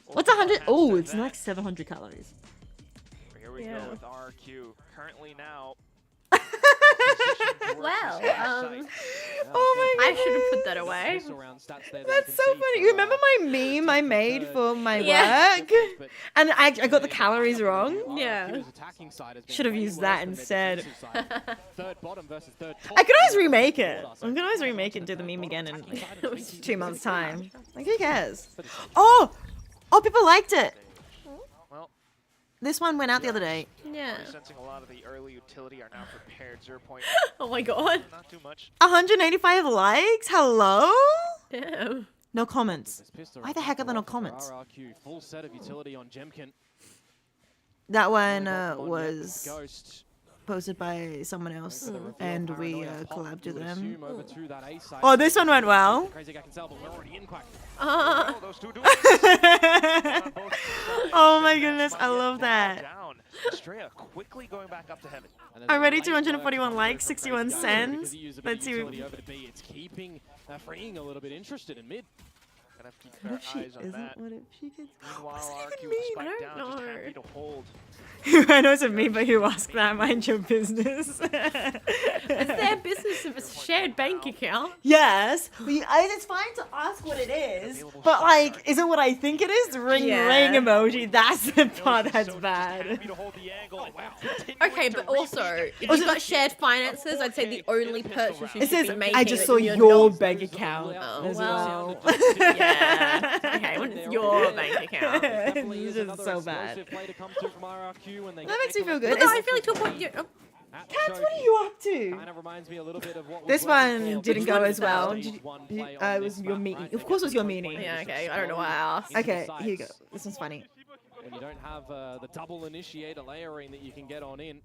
What's 100? Oh, it's like 700 calories. Here we Yeah. go with RQ. Currently now. Well, Oh my I should have put that away. That's so funny. You remember my meme I made for my Yeah. work? And I got the calories wrong? Yeah. Should have used that instead. Third bottom versus third top. I could always remake it. I'm gonna always remake it and do the meme again in 2 months' time. Like, who cares? Oh! Oh, people liked it! Well, This one went out the other day. Yeah. sensing a lot of the early utility are now prepared. 0 point. Oh my god. Not too much. 185 likes? Hello? Damn. No comments. Why the heck are there no comments? RRQ, full set of utility on Jemkin. That one Got one yet with was Ghost. posted by someone else, and we collabed with them. Assume over to that A side. Oh, this one went well. Crazy guy can sell, but we're already in Quack. Uh, Oh, those two duels. Oh my goodness, I love that. Down. Estrella quickly going back up to heaven. And there's Already a late 241 work likes, from 61 Crazy Guy cents. because he used a bit of Let's see. utility over to B. It's keeping freeing a little bit interested in mid. Gonna keep What our if she eyes on isn't? that. What if she gets... Meanwhile, What does that RQ even with mean? spike I down, don't just know. happy to hold. I know it's a me, but who asked that? Mind your business. it's their business if it's a shared bank account. Yes, it's fine to ask what it is, but like, is it what I think it is? Ring Yeah. ring emoji. That's the part that's bad. Happy to hold the angle. Wow. Okay, but also, if you've got shared finances, I'd say the only purchase you It should says, be making I just is saw when you're your not- bank account Oh, as well. well. Yeah. Okay, when it's your bank account. This is so bad. That makes me feel good. But no, I feel like to a point. Oh, Cats, what are you up to? Kind of reminds me a little bit of what This was working one for didn't Big go Blue as well. Stage Did one you- play on it was this your map, meeting. right? Of course it was your meeting. yeah, okay. I don't know why I asked. Okay, here you go. This one's funny. When you don't have the double initiator layering that you can get on in,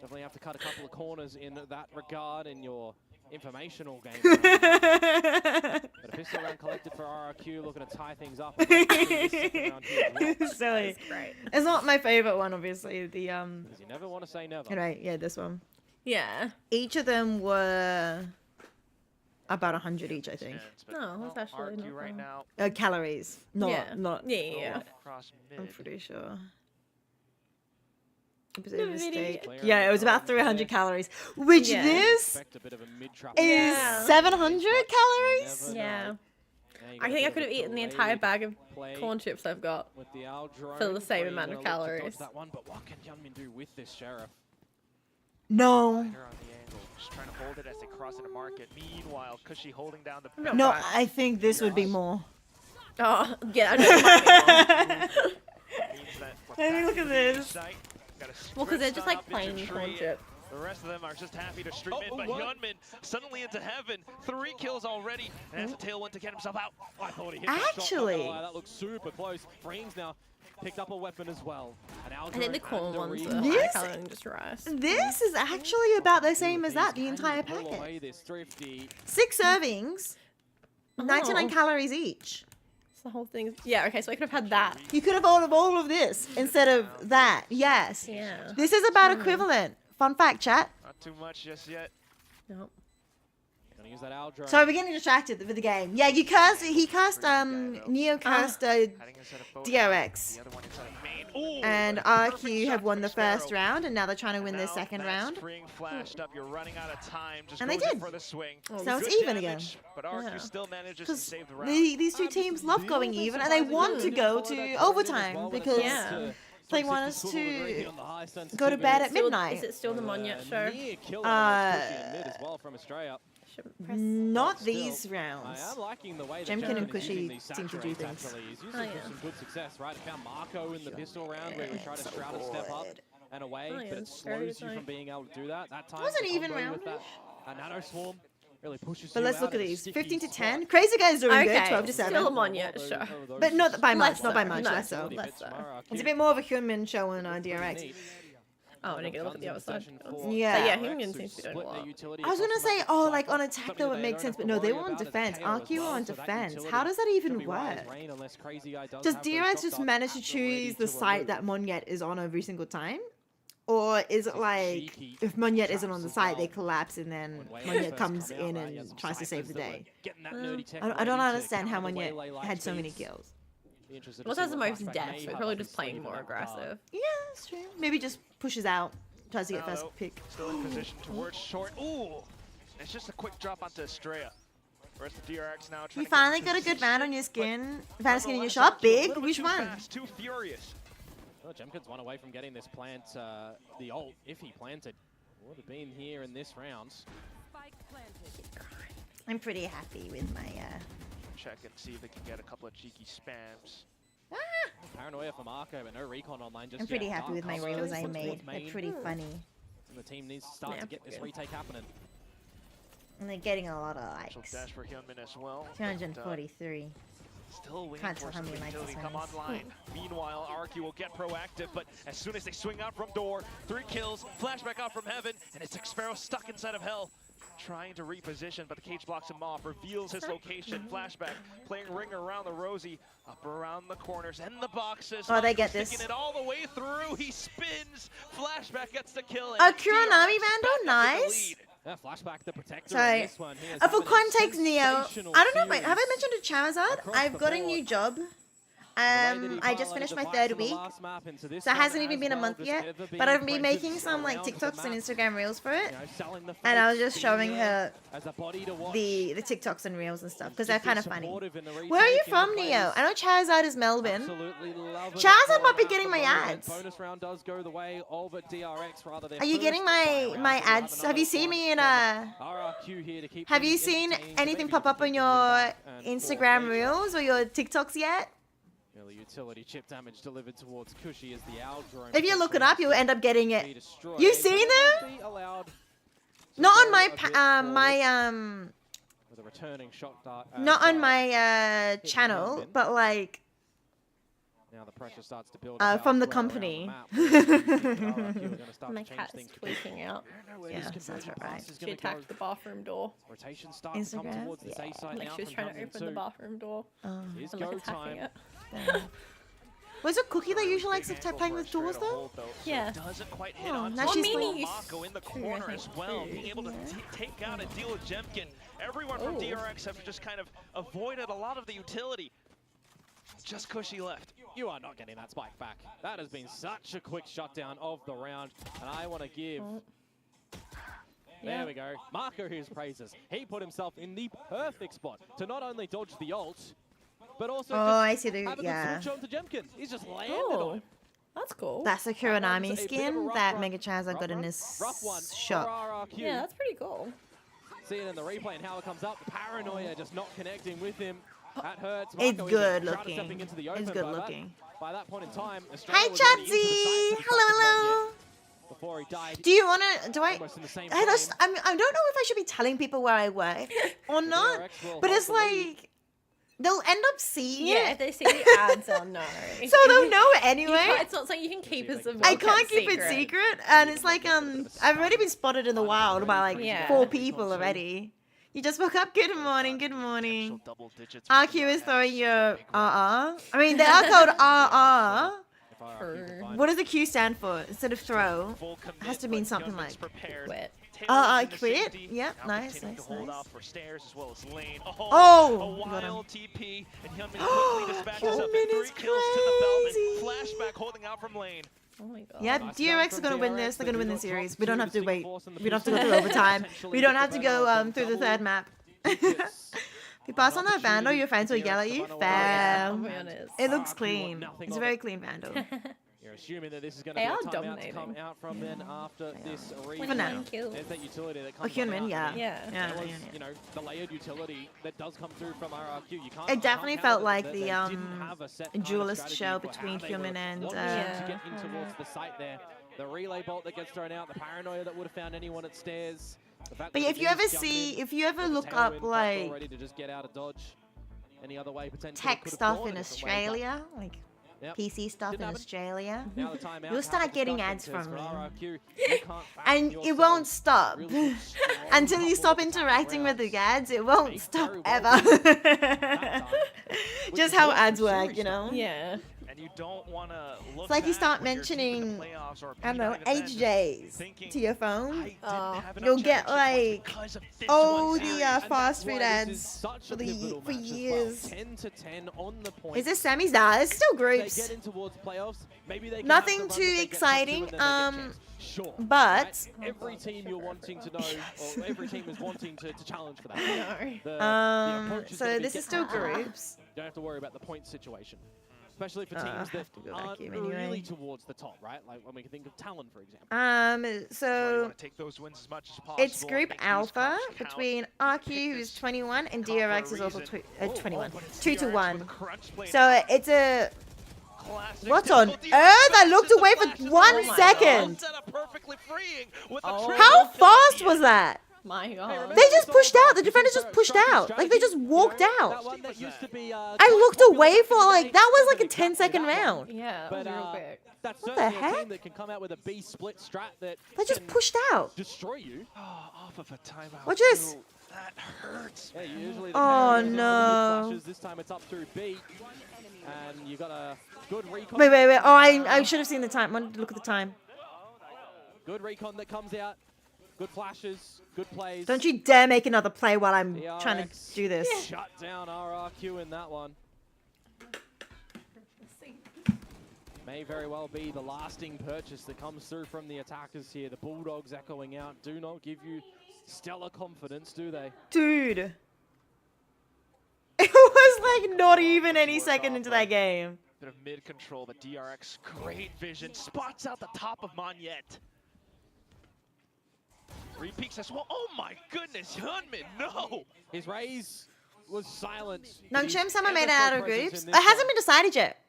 definitely have to cut a couple of corners in that regard in your informational game. But a pistol round collected for RRQ, looking to tie things up. And this second round here as well. Silly. Great. It's not my favorite one, obviously. The 'Cause you never want to say never. Anyway, yeah, this one. Yeah. Each of them were about 100 each, I think. No, that's actually RQ not right bad. now. Calories, not Yeah. not. Yeah. Across I'm mid. pretty sure. It was a Really? mistake. Yeah, it was about 300 calories, which Yeah. this Expect a bit of a mid-trap. is Yeah. 700 calories. Yeah. Now you I got a think I bit could of have a eaten the delayed entire bag of play corn chips I've got. with the Aldrone. for the same Free amount of gonna look to dodge calories. That one, but what can Hyunmin do with this Sheriff? No, Here on the angle, just trying to hold it as they cross into market. Meanwhile, Cushy holding down the. No, no, right. I think this would be more. Oh, yeah. I know. Means that we're Let me back look to at the this. site. Got a Well, because they're sprint just like stop into plain corn tree. chips. The rest of them are just happy to stream in, Oh, but what? Hyunmin suddenly into heaven. 3 kills already, and has a tailwind to get himself out. I thought he hit that shot, not gonna Actually. lie, that looks super close. Freeing's now picked up a weapon as well. And I think the corn ones are This- higher calorie than just rice. This is actually about the same as that, the entire packet. This thrifty. 6 servings. 99 calories each. It's the whole thing. Yeah, okay, so I could have had that. You could have ordered all of this instead of that. Yes. Yeah. This is about equivalent. Fun fact, chat. Not too much just yet. Nope. Gonna use that Aldro. Sorry, we're getting distracted with the game. Yeah, he cursed Neo cursed DRX. And RQ have won the first round, and now they're trying to win the second round. Flashed up. You're running out of time. Just And they goes in did. for the swing. So it's even again. But RQ still manages to save the round. These two teams love going even, and they want to go to overtime because they want us to go to bed at midnight. Is it still the Monyet show? Not these rounds. I am liking the way that Jemkin and Jemkin is Cushy using these seem to do saturates, things. actually. He's using some good success, right? I found Marco in the pistol round where we tried to Shroud and step up and away, but it slows you from being able to do that. That time, Wasn't the even combo round. with that Nano Swarm really pushes But you let's out look at in a these. sticky 15 to spot. 10. Crazy Guy's doing good. Okay, 12 to 7. still a Monyet show. But not by much. Not by so. much. No, Less so. less so. It's a bit more of a human show on DRX. Oh, I didn't get a look at the other side. Yeah. But yeah, Human seems to be doing a lot. I was gonna say, oh, like on attack though it makes sense, but no, they were on defense. RQ were on defense. How does that even work? Does DRX just manage to choose the site that Monyet is on every single time? Or is it like, if Monyet isn't on the site, they collapse and then Monyet comes in and tries to save the day? I don't understand how Monyet had so many kills. Also has the most deaths, so probably just playing more aggressive. Yeah, that's true. Maybe just pushes out, tries to get first pick. Still in position towards short. Ooh! It's just a quick drop onto Estrella. Whereas the DRX now trying You finally got a good van on your skin. Van skin in your shop. Big? Which one? Too furious. Well, Jemkin's one away from getting this plant, the ult, if he planted. Would have been here in this round. I'm pretty happy with my, Check and see if they can get a couple of cheeky spams. Paranoia for Marco, but no recon online just I'm pretty yet. happy with my reels I made. They're pretty funny. And the team needs to start to get this retake happening. And they're getting a lot of Special likes. dash for Hyunmin as well. 243. Still waiting Can't for tell how some many likes utility this come one is. online. Meanwhile, RQ will get proactive, but as soon as they swing out from door, 3 kills, flashback out from heaven, and it's Sparrow stuck inside of hell. Trying to reposition, but the cage blocks him off, reveals his location. Flashback, playing ring around the Rosie, up around the corners and the boxes. Oh, they get this. Sticking it all the way through, he spins. Flashback gets the kill. A Kuronami Vandal, nice. Yeah, flashback the protector Sorry. in this one. He has For given a context, Neo, sensational I don't know, wait, series have I mentioned to Charizard? across I've the got a board. new job. I just finished my 3rd week, so it hasn't even been a month yet, but I've been making some like TikToks and Instagram Reels for it, and I was just showing her the TikToks and Reels and stuff, because they're kind of funny. Where are you from, Neo? I know Charizard is Melbourne. Charizard might be getting my ads. Bonus round does go the way of a DRX rather than Are you getting my ads? Have you seen me in RRQ here to keep have you things seen entertained, anything maybe pop up on keep your it and Instagram Reels or your TikToks yet? Early utility chip damage delivered towards Cushy as the owl drone. If you look it up, you'll end up getting it. You seen them? Not on my with a returning shot dart, not on my channel, but like now the pressure starts to build from the company. My cat is tweaking out. Yeah, sounds right. She attacked the bathroom door. Rotation starts to come Instagram? towards the safe side Like now she was from trying to Hyunmin open too. the bathroom door. Here's and like go attacking time. it. Was it Cookie that usually likes to playing with doors though? Yeah. Doesn't quite hit Oh, on now top. she's Mimi like, used Mako in the to, I corner think, as well, too. being able to take out and deal with Jemkin. Everyone from Oh. DRX have just kind of avoided a lot of the utility. Just Cushy left. You are not getting that spike back. That has been such a quick shutdown of the round, and I want to give. Yeah. There we go. Marco his praises. He put himself in the perfect spot to not only dodge the ult, but also Oh, just I see the have a yeah. good switch on to Jemkin. He's just landed on Oh, him. that's cool. That's the That Kuronami one's a bit of a skin rough that run. Mega Charizard got in Rough his one for shop. RRQ. Yeah, that's pretty cool. See it in the replay and how it comes up. Paranoia just not connecting with him. That hurts. It's Marco good is stepping looking. into the It's open good by that- looking. By that point in time, Hi, Australia was already into the Chadsy! site, but he Hello, focused on hello! Yet before he died. Do you wanna? Do I? Almost in the same I just, frame. I don't know if I should be telling people where I work or not, DRX will but hold it's the lead. like they'll end up seeing Yeah, if it, they see the ads, I'll know. so they'll know You anyway. can't- it's not something you can keep as a I well-kept can't keep it secret, and it's like I've already been spotted in the wild by like Yeah. 4 people already. You just woke up? Good morning, good morning. RQ is throwing your RR. I mean, they are called RR. What does the Q stand for? Instead of throw, it has to mean something like Quit. quit. Yeah, nice. For stairs as well as lane. Oh, a got him. wild TP, and Hyunmin quickly dispatches up 3 kills to the belt. Flashback holding out from lane. Oh my god. Yeah, DRX are gonna win this. They're gonna win the series. We don't have to wait. We don't have to go through overtime. We don't have to go through the third map. If you pass on that Vandal, your fans will yell at you. Fair. I'll be honest. It looks clean. It's a very clean Vandal. You're assuming that this is going to They be a are timeout to dominating. come out from then after this For now. replay. There's that utility that Oh, comes Hyunmin, out. yeah. Yeah. There was, you know, the layered utility that does come through from RRQ. You can't. It definitely felt like the the duelist show between Hyunmin and to get in towards the site there. The relay bolt that gets thrown out, the paranoia that would have found anyone at stairs. But yeah, if you ever look up like ready to just get out of dodge. Any other way potentially tech stuff in Australia, like PC stuff in Australia, you'll start getting ads from me. And it won't stop. Until you stop interacting with the ads, it won't stop ever. Just how ads work, you know? Yeah. And you don't want to look. It's like you start mentioning, I don't know, HJs to your phone. You'll get like, oh, the fast food ads for years. 10 to 10 on the point. Is this semis? Nah, it's still groups. Get in towards playoffs. Maybe they can Nothing have the too run that they get exciting. to, sure. But Every team you're wanting to know, or every team is wanting to challenge for that. The approach is so gonna be this get is still to the point. groups. You don't have to worry about the point situation. Especially for teams I that have to go aren't vacuum really anyway. towards the top, right? Like when we can think of Talon, for example. So take those wins as much as possible. it's group alpha between RQ, who's 21, and DRX is also 21. 2-1. So it's a. What on earth? I looked away for 1 second. How fast was that? My god. They just pushed out. The defenders just pushed out. Like they just walked out. I looked away for like that was like a 10-second round. Yeah, that was real quick. That's What the certainly a heck? team that can come out with a B split strat that They just pushed out. destroy you. Off of a timeout. Watch this. That hurts. Yeah, usually the Oh, parry goes on no. the mid flashes. This time it's up through B. And you got a good recon. Wait. Oh, I should have seen the time. I wanted to look at the time. Good recon that comes out. Good flashes. Good plays. Don't you dare make another play while I'm trying to DRX do this. Shut down RRQ in that one. May very well be the lasting purchase that comes through from the attackers here. The Bulldogs echoing out do not give you stellar confidence, do they? Dude. It was like not even any second into that game. Bit of mid control, but DRX great vision spots out the top of Monyet. Repeaks as well. Oh my goodness, Hyunmin, no! His raise was silent. Nongshim someone made it out of groups. It hasn't been decided yet.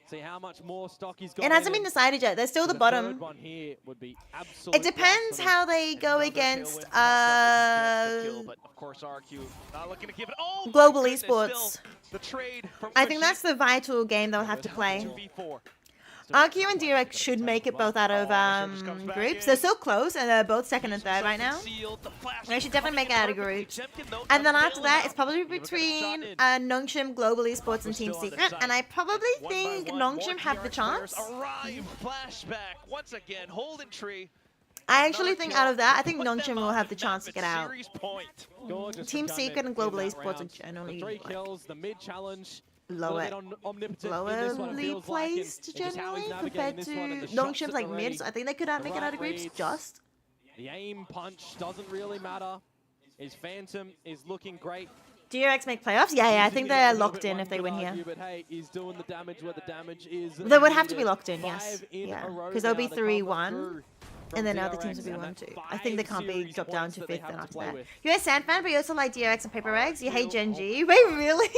See how much more stock he's got. It hasn't been decided yet. They're still the bottom. Third one here would be absolute It depends how they go against But of course RQ not looking to give it. Oh my Global goodness, Esports. still the trade from I think that's the vital game they'll have to play. 2v4. RQ and DRX should make it both out of groups. They're so close, and they're both second and third right now. They should definitely make it out of groups. And then after that, it's probably between Nongshim, Global Esports, and Team Secret. And I probably think Nongshim have the chance. Arrive, flashback once again, Holden Tree. I actually think out of that, I think Nongshim will have the chance to get out. Gorgeous Team from Secret and Global in that Esports are round. generally The 3 like, kills, the mid challenge. lower, lowerly placed generally compared to Nongshim's like mid. So I think they could make it out of groups just. The aim punch doesn't really matter. His Phantom is looking great. DRX make playoffs? Yeah, I think they're locked in if they win here. But hey, he's doing the damage where the damage is. They would have to be locked in, yes. 5 in Yeah, a row because they'll be now to come 3-1. through from And then other DRX, teams will be and 1-2. that's I think they 5 can't be series dropped down points to that they 5th then have to after play that. with. You're a Sand fan, but you also like DRX and Paper Eggs. You hate Gen G. Wait, really?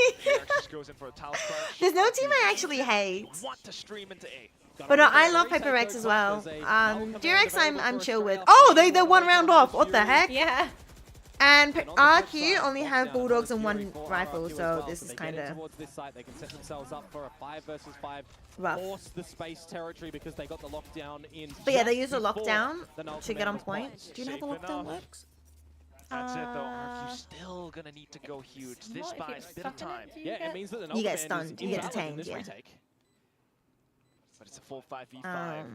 Goes in for a towel crunch. There's no team I actually hate. Want to stream into A. But no, I love Paper X as well. DRX I'm chill with. Oh, they're 1 round off. What the heck? Yeah. And RQ only have Bulldogs and 1 rifle, so this is kind of towards this site, they can set themselves up for a 5 versus 5. rough. Force the space territory because they got the lockdown in. But yeah, they just use a before lockdown the to get on point. response. Do you know how the lockdown works? That's it, though. RQ still gonna need to go huge. This buys a bit of time. Yeah, it means that the You get Nova stunned. Man You is get invalid in detained. this Yeah. retake. But it's a full 5v5.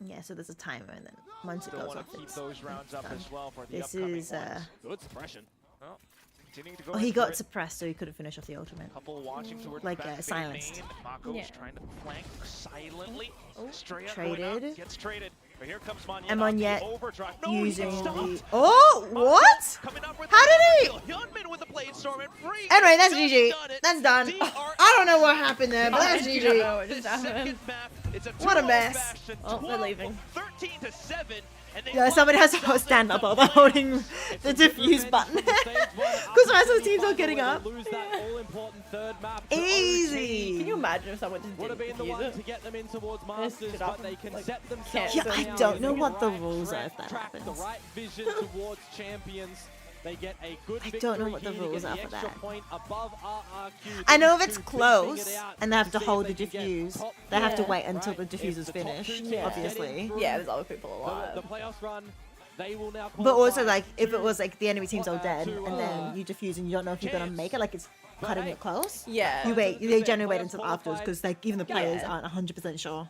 Yeah, so there's a timer, and then once it Still goes want off, to keep it's those rounds up done. as well for the This upcoming is ones. Good suppression. Well, continuing to go oh, he in got for it. suppressed, so he couldn't finish off the ultimate. Couple watching towards Like, the back silenced. main. Mako's Yeah. trying to flank silently. Straight up Traded. going up, gets traded. But here comes Monyet. And on the Monyet overdrive. No, using he got the... stopped. Oh, what? Coming up with How the did he? kill. Hyunmin with the blade storm and free. Anyway, that's Just GG. done it. That's done. DRX. I don't know what happened there, but that's I GG. don't know what just The happened. second map, it's a What a 2-0 mess. Bastion, Oh, they're 12 leaving. 13-7. And they Yeah, lost somebody has to themselves stand up into while they're the holding playoffs. the diffuse button. Because the rest of the team's not getting up. Lose that all-important third map to Easy. Can you imagine if someone just Would have didn't been the use one it? to get them in towards Just Masters, sit but up they and, can like, set themselves Yeah, down I now don't using know the what the right rules are if that track, happens. The right vision towards champions. They get a good I victory don't know what the here to rules get are the for extra that. point above RRQ. I know if These it's two close fishing it out and they have to see hold if the they can get diffuse, top they have to Yeah. wait until right? the diffuse is If the top two finished, teams get in obviously. through Yeah, there's other people the alive. playoffs run, they will now But also, qualify like, if to- it was like the enemy team's all dead, to, and then you diffuse and you don't know if you're gonna make it, like it's cutting it close. Yeah. You wait. They generally wait until afterwards because like even the players Yeah. aren't 100% sure.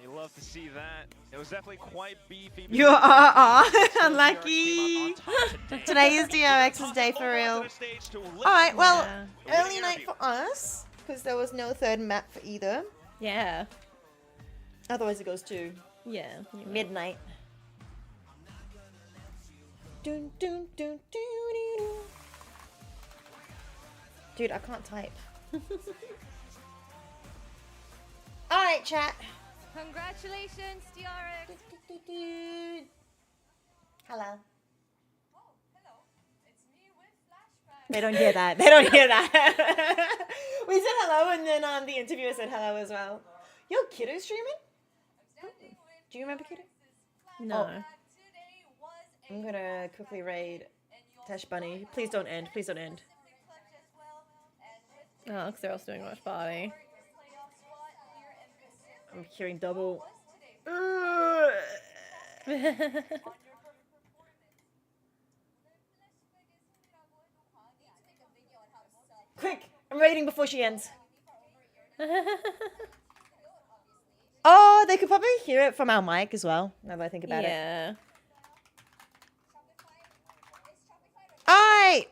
You love to see that. It was definitely quite beefy. You are unlucky. Today is DRX's day for real. Alright, well, early night for us because there was no third map for either. Yeah. Otherwise, it goes to Yeah. midnight. Dun, dun, dun, dun, dun, dun. Dude, I can't type. Alright, chat. Congratulations, DRX. Hello. They don't hear that. They don't hear that. We said hello, and then the interviewer said hello as well. Yo, Kiddo streaming? Do you remember Kiddo? No. I'm gonna quickly raid Tesh Bunny. Please don't end. Please don't end. Oh, because they're also doing a watch party. I'm hearing double. Quick! I'm raiding before she ends. Oh, they could probably hear it from our mic as well, now that I think about it. Yeah. Alright!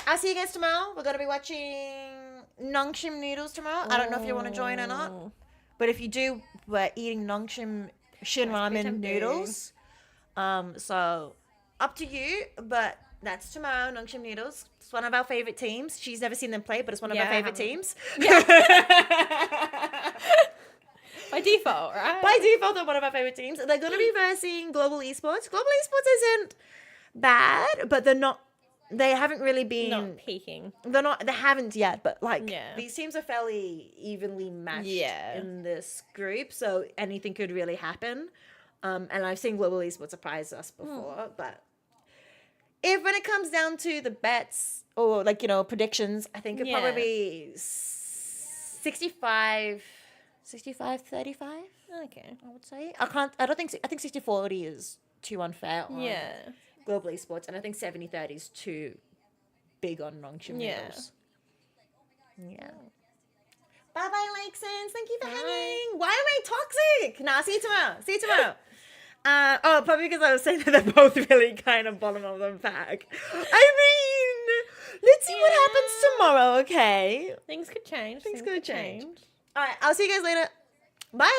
I'll see you guys tomorrow. We're going to be watching Nongshim noodles tomorrow. I don't know if you want to join or not. But if you do, we're eating Nongshim Shin Ramen noodles. So, up to you. But that's tomorrow, Nongshim noodles. It's one of our favorite teams. She's never seen them play, but it's one of Yeah, our I favorite haven't. teams. By default, right? By default, they're one of our favorite teams. They're going to be versing Global Esports. Global Esports isn't bad, but they're not. They haven't really been Not peaking. They're not. They haven't yet, but like Yeah. these teams are fairly evenly matched Yeah. in this group, so anything could really happen. And I've seen Global Esports surprise us before, but if when it comes down to the bets or like predictions, I think it'd Yeah. probably be 65, 35. Okay. I would say. I think 60-40 is too unfair on Yeah. Global Esports, and I think 70-30 is too big on Nongshim Yeah. noodles. Yeah. Bye-bye, Lakesons. Thank you for hanging. Why am I toxic? Nah, see you tomorrow. See you tomorrow. Probably because I was saying that they're both really kind of bottom of the pack. I mean, let's see what happens tomorrow, okay? Things could change. Things could change. All right, I'll see you guys later. Bye.